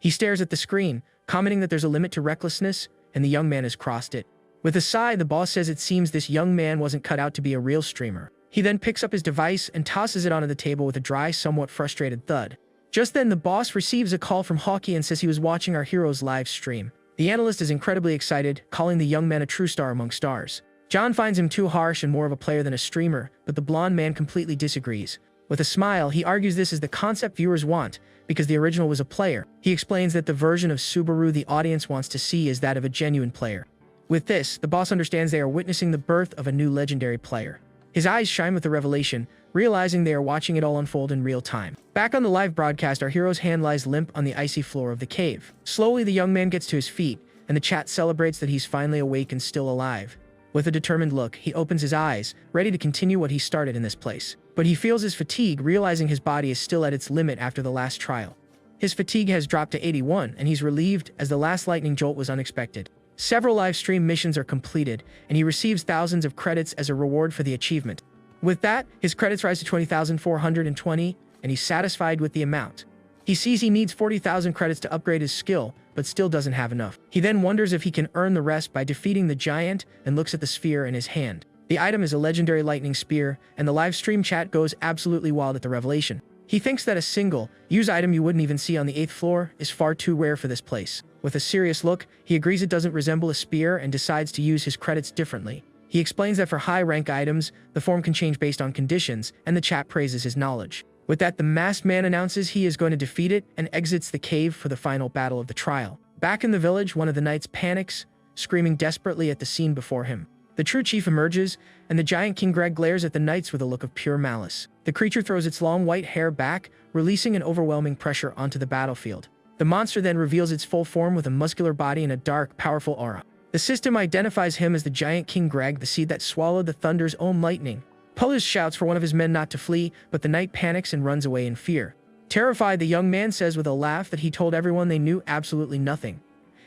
He stares at the screen, commenting that there's a limit to recklessness, and the young man has crossed it. With a sigh, the boss says it seems this young man wasn't cut out to be a real streamer. He then picks up his device and tosses it onto the table with a dry, somewhat frustrated thud. Just then, the boss receives a call from Hawkeye and says he was watching our hero's live stream. The analyst is incredibly excited, calling the young man a true star among stars. John finds him too harsh and more of a player than a streamer, but the blonde man completely disagrees. With a smile, he argues this is the concept viewers want, because the original was a player. He explains that the version of Subaru the audience wants to see is that of a genuine player. With this, the boss understands they are witnessing the birth of a new legendary player. His eyes shine with the revelation, realizing they are watching it all unfold in real time. Back on the live broadcast, our hero's hand lies limp on the icy floor of the cave. Slowly, the young man gets to his feet, and the chat celebrates that he's finally awake and still alive. With a determined look, he opens his eyes, ready to continue what he started in this place. But he feels his fatigue, realizing his body is still at its limit after the last trial. His fatigue has dropped to 81, and he's relieved as the last lightning jolt was unexpected. Several live stream missions are completed, and he receives thousands of credits as a reward for the achievement. With that, his credits rise to 20,420, and he's satisfied with the amount. He sees he needs 40,000 credits to upgrade his skill, but still doesn't have enough. He then wonders if he can earn the rest by defeating the giant and looks at the sphere in his hand. The item is a legendary lightning spear, and the live stream chat goes absolutely wild at the revelation. He thinks that a single, use item you wouldn't even see on the 8th floor is far too rare for this place. With a serious look, he agrees it doesn't resemble a spear and decides to use his credits differently. He explains that for high-rank items, the form can change based on conditions, and the chat praises his knowledge. With that, the masked man announces he is going to defeat it and exits the cave for the final battle of the trial. Back in the village, one of the knights panics, screaming desperately at the scene before him. The true chief emerges, and the giant King Greg glares at the knights with a look of pure malice. The creature throws its long white hair back, releasing an overwhelming pressure onto the battlefield. The monster then reveals its full form with a muscular body and a dark, powerful aura. The system identifies him as the giant King Greg, the seed that swallowed the thunder's own lightning. Pullus shouts for one of his men not to flee, but the knight panics and runs away in fear. Terrified, the young man says with a laugh that he told everyone they knew absolutely nothing.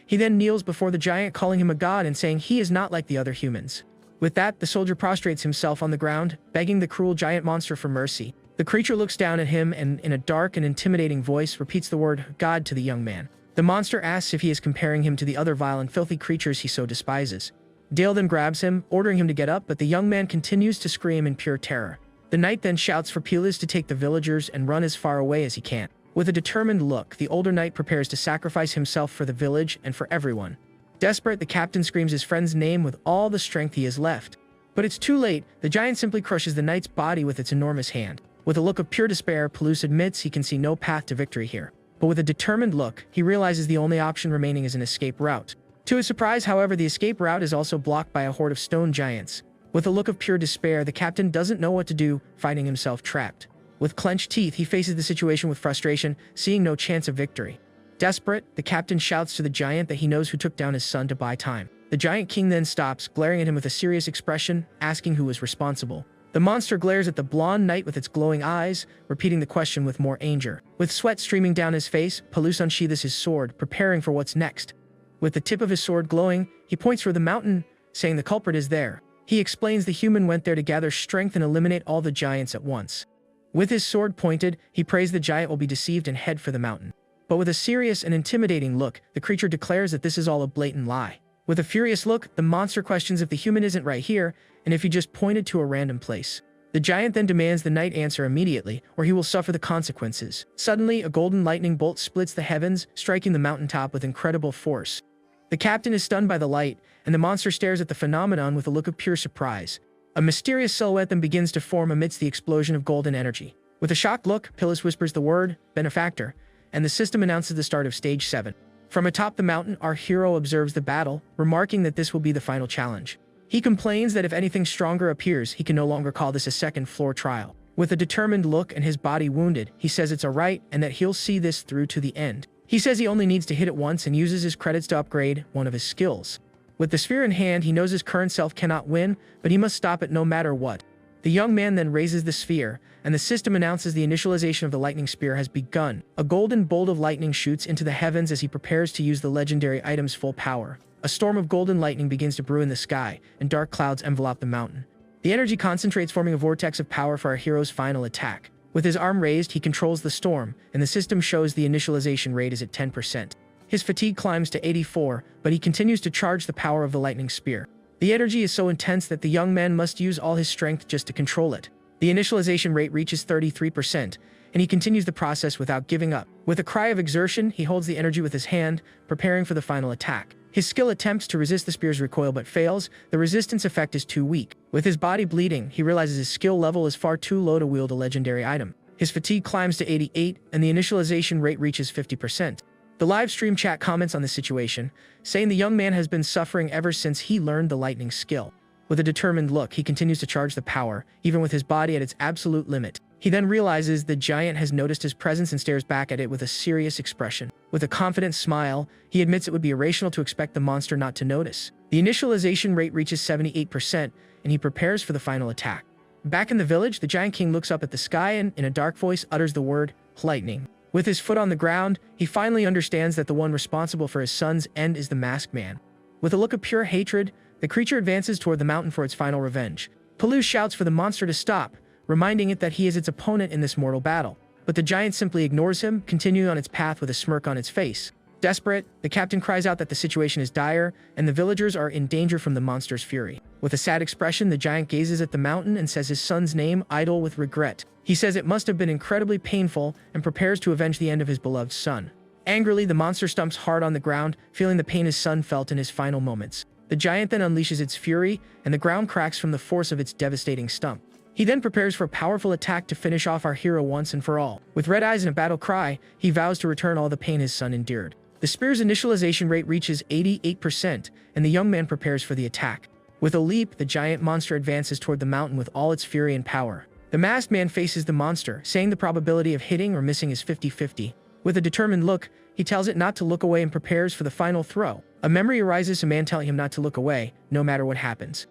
He then kneels before the giant, calling him a god and saying he is not like the other humans. With that, the soldier prostrates himself on the ground, begging the cruel giant monster for mercy. The creature looks down at him and, in a dark and intimidating voice, repeats the word God to the young man. The monster asks if he is comparing him to the other vile and filthy creatures he so despises. Dale then grabs him, ordering him to get up, but the young man continues to scream in pure terror. The knight then shouts for Pelus to take the villagers and run as far away as he can. With a determined look, the older knight prepares to sacrifice himself for the village and for everyone. Desperate, the captain screams his friend's name with all the strength he has left. But it's too late. The giant simply crushes the knight's body with its enormous hand. With a look of pure despair, Pelus admits he can see no path to victory here. But with a determined look, he realizes the only option remaining is an escape route. To his surprise, however, the escape route is also blocked by a horde of stone giants. With a look of pure despair, the captain doesn't know what to do, finding himself trapped. With clenched teeth, he faces the situation with frustration, seeing no chance of victory. Desperate, the captain shouts to the giant that he knows who took down his son to buy time. The giant king then stops, glaring at him with a serious expression, asking who was responsible. The monster glares at the blonde knight with its glowing eyes, repeating the question with more anger. With sweat streaming down his face, Pelus unsheathes his sword, preparing for what's next. With the tip of his sword glowing, he points for the mountain, saying the culprit is there. He explains the human went there to gather strength and eliminate all the giants at once. With his sword pointed, he prays the giant will be deceived and head for the mountain. But with a serious and intimidating look, the creature declares that this is all a blatant lie. With a furious look, the monster questions if the human isn't right here, and if he just pointed to a random place. The giant then demands the knight answer immediately, or he will suffer the consequences. Suddenly, a golden lightning bolt splits the heavens, striking the mountaintop with incredible force. The captain is stunned by the light, and the monster stares at the phenomenon with a look of pure surprise. A mysterious silhouette then begins to form amidst the explosion of golden energy. With a shocked look, Pelus whispers the word, benefactor, and the system announces the start of Stage 7. From atop the mountain, our hero observes the battle, remarking that this will be the final challenge. He complains that if anything stronger appears, he can no longer call this a second-floor trial. With a determined look and his body wounded, he says it's alright and that he'll see this through to the end. He says he only needs to hit it once and uses his credits to upgrade one of his skills. With the sphere in hand, he knows his current self cannot win, but he must stop it no matter what. The young man then raises the sphere, and the system announces the initialization of the lightning spear has begun. A golden bolt of lightning shoots into the heavens as he prepares to use the legendary item's full power. A storm of golden lightning begins to brew in the sky, and dark clouds envelop the mountain. The energy concentrates, forming a vortex of power for our hero's final attack. With his arm raised, he controls the storm, and the system shows the initialization rate is at 10%. His fatigue climbs to 84, but he continues to charge the power of the lightning spear. The energy is so intense that the young man must use all his strength just to control it. The initialization rate reaches 33%, and he continues the process without giving up. With a cry of exertion, he holds the energy with his hand, preparing for the final attack. His skill attempts to resist the spear's recoil but fails. The resistance effect is too weak. With his body bleeding, he realizes his skill level is far too low to wield a legendary item. His fatigue climbs to 88, and the initialization rate reaches 50%. The live stream chat comments on the situation, saying the young man has been suffering ever since he learned the lightning skill. With a determined look, he continues to charge the power, even with his body at its absolute limit. He then realizes the giant has noticed his presence and stares back at it with a serious expression. With a confident smile, he admits it would be irrational to expect the monster not to notice. The initialization rate reaches 78%, and he prepares for the final attack. Back in the village, the Giant King looks up at the sky and, in a dark voice, utters the word, lightning. With his foot on the ground, he finally understands that the one responsible for his son's end is the masked man. With a look of pure hatred, the creature advances toward the mountain for its final revenge. Palu shouts for the monster to stop, reminding it that he is its opponent in this mortal battle. But the giant simply ignores him, continuing on its path with a smirk on its face. Desperate, the captain cries out that the situation is dire, and the villagers are in danger from the monster's fury. With a sad expression, the giant gazes at the mountain and says his son's name, idle with regret. He says it must have been incredibly painful and prepares to avenge the end of his beloved son. Angrily, the monster stumps hard on the ground, feeling the pain his son felt in his final moments. The giant then unleashes its fury, and the ground cracks from the force of its devastating stump. He then prepares for a powerful attack to finish off our hero once and for all. With red eyes and a battle cry, he vows to return all the pain his son endured. The spear's initialization rate reaches 88%, and the young man prepares for the attack. With a leap, the giant monster advances toward the mountain with all its fury and power. The masked man faces the monster, saying the probability of hitting or missing is 50-50. With a determined look, he tells it not to look away and prepares for the final throw. A memory arises, a man telling him not to look away, no matter what happens.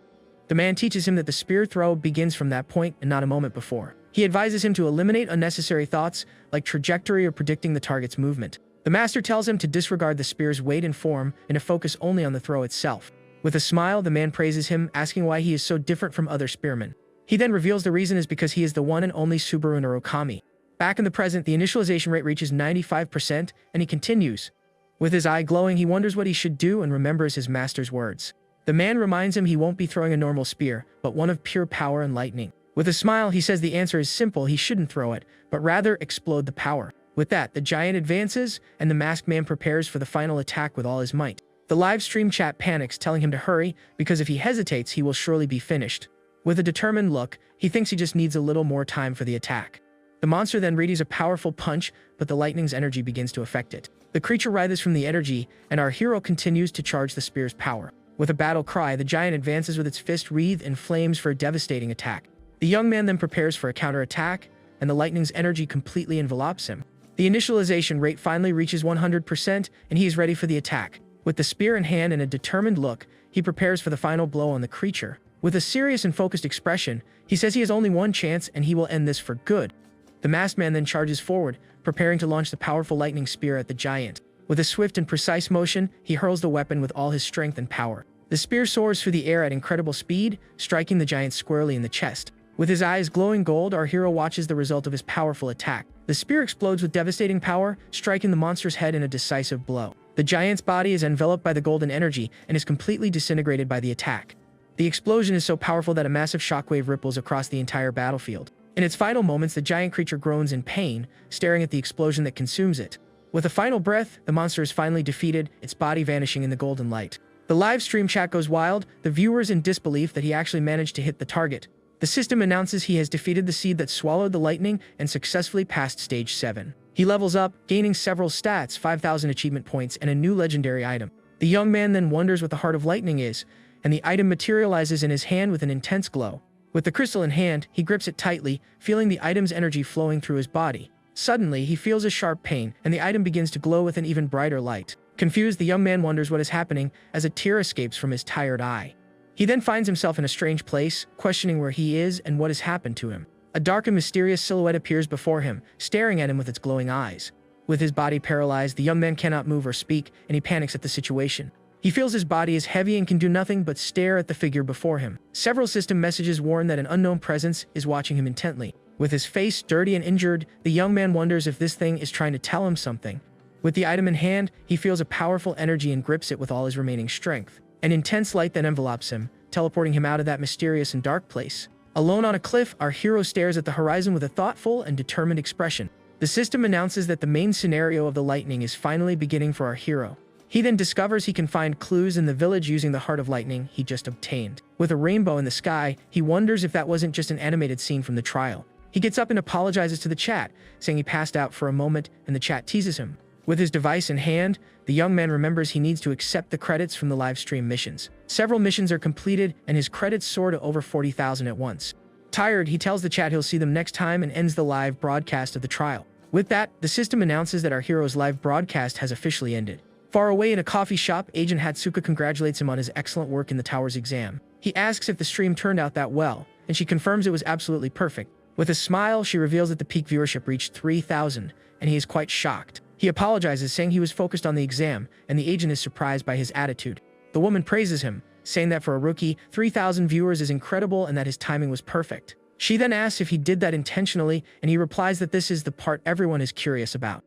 The man teaches him that the spear throw begins from that point and not a moment before. He advises him to eliminate unnecessary thoughts, like trajectory or predicting the target's movement. The master tells him to disregard the spear's weight and form and to focus only on the throw itself. With a smile, the man praises him, asking why he is so different from other spearmen. He then reveals the reason is because he is the one and only Subaru Narukami. Back in the present, the initialization rate reaches 95%, and he continues. With his eye glowing, he wonders what he should do and remembers his master's words. The man reminds him he won't be throwing a normal spear, but one of pure power and lightning. With a smile, he says the answer is simple, he shouldn't throw it, but rather explode the power. With that, the giant advances, and the masked man prepares for the final attack with all his might. The live stream chat panics, telling him to hurry, because if he hesitates, he will surely be finished. With a determined look, he thinks he just needs a little more time for the attack. The monster then readies a powerful punch, but the lightning's energy begins to affect it. The creature writhes from the energy, and our hero continues to charge the spear's power. With a battle cry, the giant advances with its fist wreathed in flames for a devastating attack. The young man then prepares for a counterattack, and the lightning's energy completely envelops him. The initialization rate finally reaches 100%, and he is ready for the attack. With the spear in hand and a determined look, he prepares for the final blow on the creature. With a serious and focused expression, he says he has only one chance and he will end this for good. The masked man then charges forward, preparing to launch the powerful lightning spear at the giant. With a swift and precise motion, he hurls the weapon with all his strength and power. The spear soars through the air at incredible speed, striking the giant squarely in the chest. With his eyes glowing gold, our hero watches the result of his powerful attack. The spear explodes with devastating power, striking the monster's head in a decisive blow. The giant's body is enveloped by the golden energy and is completely disintegrated by the attack. The explosion is so powerful that a massive shockwave ripples across the entire battlefield. In its final moments, the giant creature groans in pain, staring at the explosion that consumes it. With a final breath, the monster is finally defeated, its body vanishing in the golden light. The live stream chat goes wild, the viewers in disbelief that he actually managed to hit the target. The system announces he has defeated the seed that swallowed the lightning and successfully passed stage 7. He levels up, gaining several stats, 5,000 achievement points, and a new legendary item. The young man then wonders what the Heart of Lightning is, and the item materializes in his hand with an intense glow. With the crystal in hand, he grips it tightly, feeling the item's energy flowing through his body. Suddenly, he feels a sharp pain, and the item begins to glow with an even brighter light. Confused, the young man wonders what is happening as a tear escapes from his tired eye. He then finds himself in a strange place, questioning where he is and what has happened to him. A dark and mysterious silhouette appears before him, staring at him with its glowing eyes. With his body paralyzed, the young man cannot move or speak, and he panics at the situation. He feels his body is heavy and can do nothing but stare at the figure before him. Several system messages warn that an unknown presence is watching him intently. With his face dirty and injured, the young man wonders if this thing is trying to tell him something. With the item in hand, he feels a powerful energy and grips it with all his remaining strength. An intense light then envelopes him, teleporting him out of that mysterious and dark place. Alone on a cliff, our hero stares at the horizon with a thoughtful and determined expression. The system announces that the main scenario of the lightning is finally beginning for our hero. He then discovers he can find clues in the village using the Heart of Lightning he just obtained. With a rainbow in the sky, he wonders if that wasn't just an animated scene from the trial. He gets up and apologizes to the chat, saying he passed out for a moment, and the chat teases him. With his device in hand, the young man remembers he needs to accept the credits from the live stream missions. Several missions are completed, and his credits soar to over 40,000 at once. Tired, he tells the chat he'll see them next time and ends the live broadcast of the trial. With that, the system announces that our hero's live broadcast has officially ended. Far away in a coffee shop, Agent Hatsuka congratulates him on his excellent work in the tower's exam. He asks if the stream turned out that well, and she confirms it was absolutely perfect. With a smile, she reveals that the peak viewership reached 3,000, and he is quite shocked. He apologizes, saying he was focused on the exam, and the agent is surprised by his attitude. The woman praises him, saying that for a rookie, 3,000 viewers is incredible and that his timing was perfect. She then asks if he did that intentionally, and he replies that this is the part everyone is curious about.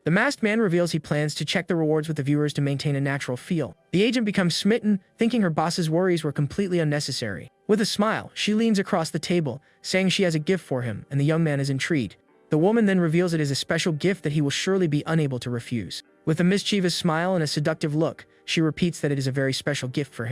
The masked man reveals he plans to check the rewards with the viewers to maintain a natural feel. The agent becomes smitten, thinking her boss's worries were completely unnecessary. With a smile, she leans across the table, saying she has a gift for him, and the young man is intrigued. The woman then reveals it is a special gift that he will surely be unable to refuse. With a mischievous smile and a seductive look, she repeats that it is a very special gift for him.